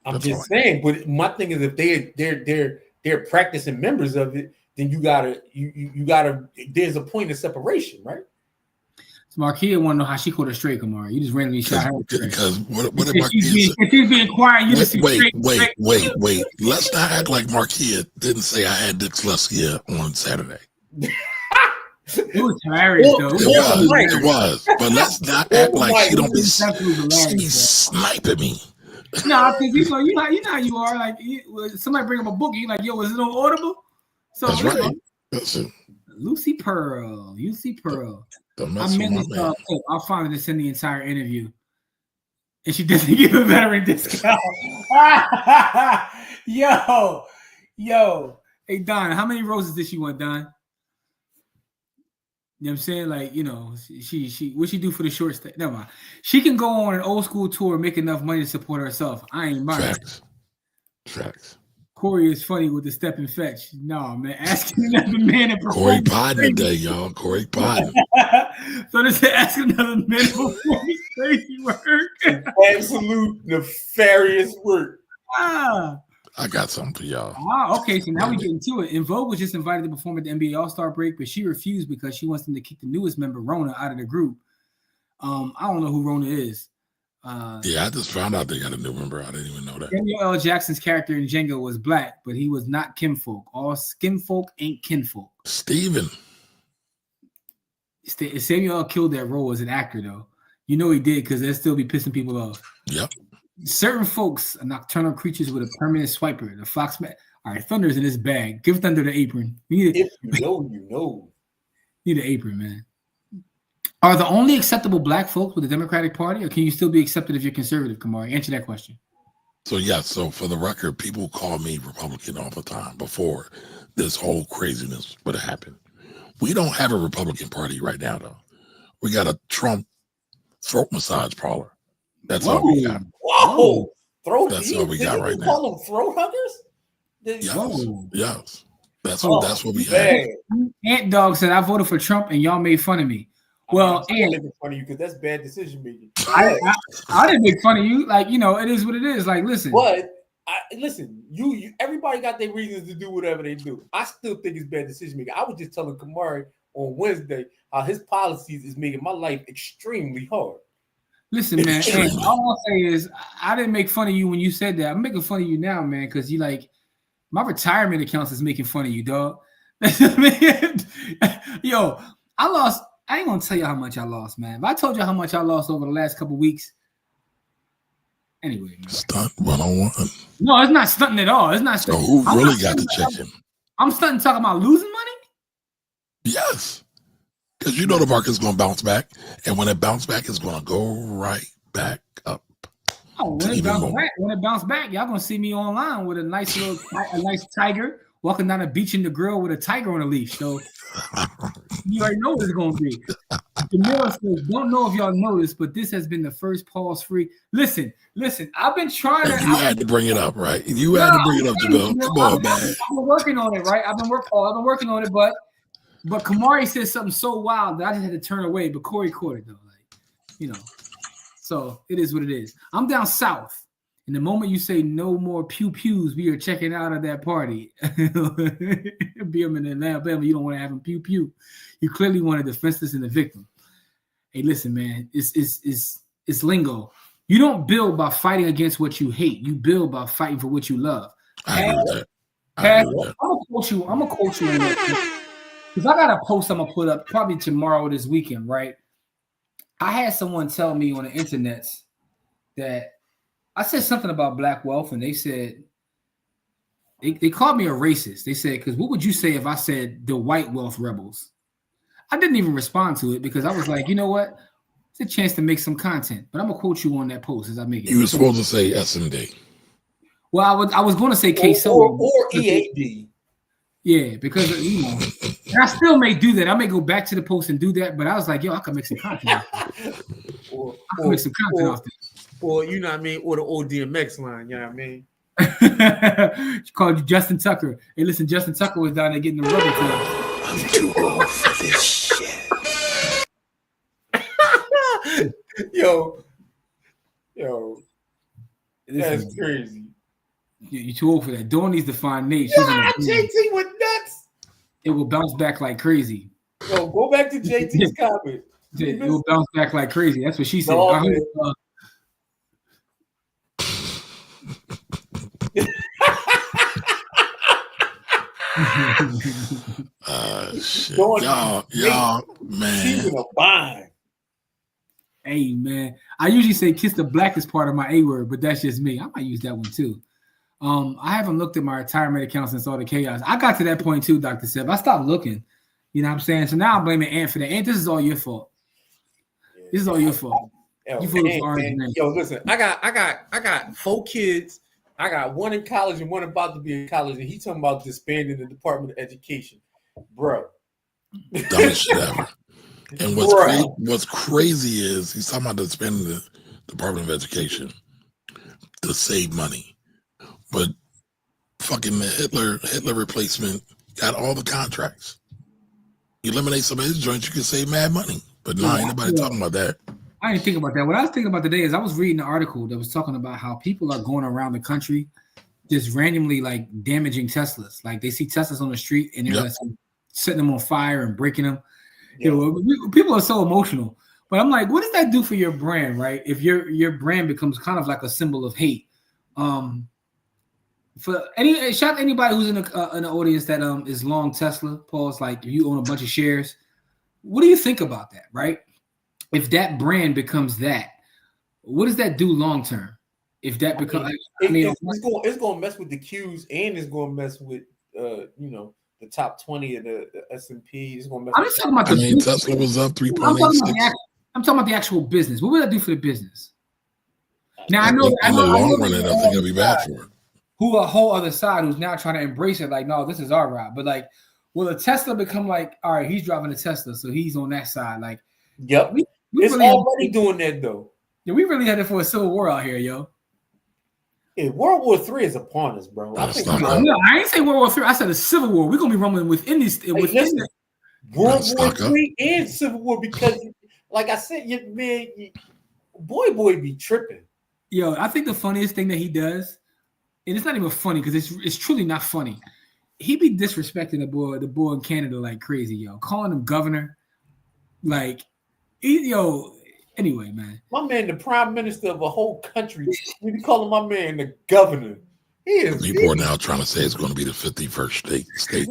I'm just saying, but my thing is, if they're practicing members of it, then you gotta there's a point of separation, right? So Marquia want to know how she caught a straight, Kamari. You just randomly shot her. Because what if Marquia if she's being quiet, you just wait. Let's not act like Marquia didn't say I had dyslexia on Saturday. It was hilarious, though. It was. But let's not act like she don't be sniping me. No, because you know how you are. Like somebody bring up a book, you like, yo, is it on Audible? So that's right. Listen. Lucy Pearl. I I'll find this in the entire interview. And she doesn't give a veteran discount. Yo. Hey, Don, how many roses did she want, Don? You know what I'm saying? Like, you know, she what she do for the short stay? Never mind. She can go on an old school tour and make enough money to support herself. I ain't mind. Facts. Corey is funny with the step and fetch. No, man. Asking another man to perform. Corey Podden today, y'all. Corey Podden. So this is asking another man to perform crazy work. Absolute nefarious work. I got something for y'all. Okay. So now we get into it. En Vogue was just invited to perform at the NBA All-Star break, but she refused because she wants them to kick the newest member, Rona, out of the group. I don't know who Rona is. I just found out they got a new member. I didn't even know that. Samuel L. Jackson's character in Django was black, but he was not kinfolk. All skinfolk ain't kinfolk. Steven. Samuel L. killed that role as an actor, though. You know he did because they'll still be pissing people off. Yep. Certain folks are nocturnal creatures with a permanent swiper. The foxman. All right, Thunder's in his bag. Give Thunder the apron. If you know. Need an apron, man. Are the only acceptable black folks with the Democratic Party, or can you still be accepted if you're conservative, Kamari? Answer that question. So for the record, people call me Republican all the time before this whole craziness would have happened. We don't have a Republican Party right now, though. We got a Trump throat massage parlor. That's all we got. Whoa! That's all we got right now. Call them throat huggers? Yes. That's what we have. Ant Dog said, I voted for Trump and y'all made fun of me. Well, I'm making fun of you because that's bad decision making. I didn't make fun of you. Like, you know, it is what it is. Like, listen. But listen, you everybody got their reasons to do whatever they do. I still think it's bad decision making. I was just telling Kamari on Wednesday how his policies is making my life extremely hard. Listen, man. All I'll say is I didn't make fun of you when you said that. I'm making fun of you now, man, because you like my retirement accounts is making fun of you, dog. Yo, I ain't gonna tell you how much I lost, man. If I told you how much I lost over the last couple of weeks, anyway. Man. Stunt 101. No, it's not stunting at all. It's not stunting. So who really got the chicken? I'm stunting talking about losing money? Yes. Because you know the market's gonna bounce back. And when it bounces back, it's gonna go right back up. Oh, when it bounce back, y'all gonna see me online with a nice tiger walking down the beach in the grill with a tiger on a leash. So you already know what it's going to be. Jamila says, don't know if y'all noticed, but this has been the first pause-free. Listen. I've been trying to. You had to bring it up, right? You had to bring it up, Jamila. Come on, man. I've been working on it, right? I've been working on it, but Kamari said something so wild that I just had to turn away. But Corey caught it though, like, you know. So it is what it is. I'm down south. And the moment you say no more pew-pews, we are checking out of that party. Beerman in Alabama, you don't want to have him pew-pew. You clearly want to defenseless and the victim. Hey, listen, man, it's lingo. You don't build by fighting against what you hate. You build by fighting for what you love. I agree with that. I'm gonna quote you in that. because I got a post I'm gonna put up probably tomorrow or this weekend, right? I had someone tell me on the internet that I said something about black wealth, and they said they called me a racist. They said, because what would you say if I said the white wealth rebels? I didn't even respond to it because I was like, you know what? It's a chance to make some content, but I'm gonna quote you on that post as I make it. You were supposed to say SMD. Well, I was going to say queso or EAD. Yeah, because you know, and I still may do that. I may go back to the post and do that, but I was like, yo, I can make some content. I can make some content off this. Or you know what I mean, or the old DMX line, you know what I mean? She called you Justin Tucker. Hey, listen, Justin Tucker was down there getting the rubber clubs. I'm too old for this shit. Yo, that's crazy. You're too old for that. Dawn needs to find Nate. JT was nuts. It will bounce back like crazy. Yo, go back to JT's comment. It will bounce back like crazy. That's what she said. No, Shit. Y'all, man. She's in a bind. Hey, man. I usually say kiss the blackest part of my A word, but that's just me. I might use that one too. I haven't looked at my retirement account since all the chaos. I got to that point too, Dr. Seb. I stopped looking. You know what I'm saying? So now I'm blaming Ant for that. Ant, this is all your fault. This is all your fault. Yo, listen, I got 4 kids. I got one in college and one about to be in college, and he talking about disbanding the Department of Education, bro. Dumbest shit ever. And what's crazy is he's talking about disbanding the Department of Education to save money, but fucking the Hitler replacement got all the contracts. Eliminate some of his joints, you can save mad money. But no, ain't nobody talking about that. I didn't think about that. What I was thinking about today is I was reading an article that was talking about how people are going around the country just randomly like damaging Teslas. Like they see Teslas on the street and they're like setting them on fire and breaking them. You know, people are so emotional. But I'm like, what does that do for your brand, right? If your brand becomes kind of like a symbol of hate. For shout out anybody who's in the audience that is long Tesla, Paul's like if you own a bunch of shares. What do you think about that, right? If that brand becomes that, what does that do long term? If that becomes, it's going to mess with the Qs and it's going to mess with the top 20 of the S&P. It's going to mess. I'm just talking about Tesla was up 3.86. I'm talking about the actual business. What would that do for the business? Now I know in the long run, I think it'll be bad for it. Who a whole other side who's now trying to embrace it, like, no, this is our route. But like, will a Tesla become like, all right, he's driving a Tesla, so he's on that side? Like, yep, it's really already doing that though. Yeah, we really headed for a civil war out here, yo. Yeah, World War III is upon us, bro. I ain't say World War III. I said a civil war. We're gonna be rumbling within this. World War III and Civil War because, like I said, boy be tripping. Yo, I think the funniest thing that he does, and it's not even funny because it's truly not funny. He be disrespecting the boy in Canada like crazy, yo. Calling him governor, like, anyway, man. My man, the prime minister of a whole country. We be calling my man the governor. People are now trying to say it's going to be the 51st state.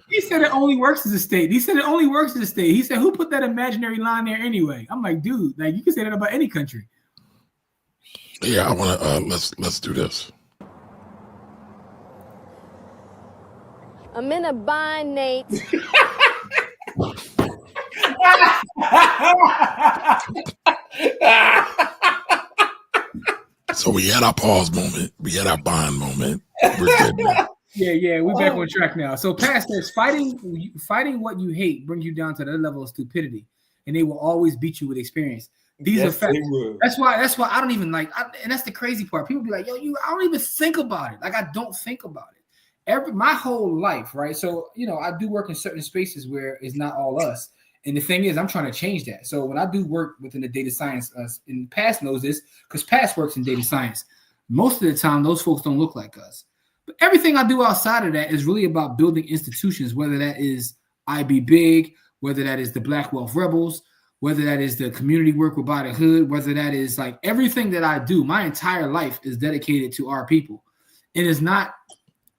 He said it only works as a state. He said He said, who put that imaginary line there anyway? I'm like, dude, like you can say that about any country. Yeah, I want to let's do this. I'm in a bind, Nate. So we had our pause moment. We had our bond moment. We're good now. Yeah, we're back on track now. So past this, fighting what you hate brings you down to that level of stupidity, and they will always beat you with experience. These are facts. That's why I don't even like. And that's the crazy part. People be like, "Yo, I don't even think about it. Like I don't think about it." My whole life, right? So I do work in certain spaces where it's not all us. And the thing is, I'm trying to change that. So when I do work within the data science, and Pass knows this because Pass works in data science. Most of the time, those folks don't look like us. But everything I do outside of that is really about building institutions, whether that is IB Big, whether that is the Black Wealth Rebels, whether that is the community work with By the Hood, whether that is like everything that I do, my entire life is dedicated to our people. And it's not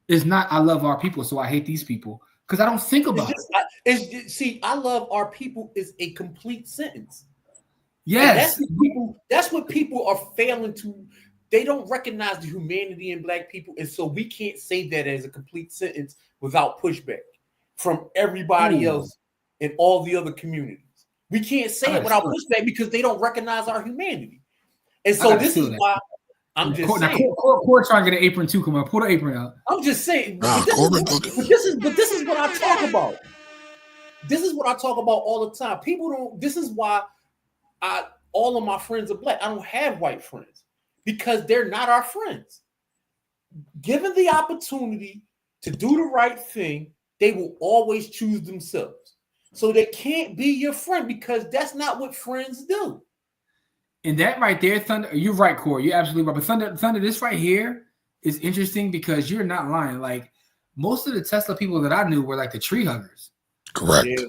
I love our people, so I hate these people. because I don't think about it. See, I love our people is a complete sentence. Yes, that's what people are failing to. They don't recognize the humanity in Black people, and so we can't say that as a complete sentence without pushback from everybody else in all the other communities. We can't say it without pushback because they don't recognize our humanity. And so this is why I'm just saying. Court trying to get an apron too. Come on, pull the apron out. I'm just saying. But this is what I talk about. This is what I talk about all the time. People don't. This is why all of my friends are Black. I don't have white friends because they're not our friends. Given the opportunity to do the right thing, they will always choose themselves. So they can't be your friend because that's not what friends do. And that right there, Thunder, you're right, Corey. You're absolutely right. But Thunder, this right here is interesting because you're not lying. Like most of the Tesla people that I knew were like the tree huggers. Correct. Yeah.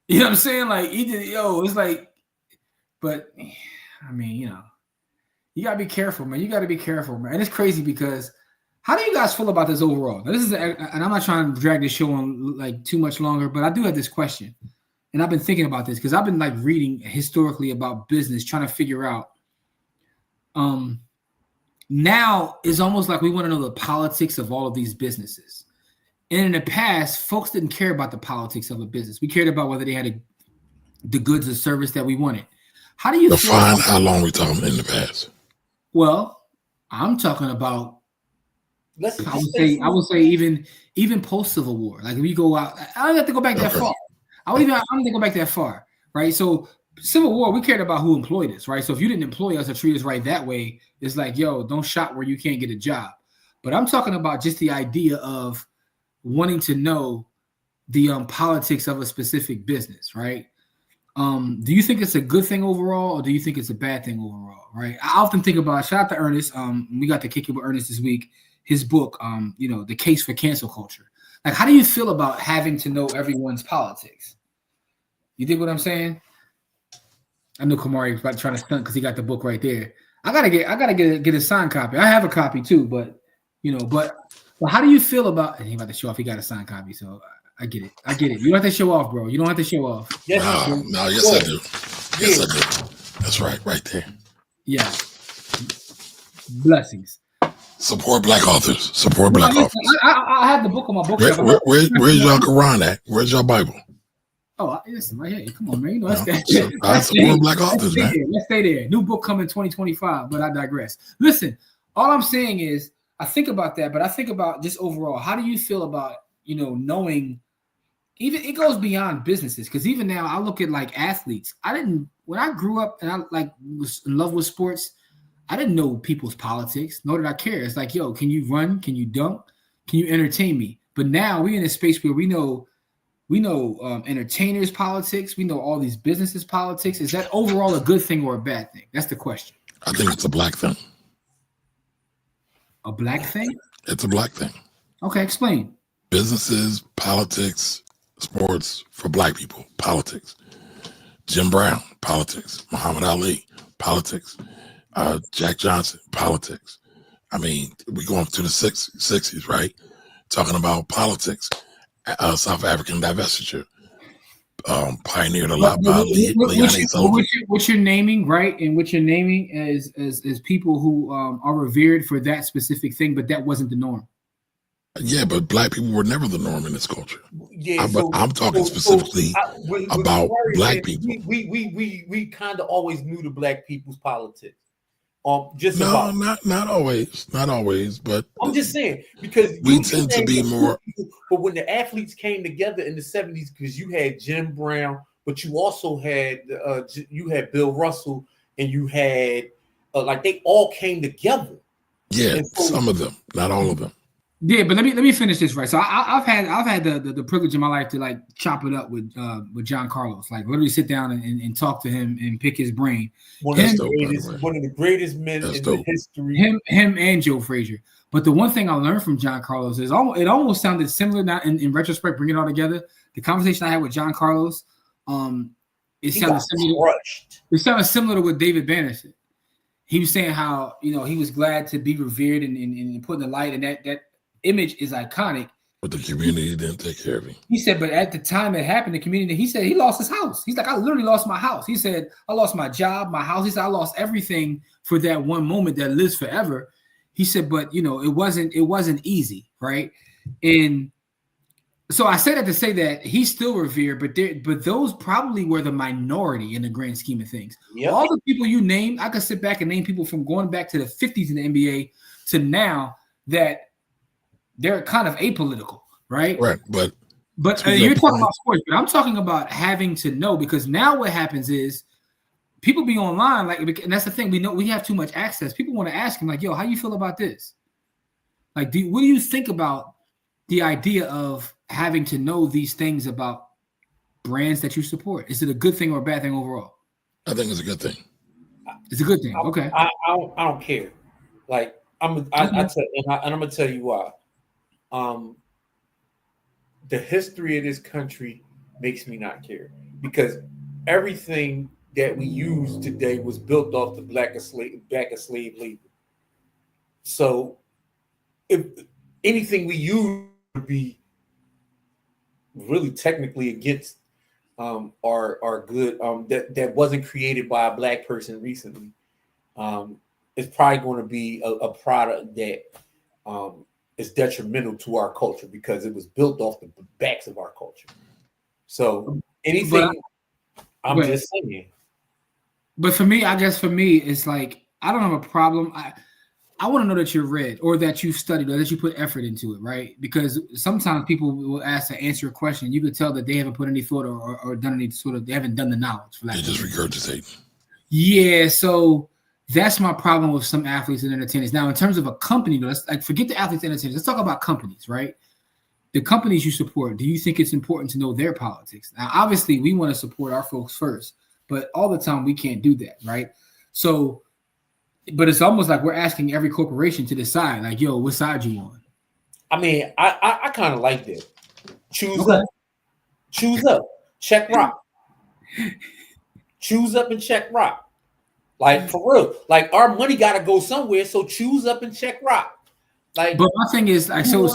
You know what I'm saying? Like it's like, but I mean, you gotta be careful, man. You gotta be careful, man. And it's crazy because how do you guys feel about this overall? Now, and I'm not trying to drag this show on like too much longer, but I do have this question. And I've been thinking about this because I've been like reading historically about business, trying to figure out. Now it's almost like we want to know the politics of all of these businesses. And in the past, folks didn't care about the politics of a business. We cared about whether they had the goods or service that we wanted. How do you define how long we talking in the past? Well, I'm talking about. I would say even post Civil War. Like if we go out, I don't have to go back that far. I don't have to go back that far, right? So Civil War, we cared about who employed us, right? So if you didn't employ us or treat us right that way, it's like, yo, don't shop where you can't get a job. But I'm talking about just the idea of wanting to know the politics of a specific business, right? Do you think it's a good thing overall, or do you think it's a bad thing overall, right? I often think about, shout out to Ernest. We got to kick it with Ernest this week. His book, The Case for Cancel Culture. Like, how do you feel about having to know everyone's politics? You dig what I'm saying? I know Kamari was about trying to stunt because he got the book right there. I gotta get a signed copy. I have a copy too, but how do you feel about? And he about to show off. He got a signed copy, so I get it. You don't have to show off, bro. You don't have to show off. Yes, I do. Yes, I do. That's right there. Yeah. Blessings. Support Black authors. Support Black authors. I have the book on my bookshelf. Where's y'all Quran at? Where's y'all Bible? Oh, listen, right here. Come on, man. I support Black authors, man. Let's stay there. New book coming 2025, but I digress. Listen, all I'm saying is I think about that, but I think about just overall. How do you feel about, knowing, even it goes beyond businesses? Because even now I look at like athletes. When I grew up and I was in love with sports, I didn't know people's politics, nor did I care. It's like, yo, can you run? Can you dunk? Can you entertain me? But now we're in a space where we know entertainers' politics. We know all these businesses' politics. Is that overall a good thing or a bad thing? That's the question. I think it's a black thing. A black thing? It's a black thing. Okay, explain. Businesses, politics, sports for Black people, politics. Jim Brown, politics. Muhammad Ali, politics. Jack Johnson, politics. I mean, we going to the 60s, right? Talking about politics. South African divestiture. Pioneered a lot by Leonie Sullivan. What you're naming, right? And what you're naming is people who are revered for that specific thing, but that wasn't the norm. Yeah, but Black people were never the norm in this culture. Yeah, but I'm talking specifically about Black people. We kind of always knew the Black people's politics. Not always, but I'm just saying because we tend to be more. But when the athletes came together in the 70s, because you had Jim Brown, but you also had Bill Russell, and you had they all came together. Yeah, some of them, not all of them. Yeah, but let me finish this right. So I've had the privilege in my life to like chop it up with John Carlos, like literally sit down and talk to him and pick his brain. One of the greatest men in the history. Him and Joe Frazier. But the one thing I learned from John Carlos is it almost sounded similar. Now in retrospect, bringing it all together, the conversation I had with John Carlos, it sounded similar to what David Banner said. He was saying how he was glad to be revered and put in the light, and that image is iconic. But the community didn't take care of him. He said, but at the time it happened, the community, he said he lost his house. He's like, I literally lost my house. He said, I lost my job, my house. He said, I lost everything for that one moment that lives forever. He said, but you know, it wasn't easy, right? And so I say that to say that he's still revered, but those probably were the minority in the grand scheme of things. Yep. All the people you named, I could sit back and name people from going back to the 50s in the NBA to now that they're kind of apolitical, right? Right, but you're talking about sports, but I'm talking about having to know, because now what happens is people be online, like, and that's the thing. We know we have too much access. People want to ask him, like, yo, how you feel about this? Like, what do you think about the idea of having to know these things about brands that you support? Is it a good thing or a bad thing overall? I think it's a good thing. It's a good thing. Okay. I don't care. Like, I'm gonna tell you why. The history of this country makes me not care, because everything that we use today was built off the back of slave labor. So if anything we use would be really technically against our good that wasn't created by a black person recently, it's probably going to be a product that is detrimental to our culture because it was built off the backs of our culture. So anything, I'm just saying. But for me, I guess for me, it's like, I don't have a problem. I want to know that you're read or that you studied or that you put effort into it, right? Because sometimes people will ask to answer a question. You could tell that they haven't put any thought or done any sort of, they haven't done the knowledge. For they just regurgitate. Yeah, so that's my problem with some athletes and entertainers. Now, in terms of a company, though, let's like forget the athletes and entertainers. Let's talk about companies, right? The companies you support, do you think it's important to know their politics? Now, obviously, we want to support our folks first, but all the time we can't do that, right? So, but it's almost like we're asking every corporation to decide, like, yo, what side you on? I mean, I kind of like that. Choose up, check rock. Choose up and check rock. Like, for real, like, our money got to go somewhere, so choose up and check rock. Like, but my thing is, like, so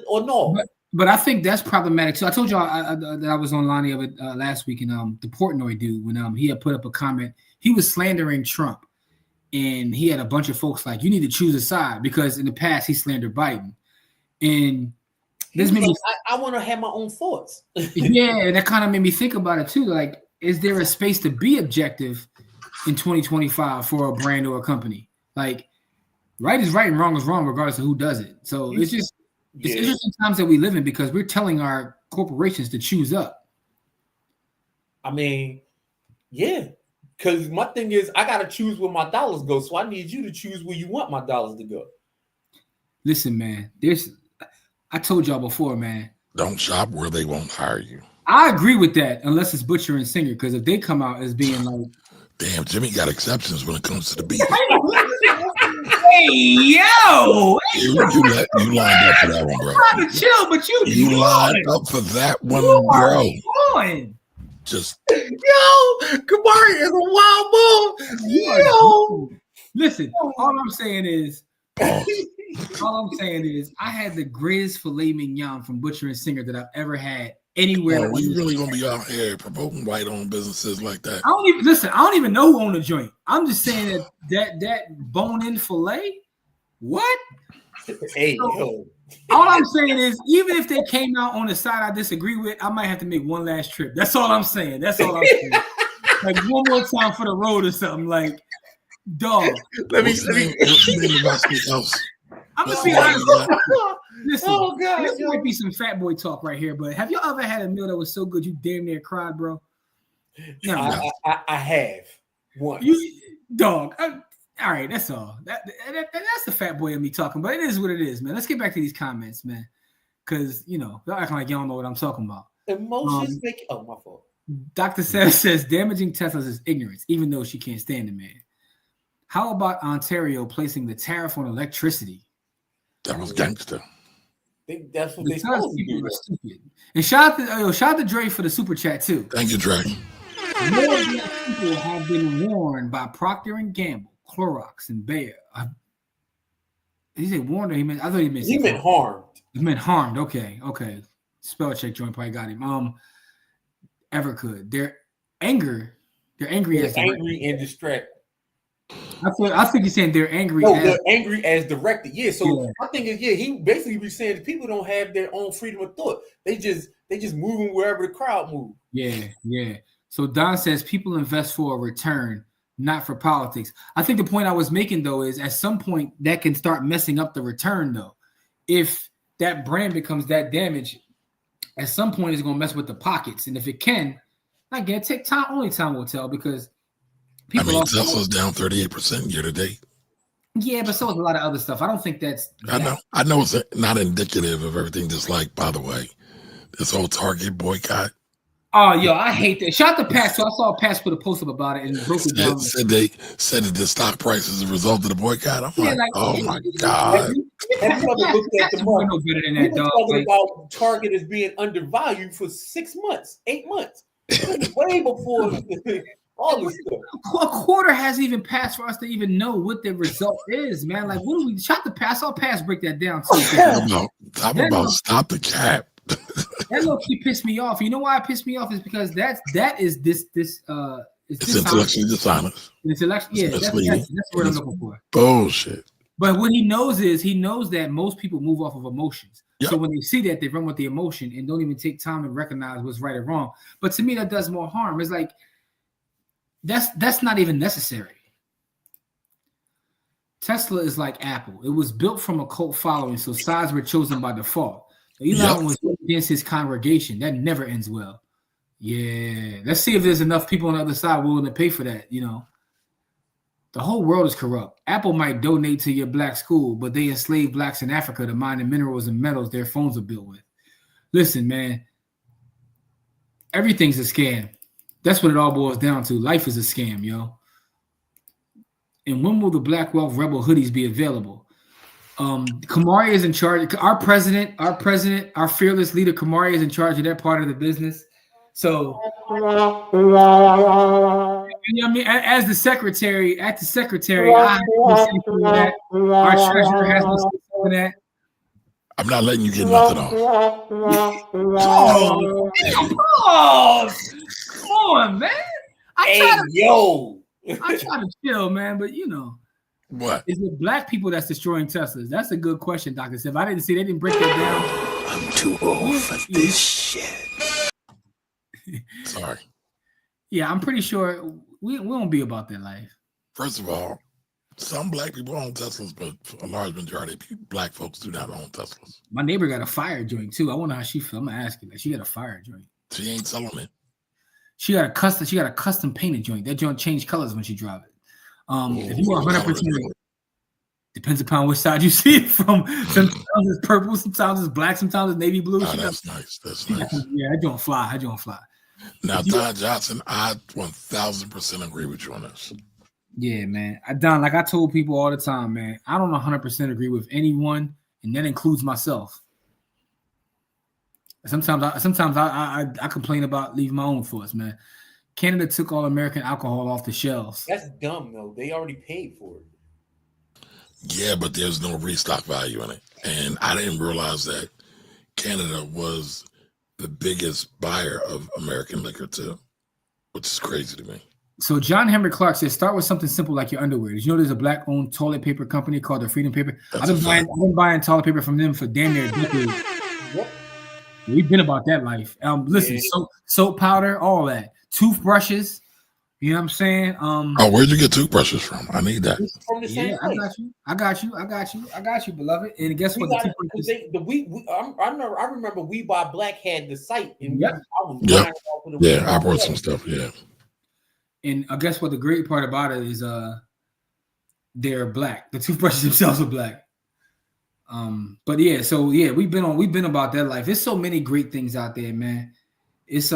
or no. But I think that's problematic. So I told y'all that I was online the other last week, and the Portnoy dude, when he had put up a comment, he was slandering Trump, and he had a bunch of folks like, you need to choose a side, because in the past he slandered Biden, and this made me. I want to have my own thoughts. Yeah, and that kind of made me think about it too. Like, is there a space to be objective in 2025 for a brand or a company? Like, right is right and wrong is wrong, regardless of who does it. So it's just. It's interesting times that we live in because we're telling our corporations to choose up. I mean, yeah, because my thing is, I got to choose where my dollars go. So I need you to choose where you want my dollars to go. Listen, man, I told y'all before, man. Don't shop where they won't hire you. I agree with that, unless it's Butcher and Singer, because if they come out as being like, damn, Jimmy got exceptions when it comes to the beef. Hey, yo! You lined up for that one, bro. I'm trying to chill, but you lined up for that one, bro. Just yo, Kamari is a wild bull. Yo, listen. All I'm saying is, I had the greatest filet mignon from Butcher and Singer that I've ever had anywhere. We really gonna be out here promoting white-owned businesses like that? I don't even know who owned the joint. I'm just saying that bone-in filet. What? Hey, yo. All I'm saying is, even if they came out on the side I disagree with, I might have to make one last trip. That's all I'm saying. Like one more time for the road or something. Like, dog. Let me else. I'm gonna be honest. Listen, this might be some fat boy talk right here, but have you ever had a meal that was so good you damn near cried, bro? No. I have once. Dog. All right, that's all. That's the fat boy in me talking, but it is what it is, man. Let's get back to these comments, man, because y'all acting like y'all don't know what I'm talking about. Emotions make. Oh, my fault. Dr. Seth says damaging Teslas is ignorance, even though she can't stand the man. How about Ontario placing the tariff on electricity? That was gangster. That's what they supposed to do. Stupid. And shout out to Dre for the super chat too. Thank you, Dre. More black people have been warned by Procter & Gamble, Clorox, and Bayer He said warned or he meant? I thought he meant. He meant harmed. He meant harmed. Okay. Spell check joint probably got him. Ever could. They're angry and distracted. I think he's saying they're angry. No, they're angry as directed. Yeah. So I think he basically be saying that people don't have their own freedom of thought. They just moving wherever the crowd moves. Yeah. So Don says people invest for a return, not for politics. I think the point I was making though is at some point that can start messing up the return though. If that brand becomes that damaged, at some point it's gonna mess with the pockets. And if it can, again, take time. Only time will tell because people. Tesla's down 38% year to date. Yeah, but so is a lot of other stuff. I don't think that's. I know it's not indicative of everything. Just like, by the way, this whole Target boycott. Oh, yo, I hate that. Shout out to Pat. So I saw Pat put a post up about it and broke it down. Said that the stock price is a result of the boycott. I'm like, oh my god. Have you ever looked at the market? No better than that, dog. Talking about Target as being undervalued for 6 months, 8 months, way before all this stuff. A quarter hasn't even passed for us to even know what the result is, man. Like, what do we? Shout the pass. I'll pass break that down. Talk about stop the cap. That low key pissed me off. You know why it pissed me off is because that is this it's intellectually dishonest. That's what I'm looking for. Bullshit. But what he knows is he knows that most people move off of emotions. Yep. So when they see that, they run with the emotion and don't even take time to recognize what's right or wrong. But to me, that does more harm. It's like that's not even necessary. Tesla is like Apple. It was built from a cult following, so sides were chosen by default. Elon was against his congregation. That never ends well. Yeah. Let's see if there's enough people on the other side willing to pay for that, you know. The whole world is corrupt. Apple might donate to your black school, but they enslave blacks in Africa to mine the minerals and metals their phones are built with. Listen, man. Everything's a scam. That's what it all boils down to. Life is a scam, yo. And when will the Black Wealth Rebel hoodies be available? Kamari is in charge. Our president, our fearless leader, Kamari is in charge of that part of the business. So, you know what I mean? As the secretary, I have to say that. Our treasurer has no say for that. I'm not letting you get nothing off. Come on, man. I try to chill, man, but you know. What? Is it black people that's destroying Teslas? That's a good question, Dr. Sif. I didn't see they didn't break that down. I'm too old for this shit. Sorry. Yeah, I'm pretty sure we won't be about that life. First of all, some black people own Teslas, but a large majority of black folks do not own Teslas. My neighbor got a fire joint too. I wonder how she feels. I'm gonna ask her that. She got a fire joint. She ain't selling it. She got a custom painted joint. That joint changed colors when she drive it. If you are 100%, depends upon which side you see it from. Sometimes it's purple, sometimes it's black, sometimes it's navy blue. Oh, that's nice. That's nice. Yeah, I don't fly. Now, Don Johnson, I 1000% agree with you on this. Yeah, man. Don, like I told people all the time, man, I don't 100% agree with anyone, and that includes myself. Sometimes I complain about leaving my own thoughts, man. Canada took all American alcohol off the shelves. That's dumb, though. They already paid for it. Yeah, but there's no restock value in it. And I didn't realize that Canada was the biggest buyer of American liquor, too, which is crazy to me. So John Henry Clark says, start with something simple like your underwear. Did you know there's a black-owned toilet paper company called the Freedom Paper? I've been buying toilet paper from them for damn near a decade. Yep. We've been about that life. Listen, soap powder, all that. Toothbrushes, you know what I'm saying? Where'd you get toothbrushes from? I need that. From the same place. I got you, beloved. And guess what? I remember We Buy Black had the site. And I bought some stuff. Yeah. And guess what? The great part about it is they're black. The toothbrushes themselves are black. But yeah, so yeah, we've been about that life. There's so many great things out there, man. It's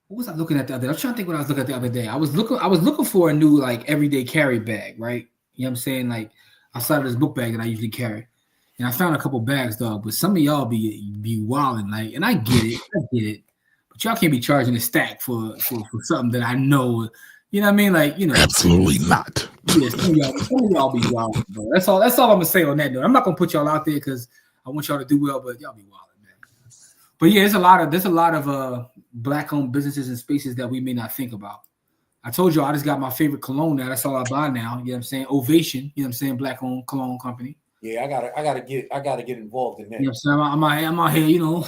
what was I looking at the other day? I was trying to think what I was looking at the other day. I was looking for a new like everyday carry bag, right? You know what I'm saying? Like outside of this book bag that I usually carry. And I found a couple bags, dog, but some of y'all be wilding, like, and I get it. But y'all can't be charging a stack for something that I know, you know what I mean? Like, you know. Absolutely not. Yeah, some of y'all be wild, bro. That's all I'm gonna say on that note. I'm not gonna put y'all out there because I want y'all to do well, but y'all be wild, man. But yeah, there's a lot of black-owned businesses and spaces that we may not think about. I told you I just got my favorite cologne now. That's all I buy now. You know what I'm saying? Ovation. You know what I'm saying? Black-owned cologne company. Yeah, I gotta get involved in that. You know what I'm saying? I'm out here, you know,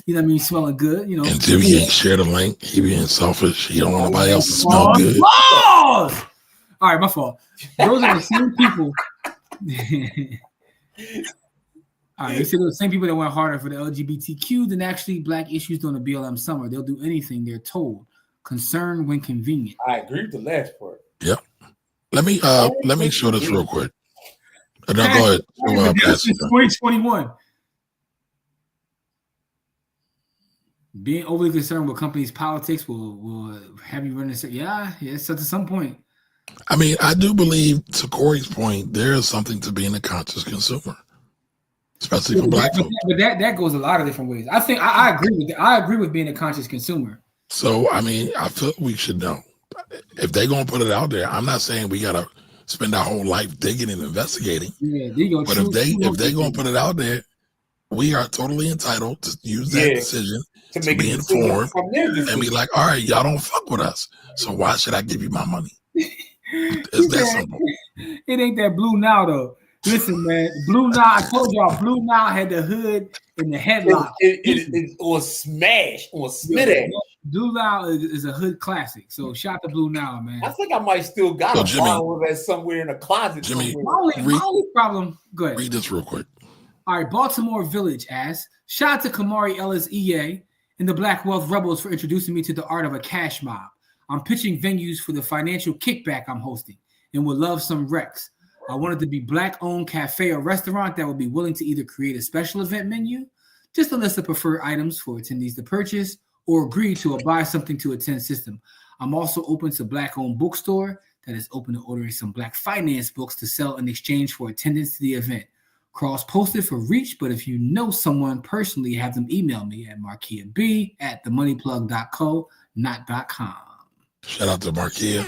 you know what I mean, smelling good, you know. And Jimmy ain't share the link. He being selfish. He don't want nobody else to smell good. All right, my fault. Those are the same people. All right, they said the same people that went harder for the LGBTQ than actually black issues during the BLM summer. They'll do anything they're told. Concern when convenient. I agree with the last part. Yep. Let me show this real quick. No, go ahead. This is 2021. Being overly concerned with companies' politics will have you run this. Yeah, so to some point. I mean, I do believe, to Corey's point, there is something to being a conscious consumer, especially for black folks. But that goes a lot of different ways. I think I agree with that. I agree with being a conscious consumer. So, I mean, I feel we should know. If they're going to put it out there, I'm not saying we got to spend our whole life digging and investigating. Yeah, there you go. But if they're going to put it out there, we are totally entitled to use that decision to be informed and be like, all right, y'all don't fuck with us. So why should I give you my money? It's that simple. It ain't that Blue Now, though. Listen, man, Blue Now, I told y'all, Blue Now had the hood and the headlock. It was smash or smitty. Blue Now is a hood classic. So shout to Blue Now, man. I think I might still got a bottle of that somewhere in a closet. Jimmy, my only problem. Go ahead. Read this real quick. All right, Baltimore Village asks, shout out to Kamari Ellis EA and the Black Wealth Rebels for introducing me to the art of a cash mob. I'm pitching venues for the financial kickback I'm hosting and would love some recs. I wanted to be black-owned cafe or restaurant that would be willing to either create a special event menu, just a list of preferred items for attendees to purchase, or agree to a buy something to attend system. I'm also open to black-owned bookstore that is open to ordering some black finance books to sell in exchange for attendance to the event. Cross-posted for reach, but if you know someone personally, have them email me at markiab@themoneyplug.co, not .com. Shout out to Markia.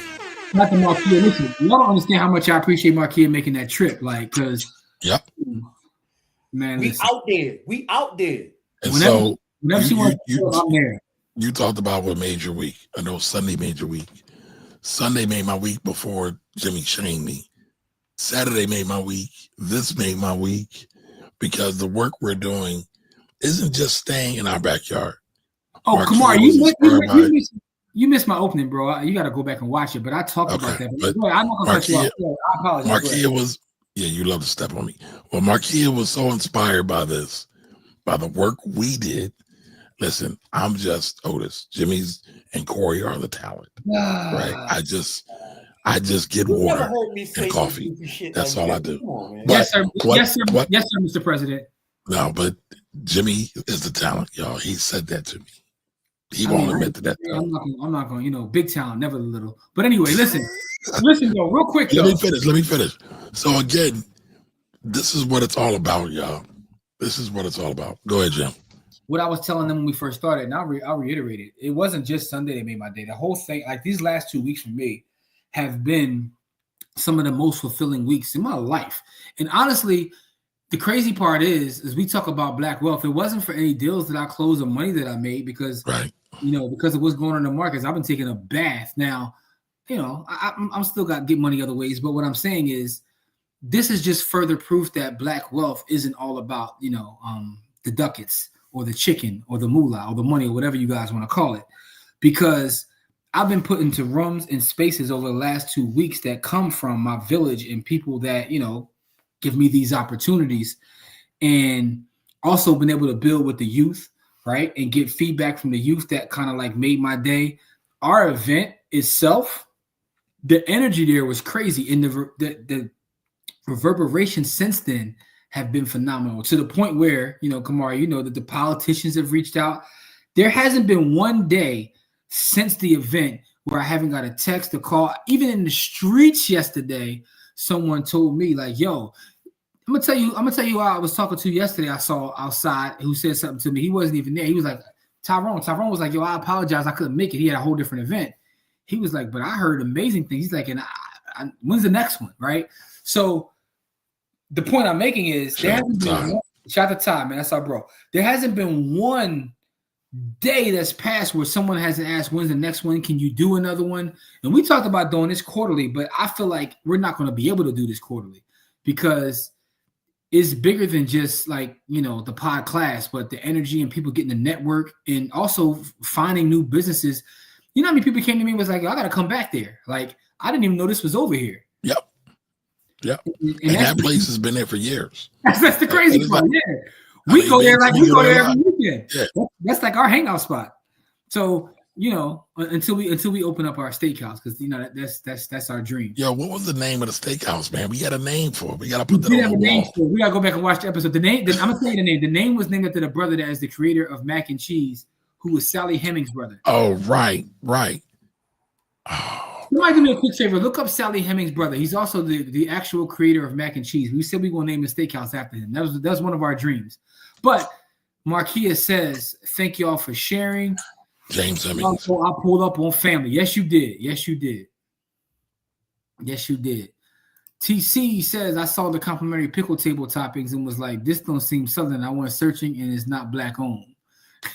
Not the Markia. Listen, y'all don't understand how much I appreciate Markia making that trip. Like, because man, we out there. And whenever she wants to, I'm there. You talked about what made your week. I know Sunday made your week. Sunday made my week before Jimmy shamed me. Saturday made my week. This made my week because the work we're doing isn't just staying in our backyard. Oh, Kamar, you missed my opening, bro. You got to go back and watch it. But I talked about that. But I'm not going to cut you off. I apologize. Markia was, you love to step on me. Well, Markia was so inspired by this, by the work we did. Listen, I'm just Otis. Jimmy's and Corey are the talent, right? I just get water and coffee. That's all I do. Yes, sir. Yes, sir, Mr. President. No, but Jimmy is the talent, y'all. He said that to me. He won't admit to that. I'm not going, big talent, never little. But anyway, listen, though, real quick. Let me finish. So again, this is what it's all about, y'all. This is what it's all about. Go ahead, Jim. What I was telling them when we first started, and I'll reiterate it. It wasn't just Sunday that made my day. The whole thing, like these last 2 weeks for me, have been some of the most fulfilling weeks in my life. And honestly, the crazy part is we talk about black wealth. It wasn't for any deals that I closed or money that I made because, because of what's going on in the markets. I've been taking a bath. Now, I'm still got to get money other ways. But what I'm saying is this is just further proof that black wealth isn't all about, the ducats or the chicken or the moolah or the money or whatever you guys want to call it. Because I've been put into rooms and spaces over the last 2 weeks that come from my village and people that, give me these opportunities, and also been able to build with the youth, right? And get feedback from the youth that kind of like made my day. Our event itself, the energy there was crazy. And the reverberation since then have been phenomenal to the point where, Kamari, that the politicians have reached out. There hasn't been one day since the event where I haven't got a text, a call. Even in the streets yesterday, someone told me like, yo, I'm gonna tell you who I was talking to yesterday. I saw outside who said something to me. He wasn't even there. He was like, Tyrone. Tyrone was like, yo, I apologize. I couldn't make it. He had a whole different event. He was like, but I heard amazing things. He's like, and when's the next one, right? So the point I'm making is there hasn't been one, shout out to Ty, man, that's our bro. There hasn't been one day that's passed where someone hasn't asked when's the next one, can you do another one? And we talked about doing this quarterly, but I feel like we're not going to be able to do this quarterly because it's bigger than just like, you know, the pod class, but the energy and people getting the network and also finding new businesses. You know how many people came to me and was like, I got to come back there. Like, I didn't even know this was over here. Yep. And that place has been there for years. That's the crazy part. Yeah. We go there like we go there every weekend. Yeah. That's like our hangout spot. So, you know, until we open up our steakhouse, because you know that's our dream. Yo, what was the name of the steakhouse, man? We got a name for it. We got to put that on the wall. We got to go back and watch the episode. The name, I'm gonna tell you the name. The name was named after the brother that is the creator of mac and cheese, who was Sally Hemings' brother. Oh, right. Oh. Somebody do me a quick favor. Look up Sally Hemings' brother. He's also the actual creator of mac and cheese. We said we gonna name the steakhouse after him. That was one of our dreams. But Marquia says, thank y'all for sharing. James Hemings. I pulled up on family. Yes, you did. TC says, I saw the complimentary pickle table toppings and was like, this don't seem southern. I went searching and it's not black owned.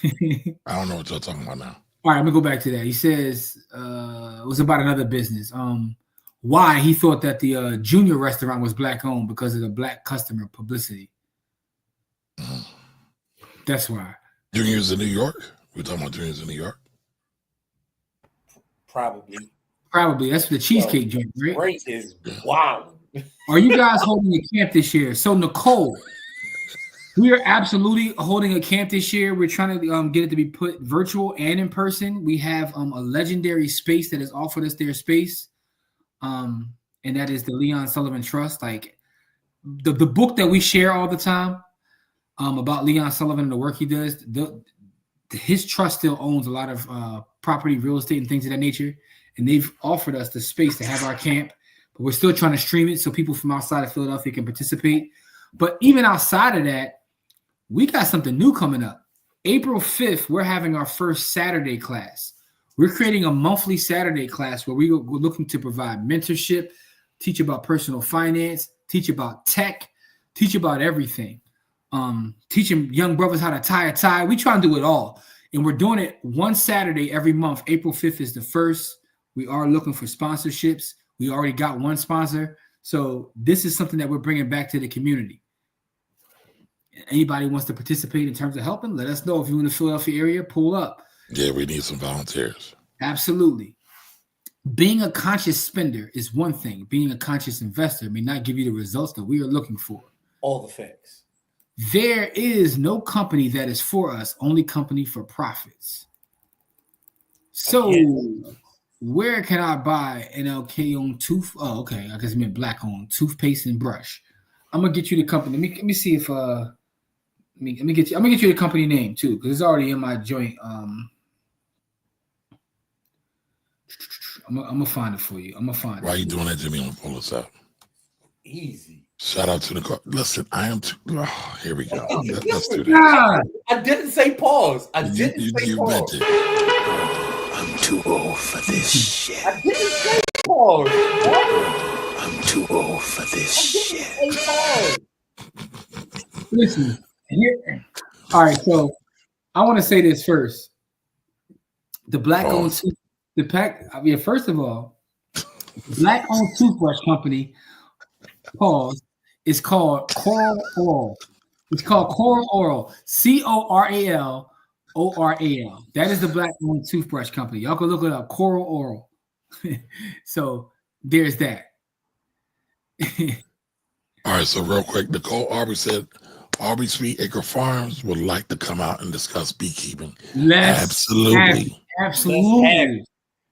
I don't know what you're talking about now. All right, let me go back to that. He says it was about another business. Why he thought that the Junior restaurant was black owned because of the black customer publicity. That's why. Junior's in New York? We're talking about Junior's in New York? Probably. That's the cheesecake joint, right? Great is wow. Are you guys holding a camp this year? So, Nicole, we are absolutely holding a camp this year. We're trying to get it to be put virtual and in person. We have a legendary space that has offered us their space, and that is the Leon Sullivan Trust. Like the book that we share all the time about Leon Sullivan and the work he does. His trust still owns a lot of property, real estate, and things of that nature. And they've offered us the space to have our camp, but we're still trying to stream it so people from outside of Philadelphia can participate. But even outside of that, we got something new coming up. April 5th, we're having our first Saturday class. We're creating a monthly Saturday class where we're looking to provide mentorship, teach about personal finance, teach about tech, teach about everything. Teaching young brothers how to tie a tie. We try and do it all. And we're doing it one Saturday every month. April 5th is the first. We are looking for sponsorships. We already got one sponsor. So this is something that we're bringing back to the community. Anybody wants to participate in terms of helping, let us know. If you're in the Philadelphia area, pull up. Yeah, we need some volunteers. Absolutely. Being a conscious spender is one thing. Being a conscious investor may not give you the results that we are looking for. All the facts. There is no company that is for us, only company for profits. So where can I buy NLK on tooth? Oh, okay. I guess I meant black on toothpaste and brush. I'm gonna get you the company. Let me see if let me get you. I'm gonna get you the company name too, because it's already in my joint. I'm gonna find it for you. Why are you doing that, Jimmy? I'm gonna pull this up. Easy. Shout out to the car. Listen, I am too. Oh, here we go. Let's do that. I didn't say pause. I didn't say pause. Meant it. I'm too old for this shit. I didn't say pause. I'm too old for this shit. Listen, here. All right, so I want to say this first. The black-owned first of all, black-owned toothbrush company. Pause. It's called Coral Oral. It's called Coral Oral. CORALORAL. That is the black-owned toothbrush company. Y'all can look it up. Coral Oral. So there's that. All right. So real quick, Nicole Aubrey said Aubrey Sweet Acre Farms would like to come out and discuss beekeeping. Absolutely.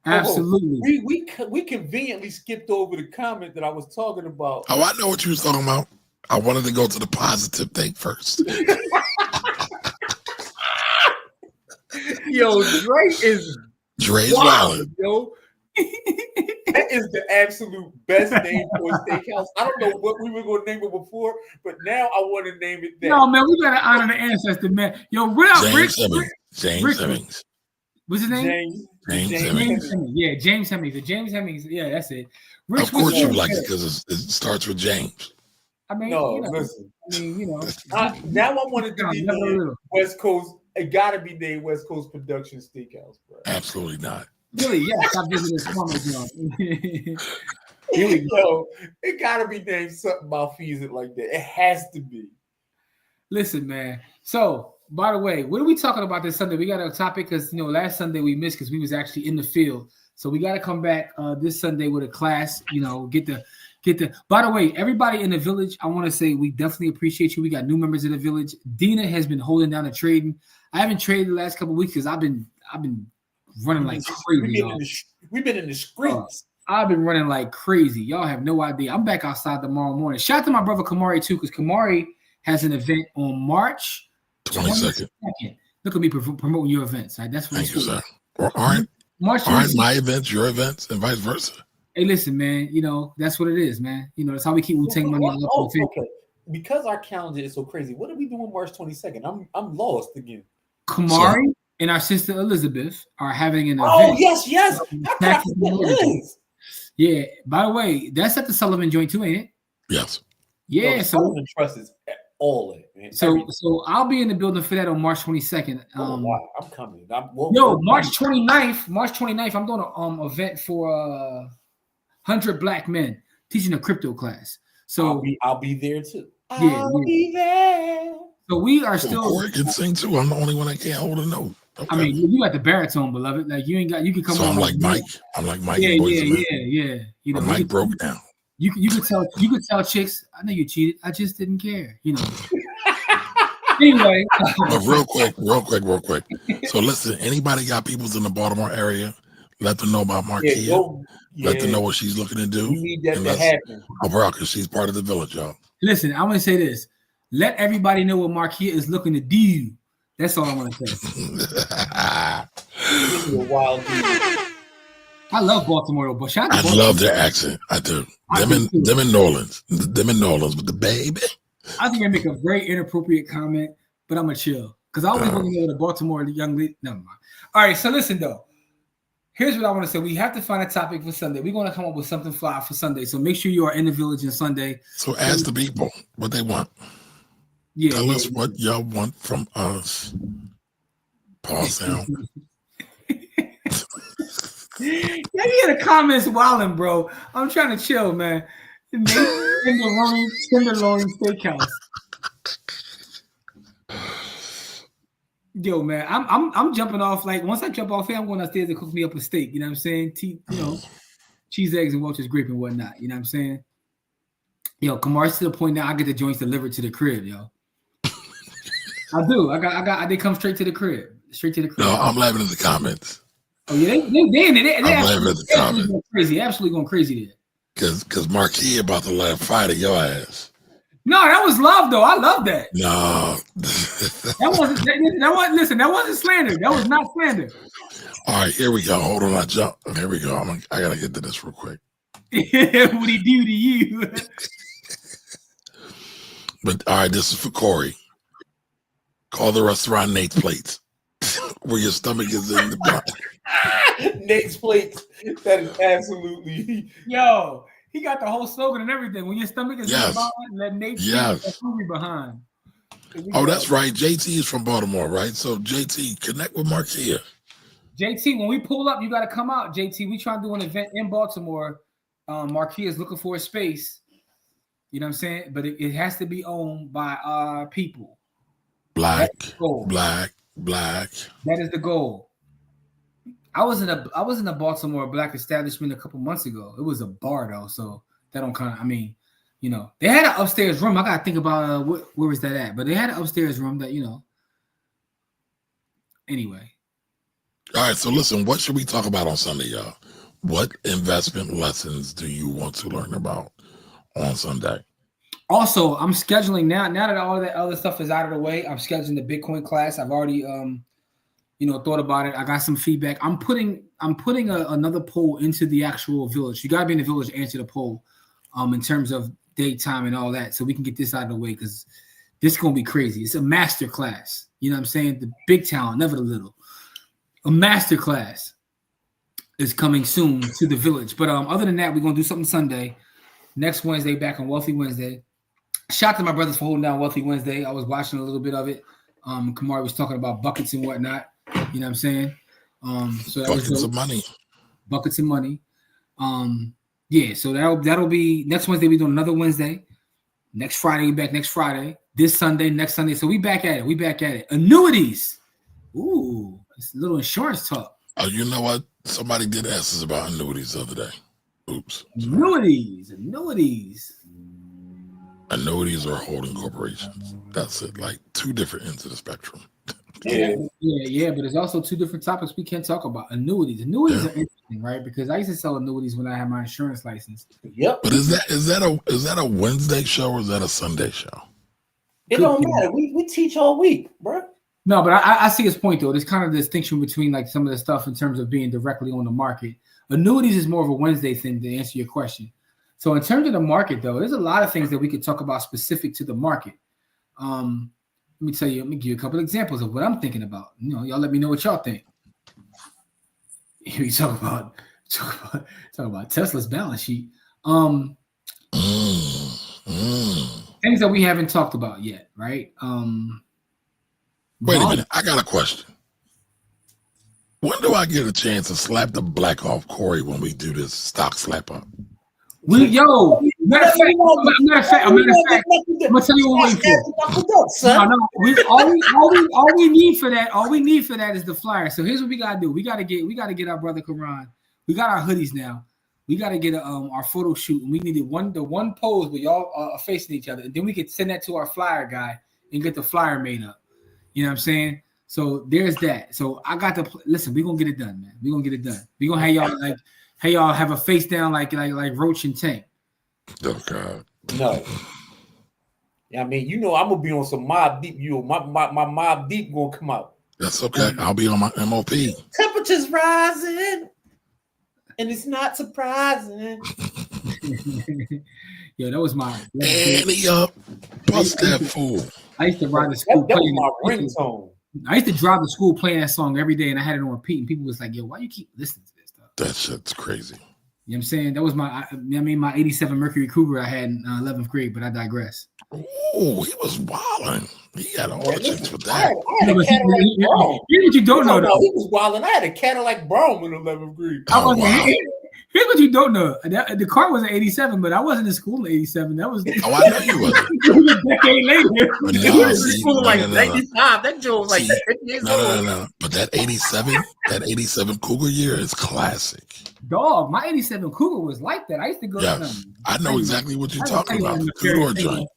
Absolutely. We conveniently skipped over the comment that I was talking about. Oh, I know what you was talking about. I wanted to go to the positive thing first. Yo, Dre's wild. Yo, that is the absolute best name for a steakhouse. I don't know what we were going to name it before, but now I want to name it that. No, man, we got to honor the ancestor, man. Yo, what up, Rick? James Hemings. What's his name? James James Hemmings. Hemmings. Yeah, James Hemmings. The James Hemmings. Yeah, that's it. Rich, Of course, what's you your like it pick? because it starts with James. I mean, No, you know, listen. I mean, you know. Now I want it to be Never named little. West Coast. It gotta be named West Coast Production Steakhouse, bro. Absolutely not. Really, yeah. Stop visiting Summer John. Here we go. Yo, it gotta be named something Malfeasant like that. It has to be. Listen, man. So, by the way, what are we talking about this Sunday? We got a topic because last Sunday we missed because we was actually in the field. So we got to come back this Sunday with a class. Get the. By the way, everybody in the village, I want to say we definitely appreciate you. We got new members of the village. Dina has been holding down the trading. I haven't traded the last couple of weeks because I've been running like crazy. We've been in the streets. I've been running like crazy. Y'all have no idea. I'm back outside tomorrow morning. Shout out to my brother Kamari too, because Kamari has an event on March 22nd. Look at me promoting your events. Right? That's what Thank you, sir. Aren't my events your events and vice versa? Hey, listen, man. That's what it is, man. That's how we keep Wu-Tang money. Okay. Because our calendar is so crazy, what are we doing March 22nd? I'm lost again. Kamari and our sister Elizabeth are having an event. Oh, yes. How can I forget Liz? Yeah. By the way, that's at the Sullivan joint too, ain't it? Yes. Yeah. No, Sullivan Trust is all it, man. So I'll be in the building for that on March 22nd. Wow, I'm coming. March 29th. March 29th, I'm doing an event for 100 black men teaching a crypto class. So I'll be there too. I'll be there. So we are still. Corey can sing too. I'm the only one that can't hold a note. Okay. I mean, you got the baritone, beloved. Like you can come. So on I'm like Mike. I'm like Mike. Yeah. Mike broke down. You could tell chicks. I know you cheated. I just didn't care. Anyway. But real quick. So listen, anybody got peoples in the Baltimore area? Let them know about Marquia. Let them know what she's looking to do. We need that to happen. Oh, bro, because she's part of the village, y'all. Listen, I'm gonna say this. Let everybody know what Marquia is looking to do. That's all I want to say. I love Baltimore, but I love their accent. I do. Them in New Orleans with the baby. I think I make a very inappropriate comment, but I'm gonna chill because I always want to know the Baltimore young lady. Never mind. All right, so listen though. Here's what I want to say. We have to find a topic for Sunday. We're going to come up with something fly for Sunday. So make sure you are in the village on Sunday. So ask the people what they want. Tell us what y'all want from us. Pause sound. You in the comments wilding, bro. I'm trying to chill, man. Tenderloin Steakhouse. Yo, man, I'm jumping off. Like once I jump off here, I'm going upstairs to cook me up a steak. You know what I'm saying? Cheese, eggs, and Welch's grape and whatnot. You know what I'm saying? Yo, Kamar's to the point now. I get the joints delivered to the crib, yo. I do. They come straight to the crib. No, I'm laughing at the comments. Oh yeah, they I'm laughing at the comments. Absolutely going crazy there. Because Marquis about to let fight at your ass. No, that was love though. I love that. No, that wasn't slander. That was not slander. All right, here we go. Hold on, here we go. I gotta get to this real quick. What he do to you? But all right, this is for Corey. Call the restaurant Nate's Plates, where your stomach is in the bottom. Nate's Plates. That is absolutely. Yo, he got the whole slogan and everything. When your stomach is in the bottom, let Nate's Plates hungry behind. Oh, that's right. JT is from Baltimore, right? So JT, connect with Marquia. JT, when we pull up, you got to come out. JT, we trying to do an event in Baltimore. Marquia is looking for a space. You know what I'm saying? But it has to be owned by our people. Black. That is the goal. I was in a Baltimore black establishment a couple months ago. It was a bar though, so that don't kind of. I mean, they had an upstairs room. I gotta think about where was that at? But they had an upstairs room that Anyway. All right. So listen, what should we talk about on Sunday, y'all? What investment lessons do you want to learn about on Sunday? Also, I'm scheduling now that all that other stuff is out of the way. I'm scheduling the Bitcoin class. I've already thought about it. I got some feedback. I'm putting another poll into the actual village. You gotta be in the village to answer the poll in terms of daytime and all that, so we can get this out of the way because this is gonna be crazy. It's a master class. You know what I'm saying? The big town, never the little. a master class is coming soon to the village. But other than that, we're gonna do something Sunday. Next Wednesday, back on Wealthy Wednesday. Shout out to my brothers for holding down Wealthy Wednesday. I was watching a little bit of it. Kamari was talking about buckets and whatnot. You know what I'm saying? So that Buckets was of money. Buckets of money. Yeah, so that'll be next Wednesday. We do another Wednesday. Next Friday, we back next Friday. This Sunday, next Sunday. So we back at it. Annuities. Ooh, it's a little insurance talk. Oh, you know what? Somebody did ask us about annuities the other day. Oops. Annuities. Annuities are holding corporations. That's it. Like two different ends of the spectrum. Yeah, but there's also two different topics we can't talk about. Annuities are interesting, right? Because I used to sell annuities when I had my insurance license. Yep. But is that a Wednesday show or is that a Sunday show? It don't matter. We teach all week, bro. No, but I see his point though. There's kind of a distinction between like some of the stuff in terms of being directly on the market. Annuities is more of a Wednesday thing to answer your question. So in terms of the market though, there's a lot of things that we could talk about specific to the market. Let me give you a couple of examples of what I'm thinking about. You know, y'all let me know what y'all think. We talk about Tesla's balance sheet. Things that we haven't talked about yet, right? Wait a minute. I got a question. When do I get a chance to slap the black off Corey when we do this stock slap up? Matter of fact, I'm gonna tell you what we're waiting for. All we need for that is the flyer. So here's what we gotta do. We gotta get our brother Karan. We got our hoodies now. We gotta get our photo shoot, and we need the one pose where y'all are facing each other, and then we could send that to our flyer guy and get the flyer made up. You know what I'm saying? So there's that. So I got to listen. We're gonna get it done, man. We're gonna get it done. We're gonna have y'all have a face down like Roach and Tank. Oh God. No. Yeah, I mean, you know, I'm gonna be on some Mob Deep. My Mob Deep gonna come out. That's okay. I'll be on my MOP. Temperatures rising, and it's not surprising. Yo, that was my. Annie up, bust that fool. I used to ride to school playing my ringtone. I used to drive to school playing that song every day, and I had it on repeat. And people was like, "Yo, why you keep listening to this stuff?" That shit's crazy. You know what I'm saying? That was my 87 Mercury Cougar I had in 11th grade, but I digress. Oh, he was wilding. He had all the chicks with that. I had a Cadillac Brown. Here's what you don't know, though. He was wilding. I had a Cadillac Brown in 11th grade. Oh, wow. Here's what you don't know. The car was an 87, but I wasn't in school in 87. That was. Oh, I know you wasn't. It was a decade later. But He was in school like 95. That Joe was like 10 years old. No. But that 87 Cougar year is classic. Dog, my 87 Cougar was like that. I used to go to them. I know exactly what you're talking about. The two-door joint.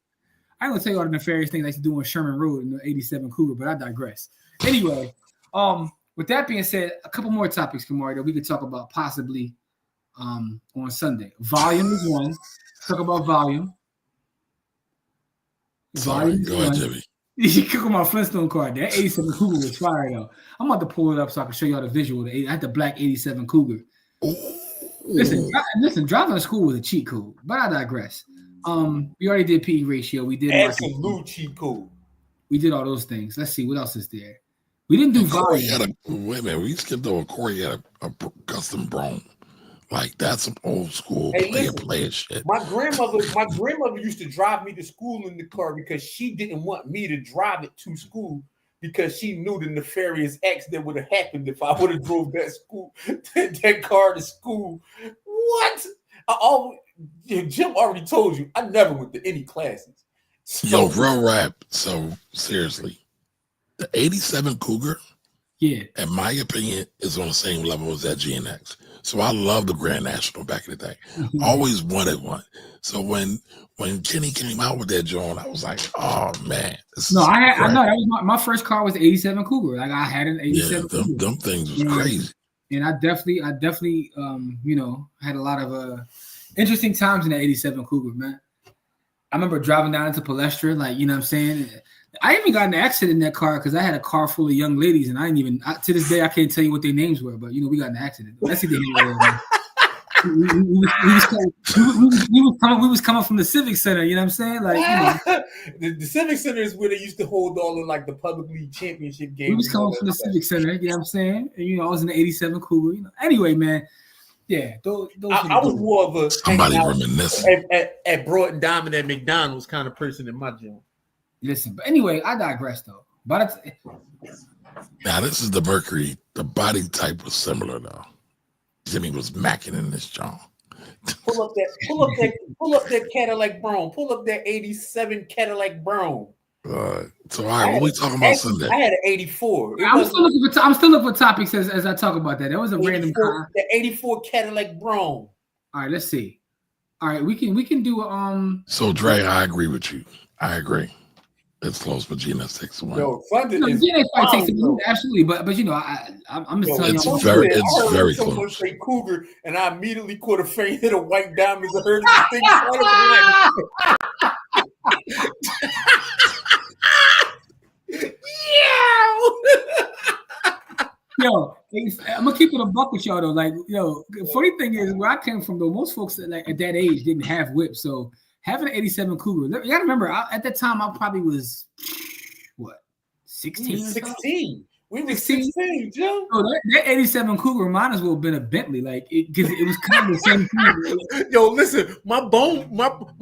I'm gonna tell you all the nefarious things I used to do on Sherman Road in the 87 Cougar, but I digress. Anyway, with that being said, a couple more topics, Kamari, that we could talk about possibly on Sunday. Volume is one. Talk about volume. Sorry, go ahead, Jimmy. You click on my Flintstone card. That 87 Cougar was fire though. I'm about to pull it up so I can show y'all the visual. I had the black 87 Cougar. Listen, driving to school was a cheat code, but I digress. We already did PE ratio. We did absolute cheat code. We did all those things. Let's see what else is there. We didn't do volume. Wait a minute, we skipped over. Corey had a custom Brougham. Like that's some old school player shit. My grandmother used to drive me to school in the car because she didn't want me to drive it to school because she knew the nefarious acts that would have happened if I would have drove that car to school. What? Jim already told you I never went to any classes. Yo, real rap. So seriously, the 87 Cougar, in my opinion, is on the same level as that GNX. So I love the Grand National back in the day. Always wanted one. So when Kenny came out with that joint, I was like, oh man. I know that was my first car was the 87 Cougar. Like I had an 87 Cougar. Them things was crazy. And I definitely had a lot of interesting times in the 87 Cougar, man. I remember driving down into Palestra, like, you know what I'm saying? I even got in an accident in that car because I had a car full of young ladies, and to this day, I can't tell you what their names were, but, we got in an accident. Let's see the We was coming from the Civic Center. You know what I'm saying? Like, the Civic Center is where they used to hold all of like the public league championship games. We was coming from the Civic Center. You know what I'm saying? And, I was in the '87 Cougar. Anyway, man. Yeah, those I was more of a somebody reminiscing at Broad and Diamond at McDonald's kind of person in my gym. Listen, but anyway, I digress though. But now this is the Mercury. The body type was similar though. Jimmy was macking in this John. Pull up that Cadillac Brown. Pull up that '87 Cadillac Brown. So all right, what we talking about Sunday? I had an '84. I'm still looking for topics as I talk about that. That was a random car. The '84 Cadillac Brown. All right, let's see. All right, we can do So Dre, I agree with you. I agree. It's close, but Gina 6-1. Yo, Thunder is absolutely, but I'm just telling you. It's very close. Say Cougar, and I immediately caught a faint hit of White Diamonds. I heard the thing. Yo, I'm gonna keep it a buck with y'all though. Like, funny thing is, where I came from though, most folks at that age didn't have whips. So having an '87 Cougar, you gotta remember, at that time I probably was 16. 16. We were 16, Joe. So that '87 Cougar might as well have been a Bentley, because it was kind of the same thing. Yo, listen, my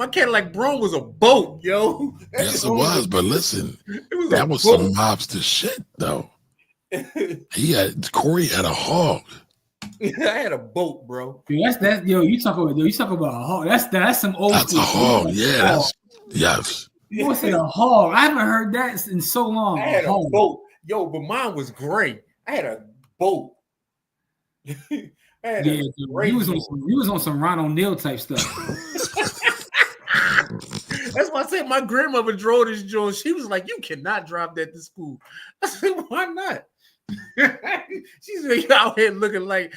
Cadillac Brown was a boat, yo. Yes, it was. But listen, that was some mobster shit, though. Corey had a hog. I had a boat, bro. That's you talk about a hog. That's some old. That's a hog. Yeah. Yes. You said a hog. I haven't heard that in so long. I had a boat. Yo, but mine was gray. I had a boat. He was on some Ron O'Neal type stuff. That's why I said my grandmother drove this joint. She was like, "You cannot drive that to school." I said, "Why not?" She's out here looking like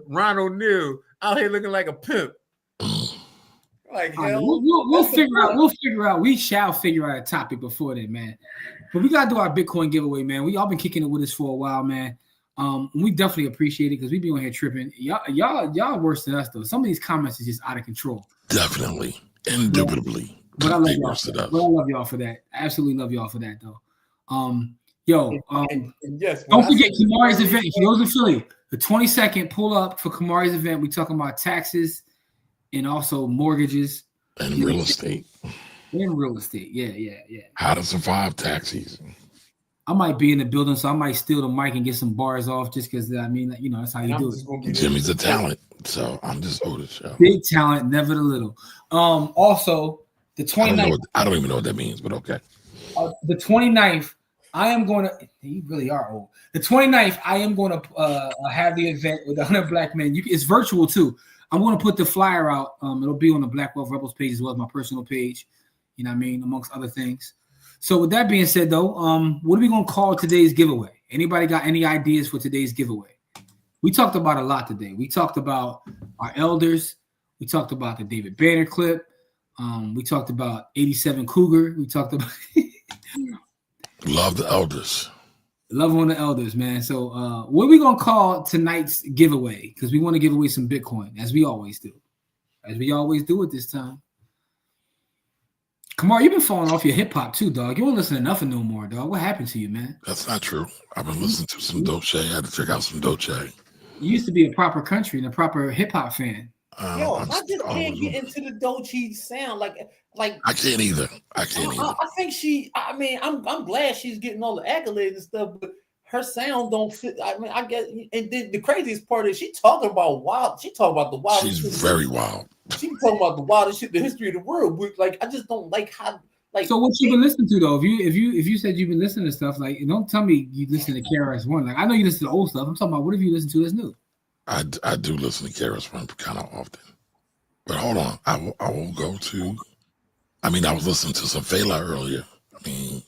Ron O'Neal, out here looking like a pimp. Like hell, we'll figure out. We shall figure out a topic before then, man. But we gotta do our Bitcoin giveaway, man. We all been kicking it with us for a while, man. We definitely appreciate it because we be on here tripping. Y'all worse than us though. Some of these comments is just out of control. Definitely, indubitably. But I love y'all for that. I absolutely love y'all for that though. Yes, don't forget Kamari's event. He goes in Philly. The 22nd, pull up for Kamari's event. We talking about taxes and also mortgages and real estate. Yeah. How to survive tax season. I might be in the building, so I might steal the mic and get some bars off just because, that's how you do it. Jimmy's a talent, so I'm just old as shit. Big talent, never the little. Also, the 29th. I don't even know what that means, but okay. The 29th, I am going to. You really are old. The 29th, I am going to have the event with 100 Black Men. It's virtual too. I'm going to put the flyer out. It'll be on the Black Wealth Rebels page as well as my personal page. You know what I mean? Amongst other things. So with that being said, though, what are we going to call today's giveaway? Anybody got any ideas for today's giveaway? We talked about a lot today. We talked about our elders. We talked about the David Banner clip. We talked about '87 Cougar. We talked about love the elders. Love on the elders, man. So what are we going to call tonight's giveaway? Because we want to give away some Bitcoin, as we always do. As we always do at this time. Kamar, you've been falling off your hip hop too, dog. You don't listen to nothing no more, dog. What happened to you, man? That's not true. I've been listening to some Dolce. I had to check out some Dolce. You used to be a proper country and a proper hip hop fan. Yo, I just can't get into the Dolce sound. Like I can't either. I think I'm glad she's getting all the accolades and stuff, but her sound don't fit. I mean, I guess, and the craziest part is she talking about wild. She talking about the wild. She's very wild. She talking about the wildest shit in the history of the world. But I just don't like how. So what you been listening to though? If you said you've been listening to stuff, don't tell me you listen to KRS-One. I know you listen to old stuff. I'm talking about what have you listened to that's new? I do listen to KRS-One kind of often. But hold on, I will go to. I was listening to some Fela earlier. I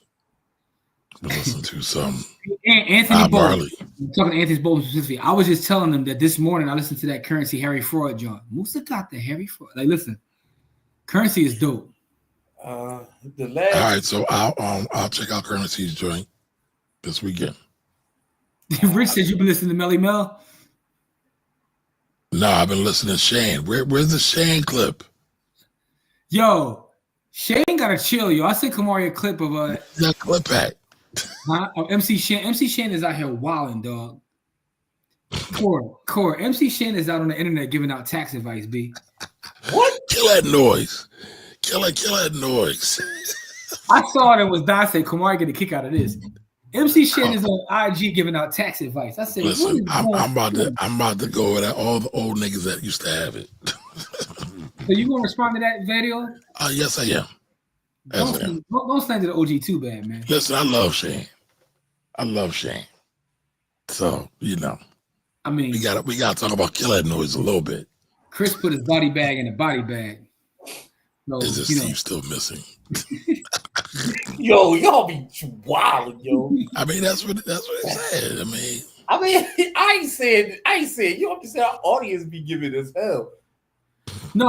was listening to some Anthony Bolton. I'm talking to Anthony Bolton specifically. I was just telling them that this morning I listened to that Currency Harry Fraud joint. Musa got the Harry Fraud. Listen, Currency is dope. All right, so I'll check out Currency's joint this weekend. Rich says you've been listening to Melly Mel. No, I've been listening to Shane. Where's the Shane clip? Yo, Shane gotta chill, yo. I sent Kamari a clip of that clip at. Of MC Shane. MC Shane is out here wilding, dog. Core. MC Shane is out on the internet giving out tax advice, B. What? Kill that noise. Kill that noise. I saw it and was dying. Say Kamari get a kick out of this. MC Shane is on IG giving out tax advice. I said, listen, I'm about to go with all the old niggas that used to have it. So you gonna respond to that video? Yes, I am. Don't stand to the OG too bad, man. Listen, I love Shane. So I mean, we gotta talk about Kill That Noise a little bit. Chris put his body bag in a body bag. So, is this Steve still missing? Yo, y'all be wild, yo. I mean, that's what it said. I ain't said. You have to say our audience be giving us hell. No,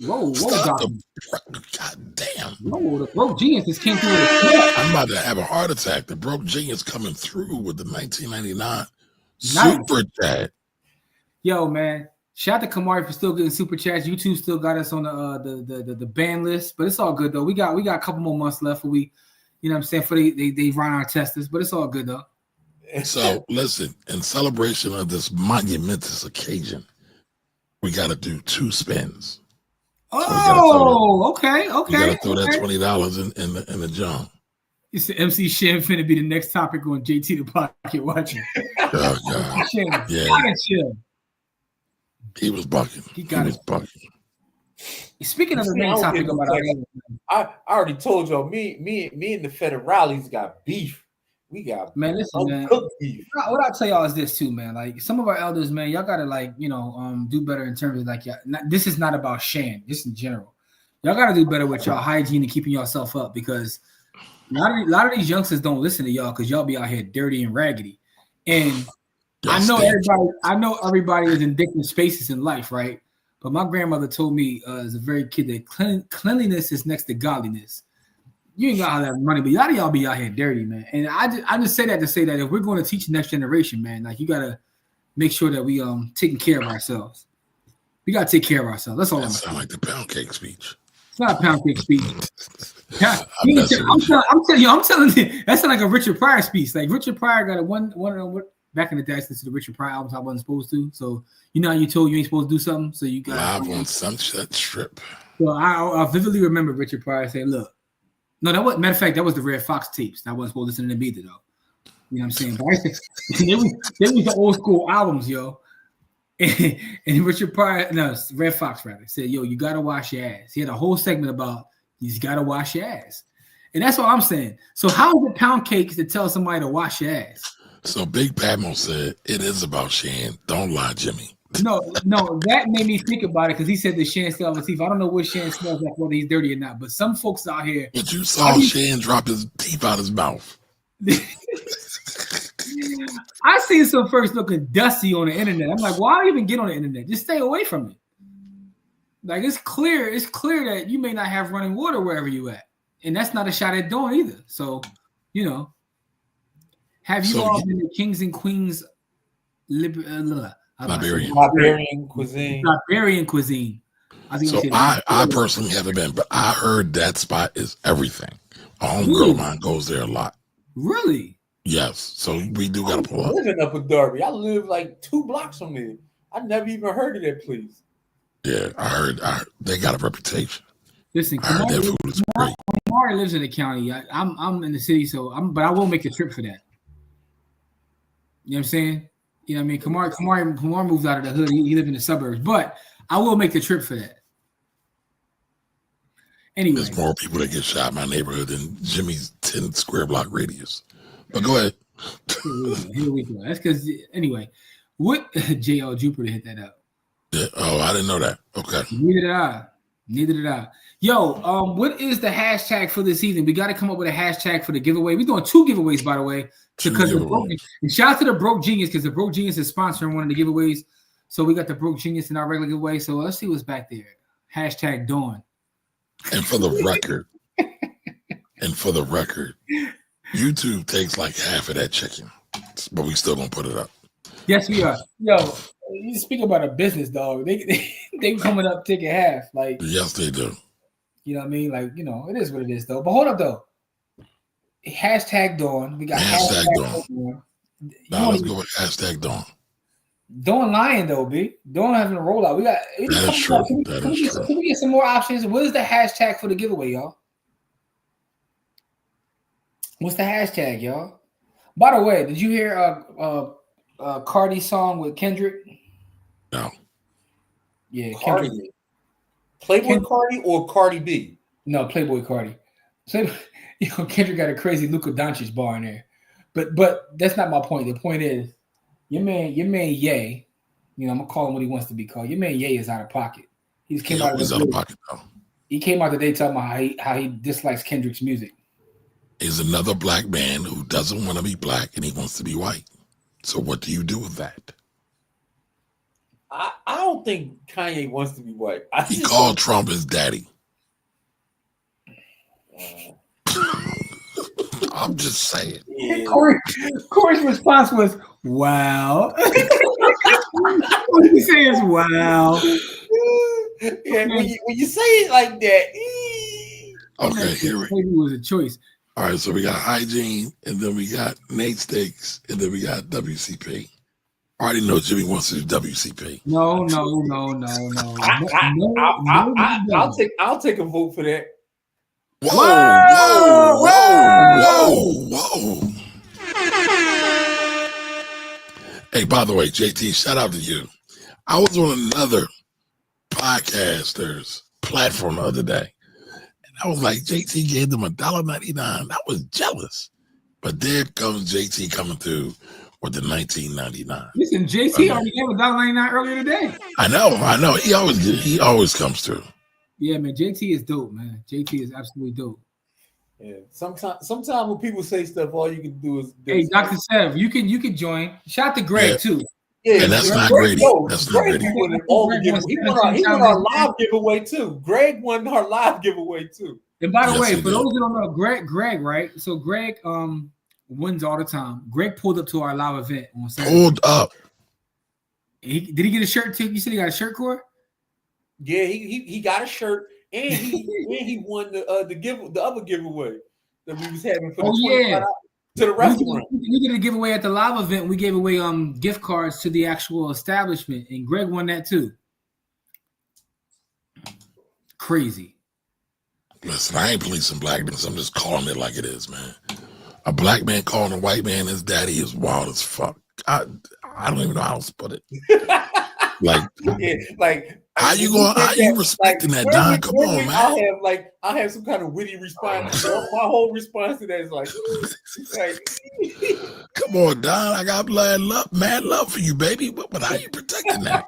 whoa, God damn. Whoa, the broke genius just came through. I'm about to have a heart attack. The broke genius coming through with the 1999 super chat. Yo, man. Shout out to Kamari for still getting super chats. YouTube still got us on the ban list, but it's all good though. We got a couple more months left for you know what I'm saying, for they run our testers, but it's all good though. So listen, in celebration of this monumentous occasion, we got to do 2 spins. Oh, okay. You got to throw that $20 in the junk. You said MC Shem finna be the next topic on JT the Pocket watching. Oh God, yeah. He was bucking. He was bucking. Speaking of the main topic about I already told y'all, me and the federales got beef. We got listen, man. Beef. What I'll tell y'all is this too, man. Like some of our elders, man, y'all gotta do better in terms of this is not about Shan, just in general. Y'all gotta do better with y'all hygiene and keeping yourself up because a lot of these youngsters don't listen to y'all because y'all be out here dirty and raggedy. And I know everybody is in different spaces in life, right? But my grandmother told me as a very kid that cleanliness is next to godliness. You ain't got all that money, but a lot of y'all be out here dirty, man. And I just say that to say that if we're going to teach the next generation, man, like you gotta make sure that we taking care of ourselves. We gotta take care of ourselves. That's all. That sound like the pound cake speech. It's not a pound cake speech. I'm telling you, that's like a Richard Pryor speech. Like Richard Pryor got a one back in the day, I listened to the Richard Pryor albums I wasn't supposed to. So how you told you ain't supposed to do something. So you got live on Sunset Strip. So I vividly remember Richard Pryor saying, "Look, no, that was matter of fact, that was the Red Fox tapes. I wasn't supposed to listen to them either, though. You know what I'm saying? But they was the old school albums, yo." And Richard Pryor, Red Fox rather, said, "Yo, you gotta wash your ass." He had a whole segment about you just gotta wash your ass, and that's what I'm saying. So how is it pound cakes to tell somebody to wash your ass? So Big Padmo said it is about Shan. Don't lie, Jimmy. No, that made me think about it because he said that Shan still has teeth. I don't know what Shan smells like, whether he's dirty or not. But some folks out here. But you saw Shan drop his teeth out his mouth. I seen some folks looking dusty on the internet. I'm like, why even get on the internet? Just stay away from it. Like it's clear that you may not have running water wherever you at, and that's not a shot at Dawn either. So, have you all been to Kings and Queens? Liberian cuisine. Liberian cuisine. I personally haven't been, but I heard that spot is everything. A homegirl of mine goes there a lot. Really? Yes. So we do got to pull up. Living up in Derby. I live like 2 blocks from there. I never even heard of that place. Yeah, I heard they got a reputation. Listen, I heard their food is great. Kamari lives in the county. I'm in the city, but I will make the trip for that. You know what I'm saying? You know what I mean? Kamari moves out of the hood. He lives in the suburbs, but I will make the trip for that. Anyway, there's more people that get shot in my neighborhood than Jimmy's 10 square block radius. But go ahead. Here we go. That's because anyway, what JL Jupiter hit that up. Yeah. Oh, I didn't know that. Okay. Neither did I. Yo, what is the hashtag for this season? We got to come up with a hashtag for the giveaway. We're doing 2 giveaways, by the way. And shout out to the Broke Genius because the Broke Genius is sponsoring one of the giveaways. So we got the Broke Genius in our regular giveaway. So let's see what's back there. Hashtag Dawn. And for the record, YouTube takes like half of that chicken, but we still gonna put it up. Yes, we are. Yo, you speak about a business, dog. They coming up taking half. Like, yes, they do. you know what I mean? Like, it is what it is, though. But hold up, though. Hashtag Dawn. We got Hashtag Dawn. Dawn. Now let's go with hashtag Dawn. Dawn lying though, B. Dawn having a rollout. We got that is true. Can we get some more options? What is the hashtag for the giveaway, y'all? What's the hashtag, y'all? By the way, did you hear Cardi's song with Kendrick? No. Yeah, Cardi. Kendrick. Playboy Cardi or Cardi B? No, Playboy Cardi. Kendrick got a crazy Luka Doncic bar in there. But that's not my point. The point is, your man Ye, I'm gonna call him what he wants to be called. Your man Ye is out of pocket. He's out of pocket though. He came out today talking about how he dislikes Kendrick's music. Is another black man who doesn't want to be black and he wants to be white. So what do you do with that? I don't think Kanye wants to be white. He called Trump his daddy. I'm just saying. Yeah. Corey's response was, wow. What did he say is wow. Yeah, when you say it like that. Okay, here we go. Maybe it was a choice. All right, so we got Hygiene, and then we got Nate Steaks, and then we got WCP. I already know Jimmy wants to do WCP. No. I'll take a vote for that. Whoa. Hey, by the way, JT, shout out to you. I was on another podcaster's platform the other day, and I was like, JT gave them $1.99. I was jealous. But there comes JT coming through with the $19.99. Listen, JT already gave $1.99 earlier today. I know. He always comes through. Yeah, man. JT is dope, man. JT is absolutely dope. Yeah. Sometimes when people say stuff, all you can do is. Hey, Dr. Sev, you can join. Shout out to Greg too. Yeah, and that's not Grady. That's not Grady. He won our live giveaway too. Greg won our live giveaway too. And by the way, for those who don't know, Greg, right? So Greg wins all the time. Greg pulled up to our live event on Saturday. Pulled up. Did he get a shirt too? You said he got a shirt, Corey? Yeah, he got a shirt, and he won the other giveaway that we was having for the to the restaurant. We did a giveaway at the live event. We gave away gift cards to the actual establishment, and Greg won that too. Crazy. Listen, I ain't policing blackness. I'm just calling it like it is, man. A black man calling a white man his daddy is wild as fuck. I don't even know how else to put it. How you respecting that, Don? Come on, man. I'll have some kind of witty response. My whole response to that is like come on, Don. I got mad love for you, baby. But how you protecting that?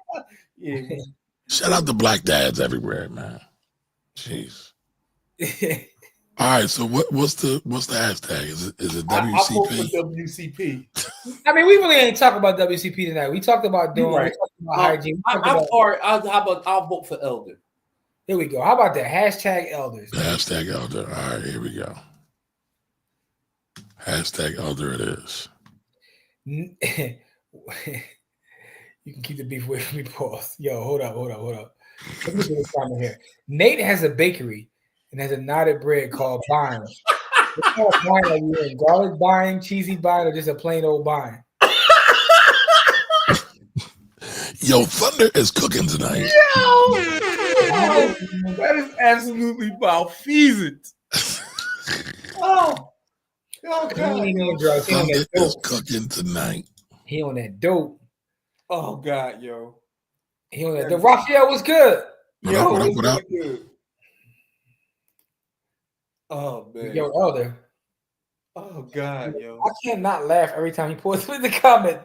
Yeah. Shout out to black dads everywhere, man. Jeez. All right, so what's the hashtag? Is it WCP? I vote for WCP. I mean, we really ain't talking about WCP tonight. We talked about doing. Right. About hygiene. I'll vote for Elder. Here we go. How about that? Hashtag elders. Hashtag elder. All right, here we go. Hashtag elder it is. You can keep the beef away from me, pause. Yo, hold up. Let me get this comment here. Nate has a bakery and has a knotted bread called Bine. What kind of bine are you in? Garlic bine, cheesy bine, or just a plain old bine? Yo, Thunder is cooking tonight. Yo, that is absolutely malfeasant. Oh God. Thunder is cooking tonight. He on that dope. Oh God, yo. He on that dope. Raphael was good. What up? Good. Oh man. Yo, Elder. Oh God, yo. I cannot laugh every time he posts in the comment.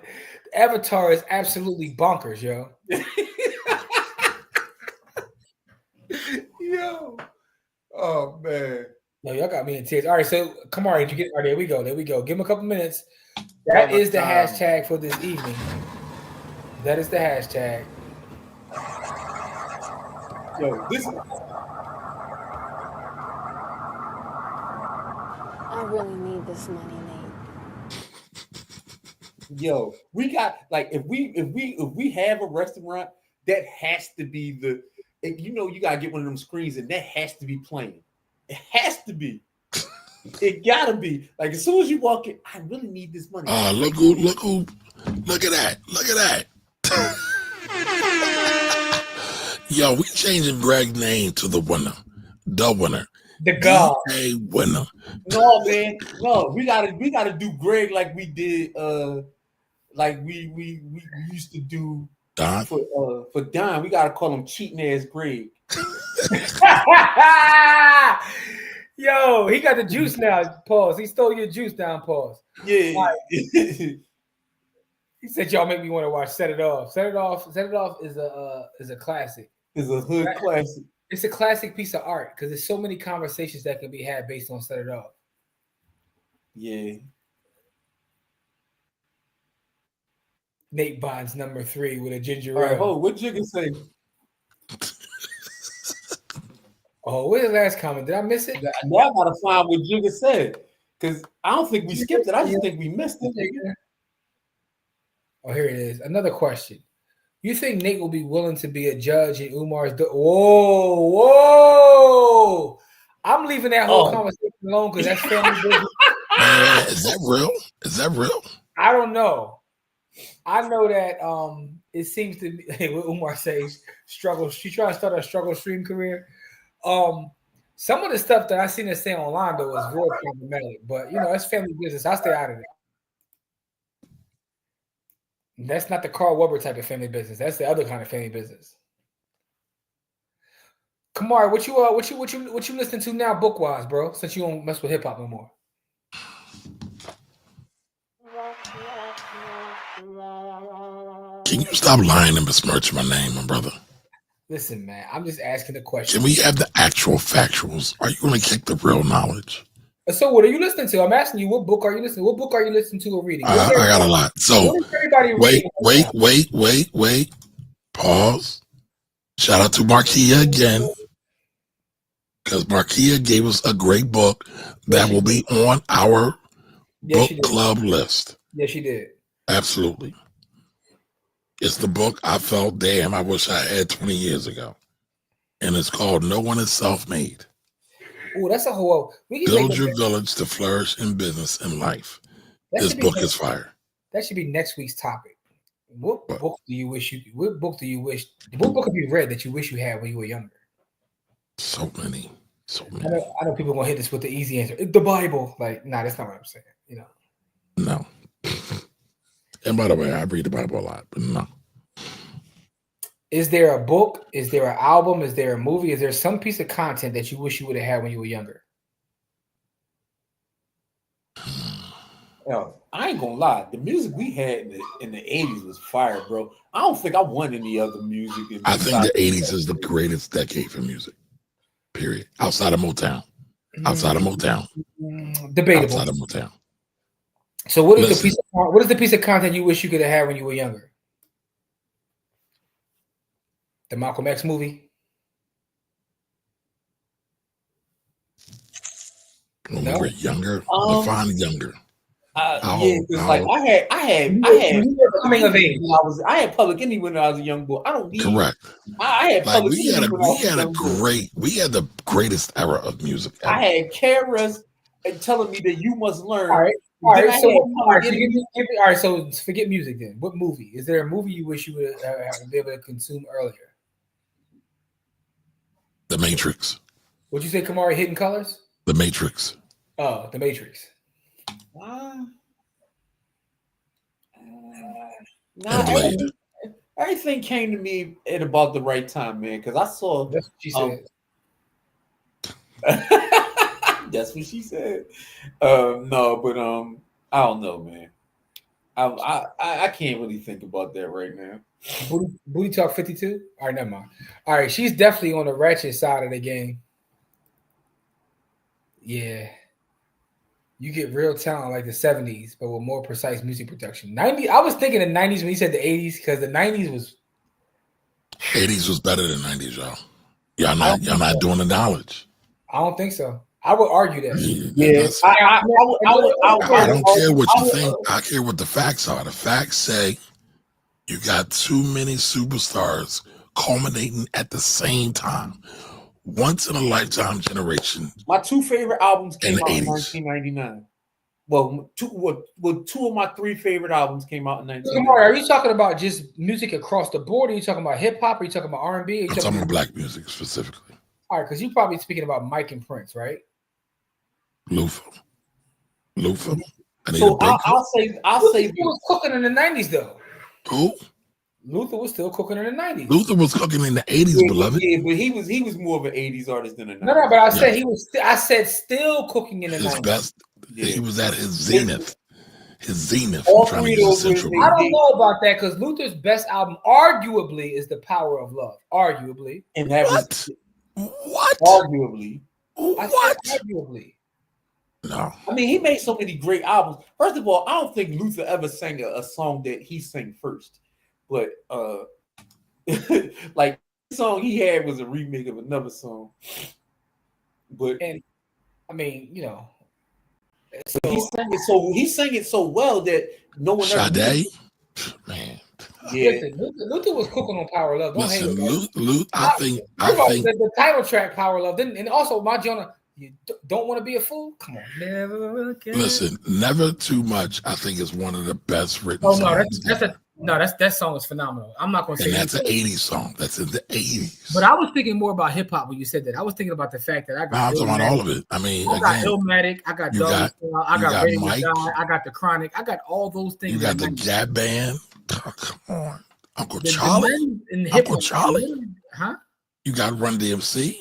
Avatar is absolutely bonkers, yo. Yo. Oh man. No, y'all got me in tears. All right, so come on, did you get? All right, there we go. Give him a couple minutes. That is the hashtag for this evening. That is the hashtag. Yo, this. I really need this money, Nate. Yo, we got like if we have a restaurant, that has to be the you gotta get one of them screens and that has to be playing. It has to be. It gotta be. Like as soon as you walk in, I really need this money. Look at that. Yo, we changing Greg's name to the winner. The winner. The God. DJ winner. No, man. No, we gotta do Greg like we did like we used to do Don. For Don. We gotta call him cheating ass Greg. Yo, he got the juice now. Pause. He stole your juice down. Pause. Yeah. Right. He said, "Y'all make me want to watch Set It Off." Set It Off is a classic. It's a hood classic. It's a classic piece of art because there's so many conversations that can be had based on Set It Off. Yeah. Nate Bond's number 3 with a ginger ale. All right, hold. What Jigga say? Oh, where's the last comment? Did I miss it? Now I gotta find what Jigga said because I don't think we skipped it. I just think we missed it. Oh, here it is. Another question. You think Nate will be willing to be a judge in Umar's? Whoa! I'm leaving that whole conversation alone because that's family business. Is that real? I don't know. I know that it seems to be what Umar says struggle. She trying to start a struggle stream career. Some of the stuff that I seen her say online though is real problematic, but it's family business. I'll stay out of it. That's not the Carl Weber type of family business. That's the other kind of family business. Kamar, what you listening to now, book wise, bro? Since you don't mess with hip hop no more. Can you stop lying and besmirching my name, my brother? Listen, man, I'm just asking the question. Can we have the actual factuals? Are you going to kick the real knowledge? So what are you listening to? I'm asking you, what book are you listening to? What book are you listening to or reading? I got a lot. So wait. Pause. Shout out to Markia again. Because Markia gave us a great book that will be on our book club list. Yes, she did. Absolutely. It's the book I felt, damn, I wish I had 20 years ago. And it's called No One is Self-Made. Oh, that's a whole. Build your village to flourish in business and life. This book is fire. That should be next week's topic. What book do you wish? What book have you read that you wish you had when you were younger? So many. I know people are gonna hit this with the easy answer. The Bible. Like, nah, that's not what I'm saying. No. And by the way, I read the Bible a lot, but no. Is there a book? Is there an album? Is there a movie? Is there some piece of content that you wish you would have had when you were younger? Yo, I ain't gonna lie. The music we had in the 80s was fire, bro. I don't think I want any other music. I think the 80s is the greatest decade for music. Period. Outside of Motown. Debatable. Outside of Motown. So what is the piece of content you wish you could have had when you were younger? The Malcolm X movie? When we were younger, define younger. Yeah, because like I had coming of age. I had Public Enemy when I was a young boy. I don't need correct. I had Public Enemy we had the greatest era of music ever. I had Kara's telling me that you must learn. All right. So forget music then. What movie? Is there a movie you wish you would have been able to consume earlier? The Matrix. What'd you say, Kamari? Hidden Colors? The Matrix. Oh, The Matrix. Everything came to me at about the right time, man. Because I saw. That's what she said. That's what she said. No, but I don't know, man. I can't really think about that right now. Booty Talk 52? All right, never mind. All right, she's definitely on the ratchet side of the game. Yeah. You get real talent like the 70s, but with more precise music production. 90s, I was thinking the 90s when you said the 80s, because the 90s was 80s was better than 90s, y'all. Y'all not doing the knowledge. I don't think so. I would argue that. That's- I don't care what you think. I care what the facts are. The facts say you got too many superstars culminating at the same time. Once in a lifetime generation. My two favorite albums In came the out in 80s. 1999. Well, two of my three favorite albums came out in 1999. Are you talking about just music across the board? Are you talking about hip hop? Are you talking about R&B? I'm talking about black music specifically. All right, because you're probably speaking about Mike and Prince, right? Luther. So I'll say Luther was cooking in the 90s though. Who? Luther was still cooking in the 90s. Luther was cooking in the 80s, beloved. Yeah, but he was more of an 80s artist than a 90s. No, but I said he was. I said still cooking in the 90s. His best. Yeah. He was at his zenith. His zenith. All I'm trying three to of use those central. I don't know about that because Luther's best album, arguably, is "The Power of Love." Arguably. And that What? What? arguably. I What? said arguably. No. I mean, he made so many great albums. First of all, I don't think Luther ever sang a song that he sang first. But like the song he had was a remake of another song. But And I mean, you know, he sang it so well that no one ever Sade? Man. Yeah. Listen, Luther was cooking on Power of Love. Don't hate Listen, it. I think the title track Power of Love didn't, and also my Jonah, you don't want to be a fool. Come on, never again. listen, Never Too Much, I think is one of the best written Oh no, songs. that song is phenomenal. I'm not gonna say And that's an 80s song. That's in the 80s. But I was thinking more about hip hop when you said that. I was thinking about the fact that I got. I'm talking about all of it. I mean, I got again, Illmatic, I got you Doggy got- Style, I you got got Ready Mike. to Die, I got the Chronic, I got all those things. you got the in the 90s. Gap Band. Oh, come on. Uncle The Charlie. 90s in hip Uncle hop, Charlie. huh? You got Run DMC.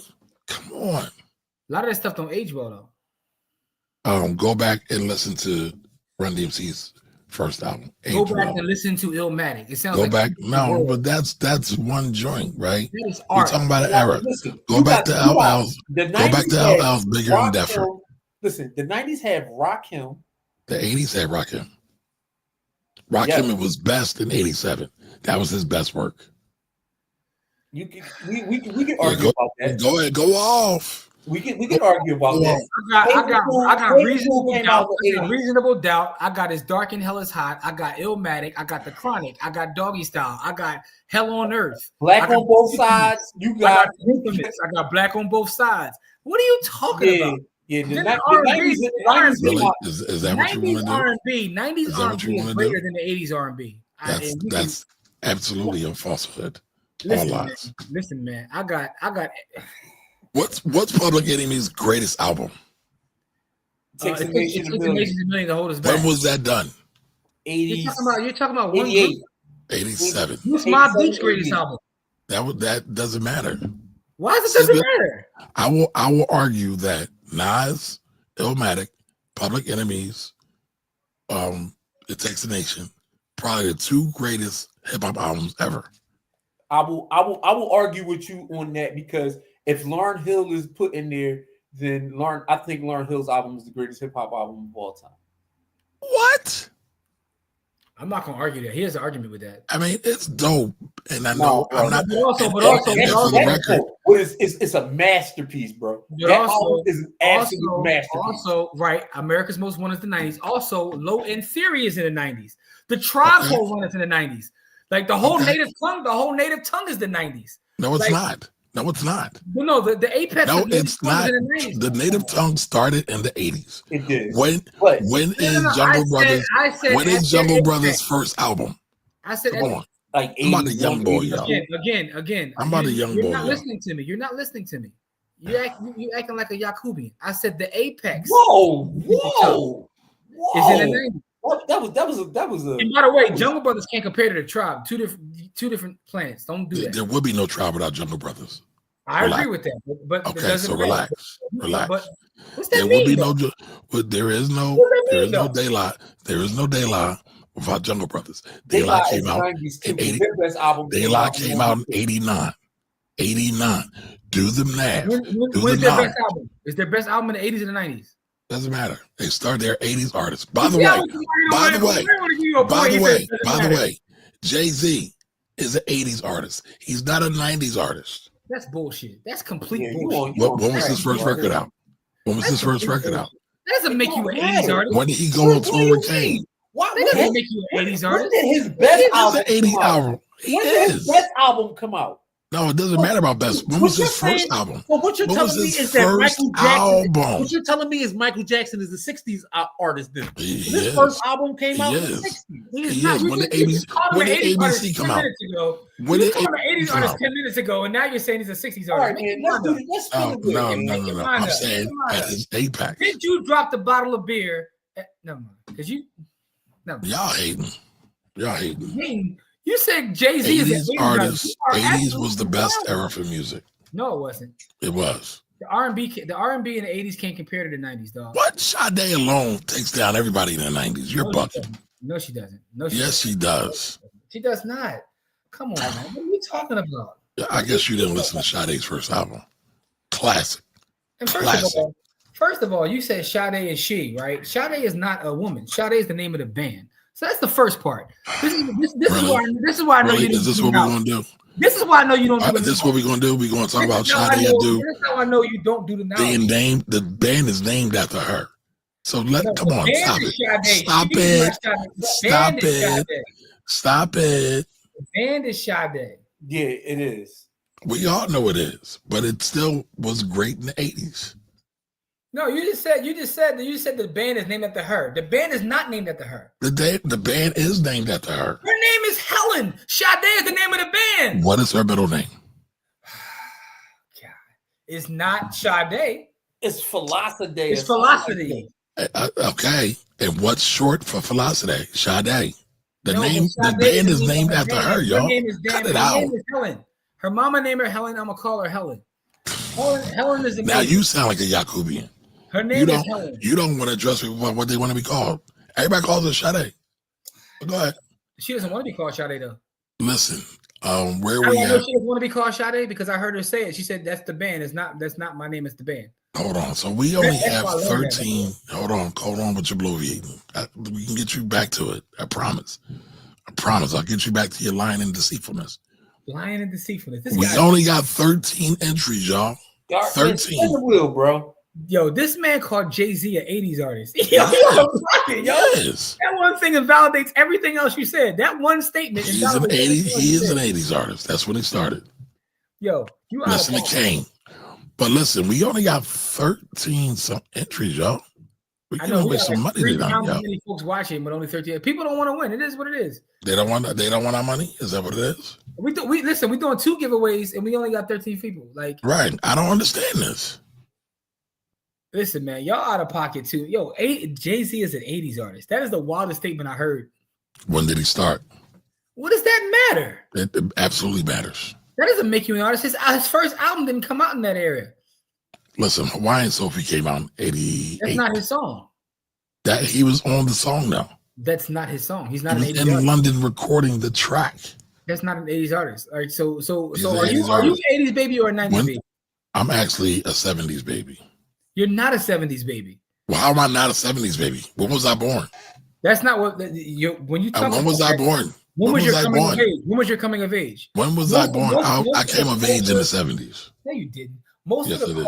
Come on. A lot of that stuff don't age well though. Go back and listen to Run DMC's first album. Go Age back Well. and listen to Illmatic. It sounds Go like back. No, but that's one joint, right? that is We're art. talking about an era. Listen, Go you back got- to you got- LL's. the Go back 90s to had LL's Bigger and Deffer. Rakim. Listen, the 90s had Rakim. The 80s had Rakim. Rakim Yeah. it was best in 87. That was his best work. We can argue go, about that. Go ahead, go off. We can argue about that. I got reasonable came doubt. out in the 80s. Reasonable doubt. I got As Dark and Hell is Hot. I got Illmatic. I got the Chronic. I got Doggy Style. I got Hell on Earth. Black I got on both sides. You I got got Infamous. I got Black on Both Sides. What are you talking about? Yeah, Then the R&B, 90s Really? Is that what you 90s want to do? R&B. 90s Is that what R&B you is wanna greater do? than the 80s R&B. That's absolutely a falsehood. All Listen, lies. listen, man. I got. What's Public Enemy's greatest album? Takes It a takes Nation a a Million. Nation a Million to hold us back. When was that done? 80s. You're talking about one 88. group. 87. What's Mobb 87, Deep's greatest 88. album? That doesn't matter. Why does it doesn't matter? I will argue that Nas, Illmatic, Public Enemies, It Takes a Nation, probably the two greatest hip hop albums ever. I will argue with you on that because if Lauryn Hill is put in there, then I think Lauryn Hill's album is the greatest hip hop album of all time. What? I'm not gonna argue that. He has an argument with that. I mean, it's dope, and I know No, I'm not. But also, and for the record, It's a masterpiece, bro. But That also- album is an absolute masterpiece. Also, right, America's Most Wanted is the 90s. Also, Low End Theory is in the 90s. The Tribe Called Run is in the 90s. Like the whole native tongue is the 90s. no, it's like- not. No, it's not. No, the apex. No, of native it's tongue is not. in the 90s. The native tongue started in the 80s. It did. When But- is No, Jungle I Brothers? said When is at Jungle their Brothers' apex. first album? I said Come on. Like I'm about a 81, young boy, 82. y'all. Again. I'm about a young You're boy, not y'all. listening to me. You're not listening to me. You acting like a Yakubian. I said the apex Whoa. is in the 90s. That was a. And by the way, Jungle Brothers can't compare to the Tribe. Two different planets. Don't do that. There would be no Tribe without Jungle Brothers. I relax. agree with that. But it Okay, doesn't so matter. relax. Relax. But what's that There mean? will be though? no, but there is no, What does that there mean, is no though? daylight. There is no daylight without Jungle Brothers. Daylight Daylight is came out 90s too. in 80. Their best album Daylight came out in 89. 89. Do the math. Do When's the their math. best album? Is their best album in the 80s or the 90s? Doesn't matter. They start their 80s artists. By the Yeah, way, by the way, Jay-Z is an 80s artist. He's not a 90s artist. That's bullshit. That's complete Yeah, you bullshit. on- you on When was track, his first bro. record out? When was his first record out? That doesn't make you an 80s artist. When did he go on tour with Kane? Why That doesn't make you an 80s when artist. did his best It's album an 80s come out? album. He When did his is. best album come out? No, it doesn't matter about best. When was his first album? So what you're What telling was me his is that first Michael Jackson. album? What you're telling me is Michael Jackson is the '60s artist. Then He his is. first album came out He in the is. '60s. He is He not. is. You When just- the you 80s just called him when an the 80s artist ABC 10 come out. minutes ago. When You did called him an 80s come artist out? 10 minutes ago, and now you're saying he's a 60s All artist. right, Make man. your Let's mind do up. this. Let's No, spin the wheel. no. Make your mind I'm up. saying Make your mind at up. his apex. Did you drop the bottle of beer? Never mind. Because you. Never mind. Y'all hating. Y'all hating. Mean, you said Jay-Z is an 80s 80s artists. You are 80s was the absolutely best wrong. era for music. No, it wasn't. It was. The R&B in the 80s can't compare to the 90s, dog. What? Sade alone takes down everybody in the 90s. You're No, bucking. No, she doesn't. No, she Yes, doesn't. she does. She does not. Come on, man. What are you talking about? I guess you didn't listen to Sade's first album. Classic. And Classic. first of all, you said Sade is she, right? Sade is not a woman. Sade is the name of the band. So that's the first part. This is why I know Really? you didn't Is this do what the we're knowledge. going to do? This is why I know you don't do the Is this what we're going to do? We're going to talk about Sade and do. This is how I know you don't do the knowledge. The band is named after her. So come on, stop it. Stop She it. is not Sade. Stop The band is it. Sade. Stop it. The band is Sade. Yeah, it is. We all know it is, but it still was great in the 80s. No, you just said the band is named after her. The band is not named after her. The band is named after her. Her name is Helen. Sade is the name of the band. What is her middle name? God, it's not Sade. It's Velocity. It's Velocity. Okay. And what's short for Velocity? Sade. The No, name, but the Sade band is the name named of after the her, band. y'all. Her name is Cut her it out. name is Helen. Her mama named her Helen. I'm gonna call her Helen. Helen is the Now name. you sound like a Yakubian. Her name is Helen. You don't want to address people about what they want to be called. Everybody calls her Sade. But go ahead. She doesn't want to be called Sade though. Listen, where I we know at? she doesn't want to be called Sade because I heard her say it. She said that's the band. That's not my name. It's the band. Hold on. So we only That's have why I love that. 13. Hold on with your bloviating. We can get you back to it. I promise. I'll get you back to your lying and deceitfulness. Lying and deceitfulness. This We guy, only got 13 entries, y'all. Y'all 13. spin the wheel, bro. yo, this man called Jay-Z an 80s artist. Yo, Yeah. fucking, yo. Yes. That one thing invalidates everything else you said. That one statement He is an 80s artist. That's when he started. Yo, you out Listen of to Kane. But listen, we only got 13 some entries, y'all. We I can know we make got some like money three tonight, times as y'all. many folks watching, but only 13. People don't want to win. It is what it is. They don't want our money? Is that what it is? We listen, we're doing 2 giveaways and we only got 13 people. Like, Right. I don't understand this. listen, man, y'all out of pocket too. Yo, Jay-Z is an 80s artist. That is the wildest statement I heard. When did he start? What does that matter? It absolutely matters. That doesn't make you an artist. His first album didn't come out in that area. Listen, Hawaiian Sophie came out in 88. That's not his song. That he was on the song now. That's not his song. He's He not an was 80s in artist. London recording the track. That's not an 80s artist. All right, so He's are an you 80s are you artist. 80s baby or a 90s baby? I'm actually a 70s baby. You're not a 70s baby. Well, how am I not a 70s baby? When was I born? That's not what you when you talk When was about I that, born? When was your I coming born? of age? When was your coming of age? When was I born? most I of came the of age in the culture- 70s. No, you didn't. Most Yes, of I the did.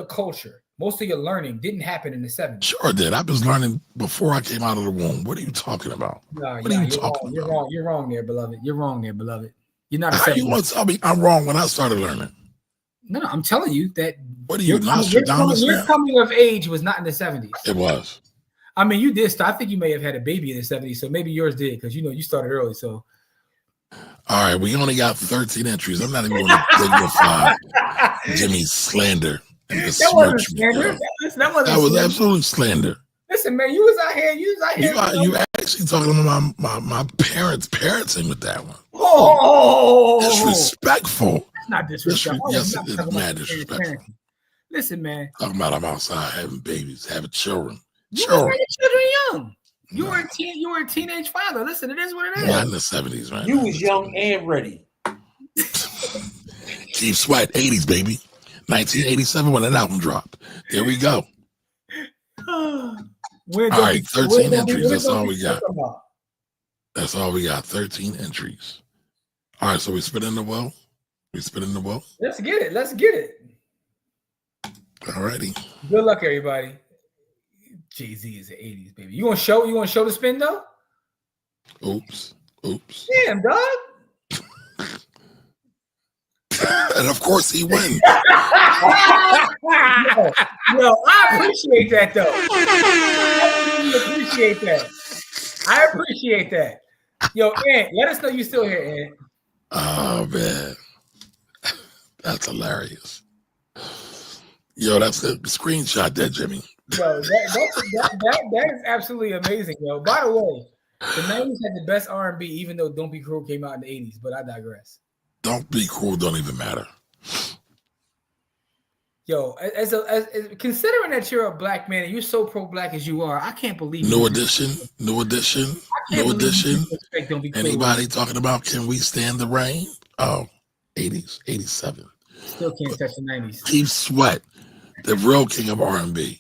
culture, most of your learning didn't happen in the 70s. Sure did. I was learning before I came out of the womb. What are you talking about? No, What are you you're talking wrong. You're about? wrong. You're wrong there, beloved. You're wrong there, beloved. You're not a How you 70s. want to tell me I'm wrong when I started learning? No, I'm telling you that What are you, your Nostradamus? coming of age was not in the 70s. It was. I mean, you did start. I think you may have had a baby in the 70s, so maybe yours did because you started early. So All right, we only got 13 entries. I'm not even going to dignify Jimmy's slander and that wasn't slander. besmirchment. That wasn't That was slander. absolute slander. Listen, man, you was out here. You actually talking about my parents parenting with that one. Oh, Disrespectful. That's not disrespectful. Yes, I'm not it is talking mad about disrespectful. parenting. Listen, man, Talking about I'm outside having babies, having children. you Children. were children young. You were a teenage father. Listen, it is what it is. Not in the 70s, man. You was young and ready. Keith Sweat, 80s, baby. 1987 when that album dropped. There we go. All All right, 13 entries. That's all we got. That's all we got. 13 entries. All right, so we spit in the well. Let's get it. Alrighty. Good luck, everybody. Jay-Z is the 80s, baby. You want to show the spin though? Oops. Damn, dog. And of course he won. Yo, I appreciate that though. I really appreciate that. I appreciate that. Yo, Ant, let us know you still here, Ant. Oh man. That's hilarious. Yo, that's a screenshot there, Jimmy. Yo, that is absolutely amazing, yo. By the way, the 90s had the best R&B, even though Don't Be Cruel came out in the 80s, but I digress. Don't Be Cruel don't even matter. Yo, as considering that you're a black man and you're so pro-black as you are, I can't believe New edition. Don't Be Cruel. Anybody talking about Can We Stand the Rain? Oh, 80s, 87. Still can't touch the 90s. Keith Sweat, the real king of R&B.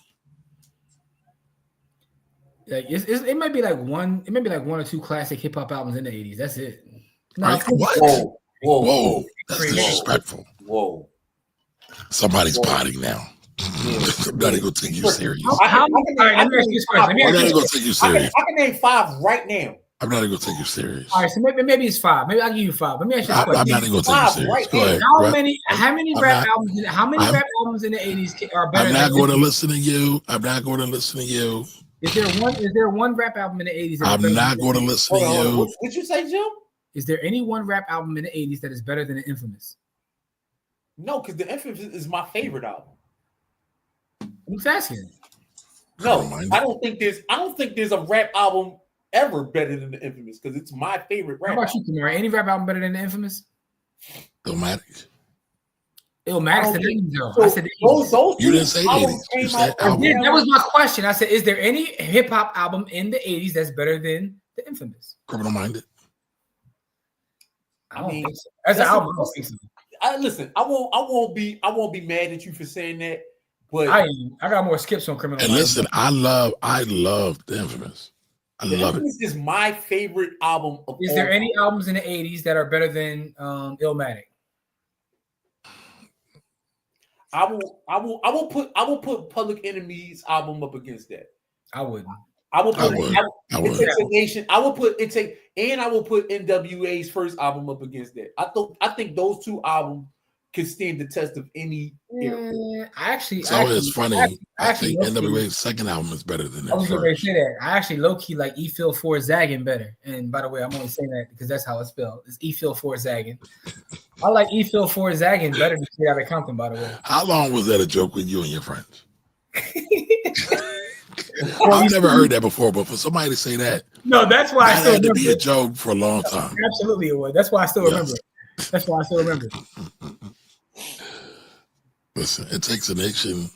Like it might be like one or two classic hip hop albums in the 80s. That's it. No, What? Whoa. That's disrespectful. Whoa. Somebody's potting now. I'm not even gonna take you serious. Let me ask you this question. I'm not even gonna take you serious. I can name 5 right now. I'm not even gonna take you serious. All right, so maybe it's 5. Maybe I'll give you 5. Let me ask you this question. I'm not even gonna take you serious. Right. Go ahead. How many rap albums in the 80s are better? I'm not going to listen to you. I'm not going to listen to you. Is there one rap album in the 80s? I'm not going to listen to you. What'd you say, Jim? Is there any one rap album in the 80s that is better than The Infamous? No, because The Infamous is my favorite album. I'm just asking. No, I don't think there's a rap album ever better than The Infamous because it's my favorite rap. How about you, Kamara? Any rap album better than The Infamous? Illmatic. Illmatic's the 80s, though. I said the 80s. Those You didn't say 80s. You said album. That was my question. I said, is there any hip hop album in the 80s that's better than The Infamous? Criminal Minded. I don't think so. As an album, I don't think so. Listen, I won't be mad at you for saying that, but I got more skips on Criminal And Minded. listen, I love The Infamous. I love it. This is my favorite album of Is there any albums in the 80s that are better than Illmatic? I will put Public Enemy's album up against that. I wouldn't. I will put I would. It Takes a Nation. I will put it take and I will put NWA's first album up against that. I think those two albums could stand the test of any era. It's funny. I think NWA's second album is better than I was their going to first. say that. I actually low-key like E Phil 4 Zagging better. And by the way, I'm only saying that because that's how it's spelled. It's E Phil 4 Zagging. I like E Phil 4 Zagging better than Straight Outta Compton, by the way. How long was that a joke with you and your friends? I've never heard that before, but for somebody to say that, no, that's why I still had to remember be a it. joke for a long time. Absolutely, it was. That's why I still remember it. That's why I still remember it. Listen, It Takes a Nation.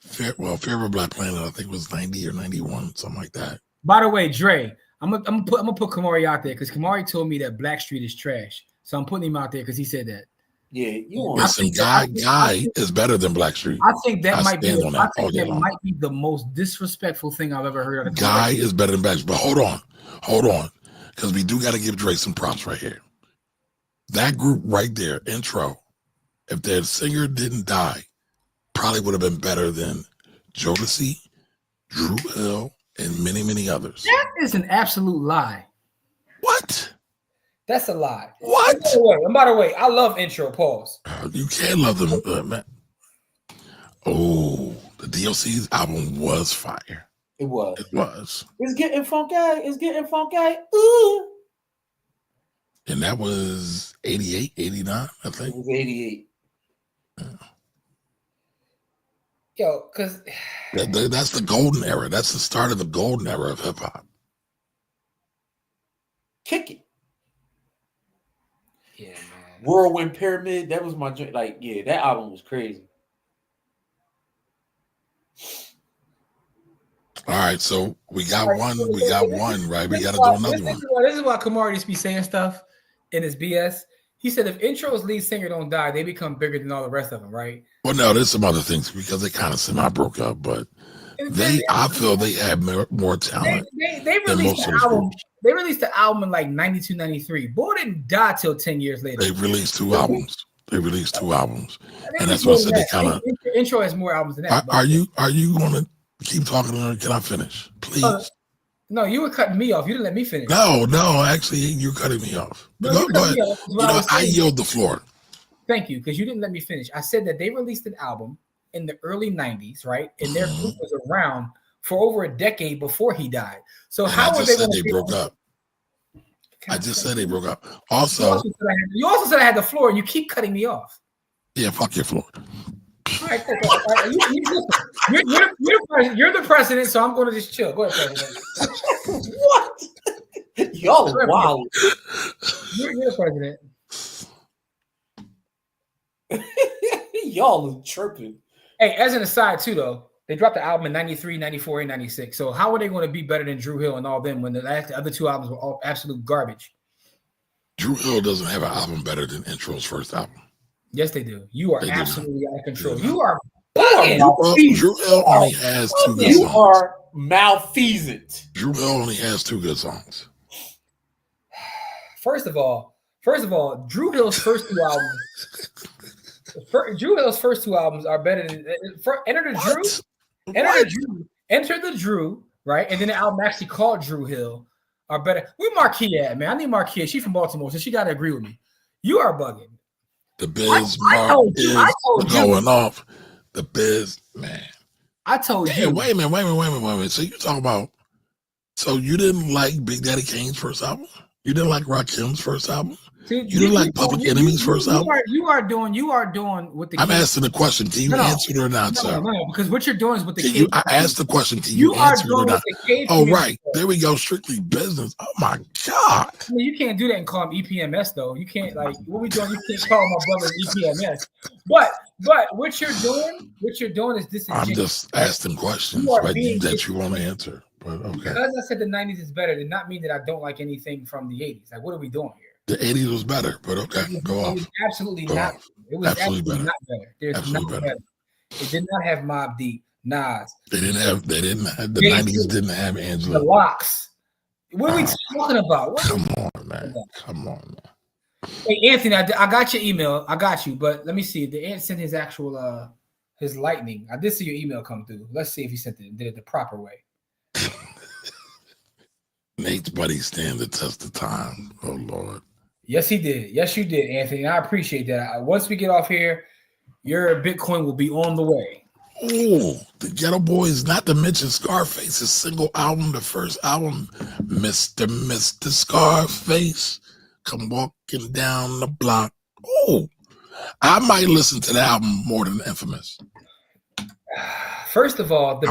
Fear of a Black Planet, I think it was 90 or 91, something like that. By the way, Dre, I'm gonna put Kamari out there because Kamari told me that Blackstreet is trash. So I'm putting him out there because he said that. Yeah, you want Listen, Guy is better than Blackstreet. I think that might be be the most disrespectful thing I've ever heard. Guy is better than Blackstreet. But hold on, because we do got to give Dre some props right here. That group right there, intro, if their singer didn't die, probably would have been better than Jodeci, Drew Hill, and many, many others. That is an absolute lie. What? That's a lie. What? And by the way, I love intro. Pause. You can love them, man. Oh, the DLC's album was fire. It was. It was. It's getting funky. It's getting funky. Ooh. And that was 88, 89, I think. It was 88. Yeah. Yo, because that's the golden era. That's the start of the golden era of hip hop. Kick it. Yeah, man. Whirlwind Pyramid. That was my joint. Like, yeah, that album was crazy. All right, so we got one. We got one, right? We got to do another one. This is why Kamari just be saying stuff in his BS. He said if Intro's lead singer don't die, they become bigger than all the rest of them, right? Well, no, there's some other things because they kind of semi broke up, but I feel they had more talent. They released the album. They released the album in like 92, 93. Boy didn't die till 10 years later. They released 2 albums. They released 2 albums, and It's that's what I more said. than They kind of. that. Intro has more albums than that. Are you going to keep talking, or can I finish, please? No, you were cutting me off. You didn't let me finish. No. Actually, you're cutting me off. No, Go you cut ahead. me off. I yield the floor. Thank you, because you didn't let me finish. I said that they released an album in the early 90s, right? And their group was around for over a decade before he died. So how I are just they said they broke up. I just said they broke up. Also, you also said I had the floor, and you keep cutting me off. Yeah, fuck your floor. All right, cool. All right, you're the president, so I'm going to just chill. Go ahead, president. What? Y'all wow. You're the president. Y'all are chirping. Hey, as an aside, too, though, they dropped the album in 93, 94, and 96. So how are they going to be better than Dru Hill and all them when the other 2 albums were all absolute garbage? Dru Hill doesn't have an album better than Intro's first album. Yes, they do. You are absolutely out of control. You are Dru Hill only has 2 good songs. You are malfeasant. Dru Hill only has 2 good songs. First of all, Dru Hill's first 2 albums. Dru Hill's first 2 albums are better than Enter the Dru, right? And then the album actually called Dru Hill are better. Where Marquis at, man? I need Marquis. She's from Baltimore, so she got to agree with me. You are bugging. The Biz Mark is going off. The Biz, man. I told you. Wait a minute. So you talking about? So you didn't like Big Daddy Kane's first album? You didn't like Rakim's first album? You didn't like Public Enemy's first album? You are doing what the. I'm asking the question. Can you answer it or not, sir? No, because what you're doing is what the. I asked the question. Can you answer it or not? Oh, right. There we go. Strictly business. Oh my God. I mean, you can't do that and call him EPMS though. You can't what we doing. You can't call my brother EPMS. But what you're doing is this. I'm just asking questions that you want to answer. But okay. Because I said the 90s is better, did not mean that I don't like anything from the 80s. Like, what are we doing here? The 80s was better, but okay, go off. It was absolutely not. It was absolutely not better. There's absolutely better. It did not have Mobb Deep, Nas. The 90s didn't have Angela. The Locks. What are we talking about? Come on, man. Hey, Anthony, I got your email. I got you, but let me see. The Ant sent his actual his lightning. I did see your email come through. Let's see if he sent it and did it the proper way. Nate's buddy stand the test of time. Oh Lord. Yes, he did. Yes, you did, Anthony. I appreciate that. Once we get off here, your Bitcoin will be on the way. Oh, the Ghetto Boys, not to mention Scarface's single album, the first album, Mr. Scarface, come walking down the block. Oh, I might listen to the album more than Infamous. First of all, the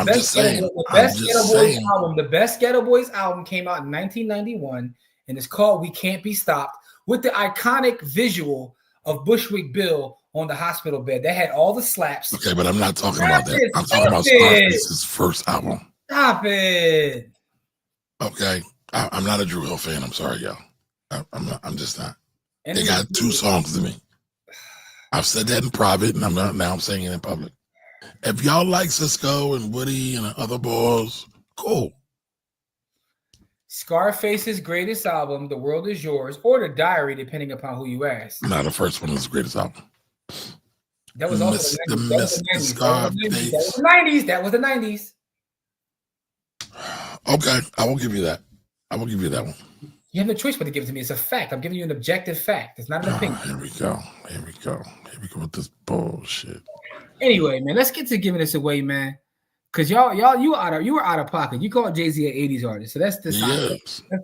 best Ghetto Boys album came out in 1991, and it's called "We Can't Be Stopped," with the iconic visual of Bushwick Bill on the hospital bed. That had all the slaps. Okay, but I'm not talking about that. I'm talking about Scarface's first album. Stop it. Okay, I'm not a Dru Hill fan. I'm sorry, y'all. I'm just not. They got 2 songs to me. I've said that in private, and I'm not. Now I'm saying it in public. If y'all like Cisco and Woody and other boys, cool. Scarface's greatest album, The World Is Yours, or The Diary, depending upon who you ask. No, the first one is the greatest album. That was also the 90s. That was the 90s. Okay, I will give you that. I will give you that one. You have no choice but to give it to me. It's a fact. I'm giving you an objective fact. It's not an opinion. Here we go with this bullshit. Anyway, man, let's get to giving this away, man. Cause you were out of pocket. You called Jay-Z an 80s artist, so that's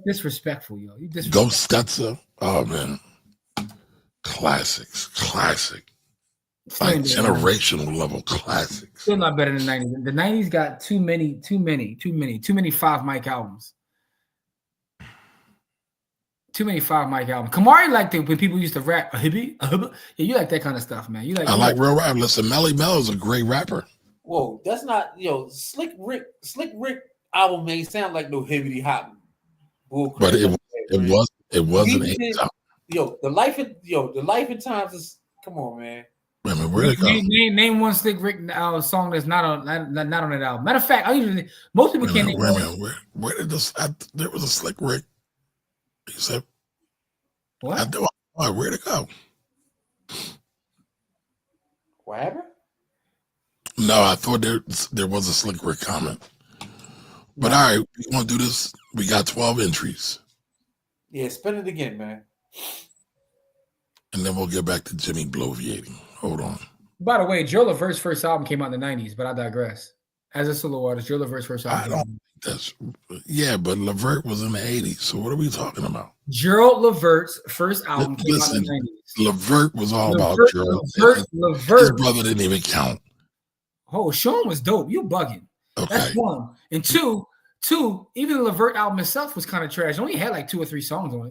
disrespectful, yo. You Ghost Stetzer. Oh man, classic, like generational level classics. Still not better than the 90s. The 90s got too many 5 mic albums. Too many 5 mic albums. Kamari liked it when people used to rap. Yeah, you like that kind of stuff, man. I like real rap. Listen, Melly Mel is a great rapper. Whoa, that's not Slick Rick album may sound like no hibbity hop. But it wasn't 80s album. The life and times is, come on, man. Wait a minute, where'd it go? Name one Slick Rick song that's not on that album. Matter of fact, most people can't name. Wait a minute, where did this? There was a Slick Rick. You said what? Where'd it go? What happened? No, I thought there was a Slick Rick comment. But all right, we're going to do this. We got 12 entries. Yeah, spin it again, man. And then we'll get back to Jimmy bloviating. Hold on. By the way, Joe Lavert's first album came out in the 90s, but I digress. As a solo artist, Joe Lavert's first album. I don't think that's... Yeah, but Levert was in the 80s. So what are we talking about? Gerald Levert's first album came out in the 90s. Levert was all about Gerald. Levert. His brother didn't even count. Oh, Sean was dope. You bugging. Okay. That's one. And two, even the Levert album itself was kind of trash. It only had like 2 or 3 songs on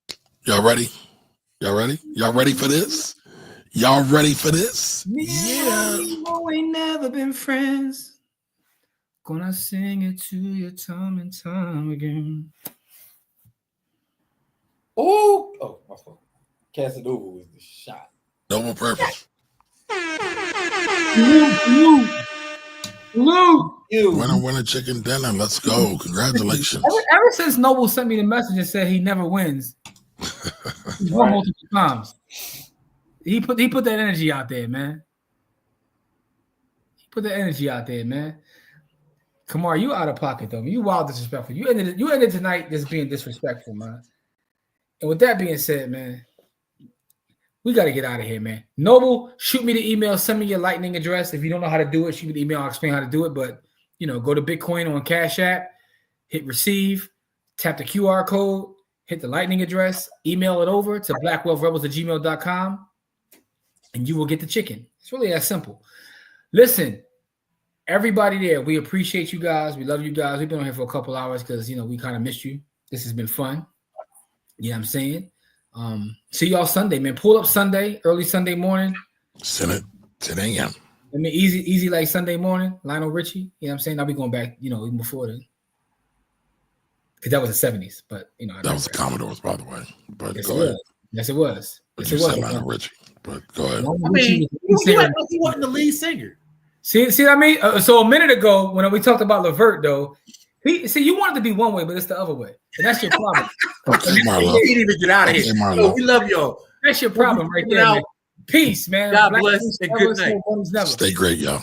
it. Y'all ready? Y'all ready? Y'all ready for this? Y'all ready for this? Yeah. We ain't never been friends. Gonna sing it to you time and time again. Oh, my fault. Casanova was the shot. Double purpose. Winner, chicken dinner. Let's go. Congratulations. Ever since Noble sent me the message and said he never wins, he's won multiple times. He put that energy out there, man. He put the energy out there, man. Kamar, you out of pocket though. You wild disrespectful. You ended tonight just being disrespectful, man. And with that being said, man, we got to get out of here, man. Noble, shoot me the email. Send me your Lightning address. If you don't know how to do it, shoot me the email. I'll explain how to do it. But, go to Bitcoin on Cash App, hit receive, tap the QR code, hit the Lightning address, email it over to blackwealthrebels@gmail.com, and you will get the chicken. It's really that simple. Listen, everybody there, we appreciate you guys. We love you guys. We've been on here for a couple hours because, we kind of missed you. This has been fun. You know what I'm saying? See y'all Sunday, man. Pull up Sunday, early Sunday morning. Send it 10 a.m. I mean, easy like Sunday morning. Lionel Richie. You know what I'm saying? I'll be going back, even before then. Because that was the 70s. But, that was the Commodores, by the way. But yes, go ahead. Yes, it was. But yes, you it was. said Lionel Richie. But go ahead. I mean, he wasn't the lead singer. See what I mean? So a minute ago, when we talked about Levert, though, you wanted to be one way, but it's the other way. And that's your problem. Okay, Marlo. You didn't even get out of here. Marlo. We love y'all. That's your problem right there, man. Peace, man. God bless and good night. Stay great, y'all.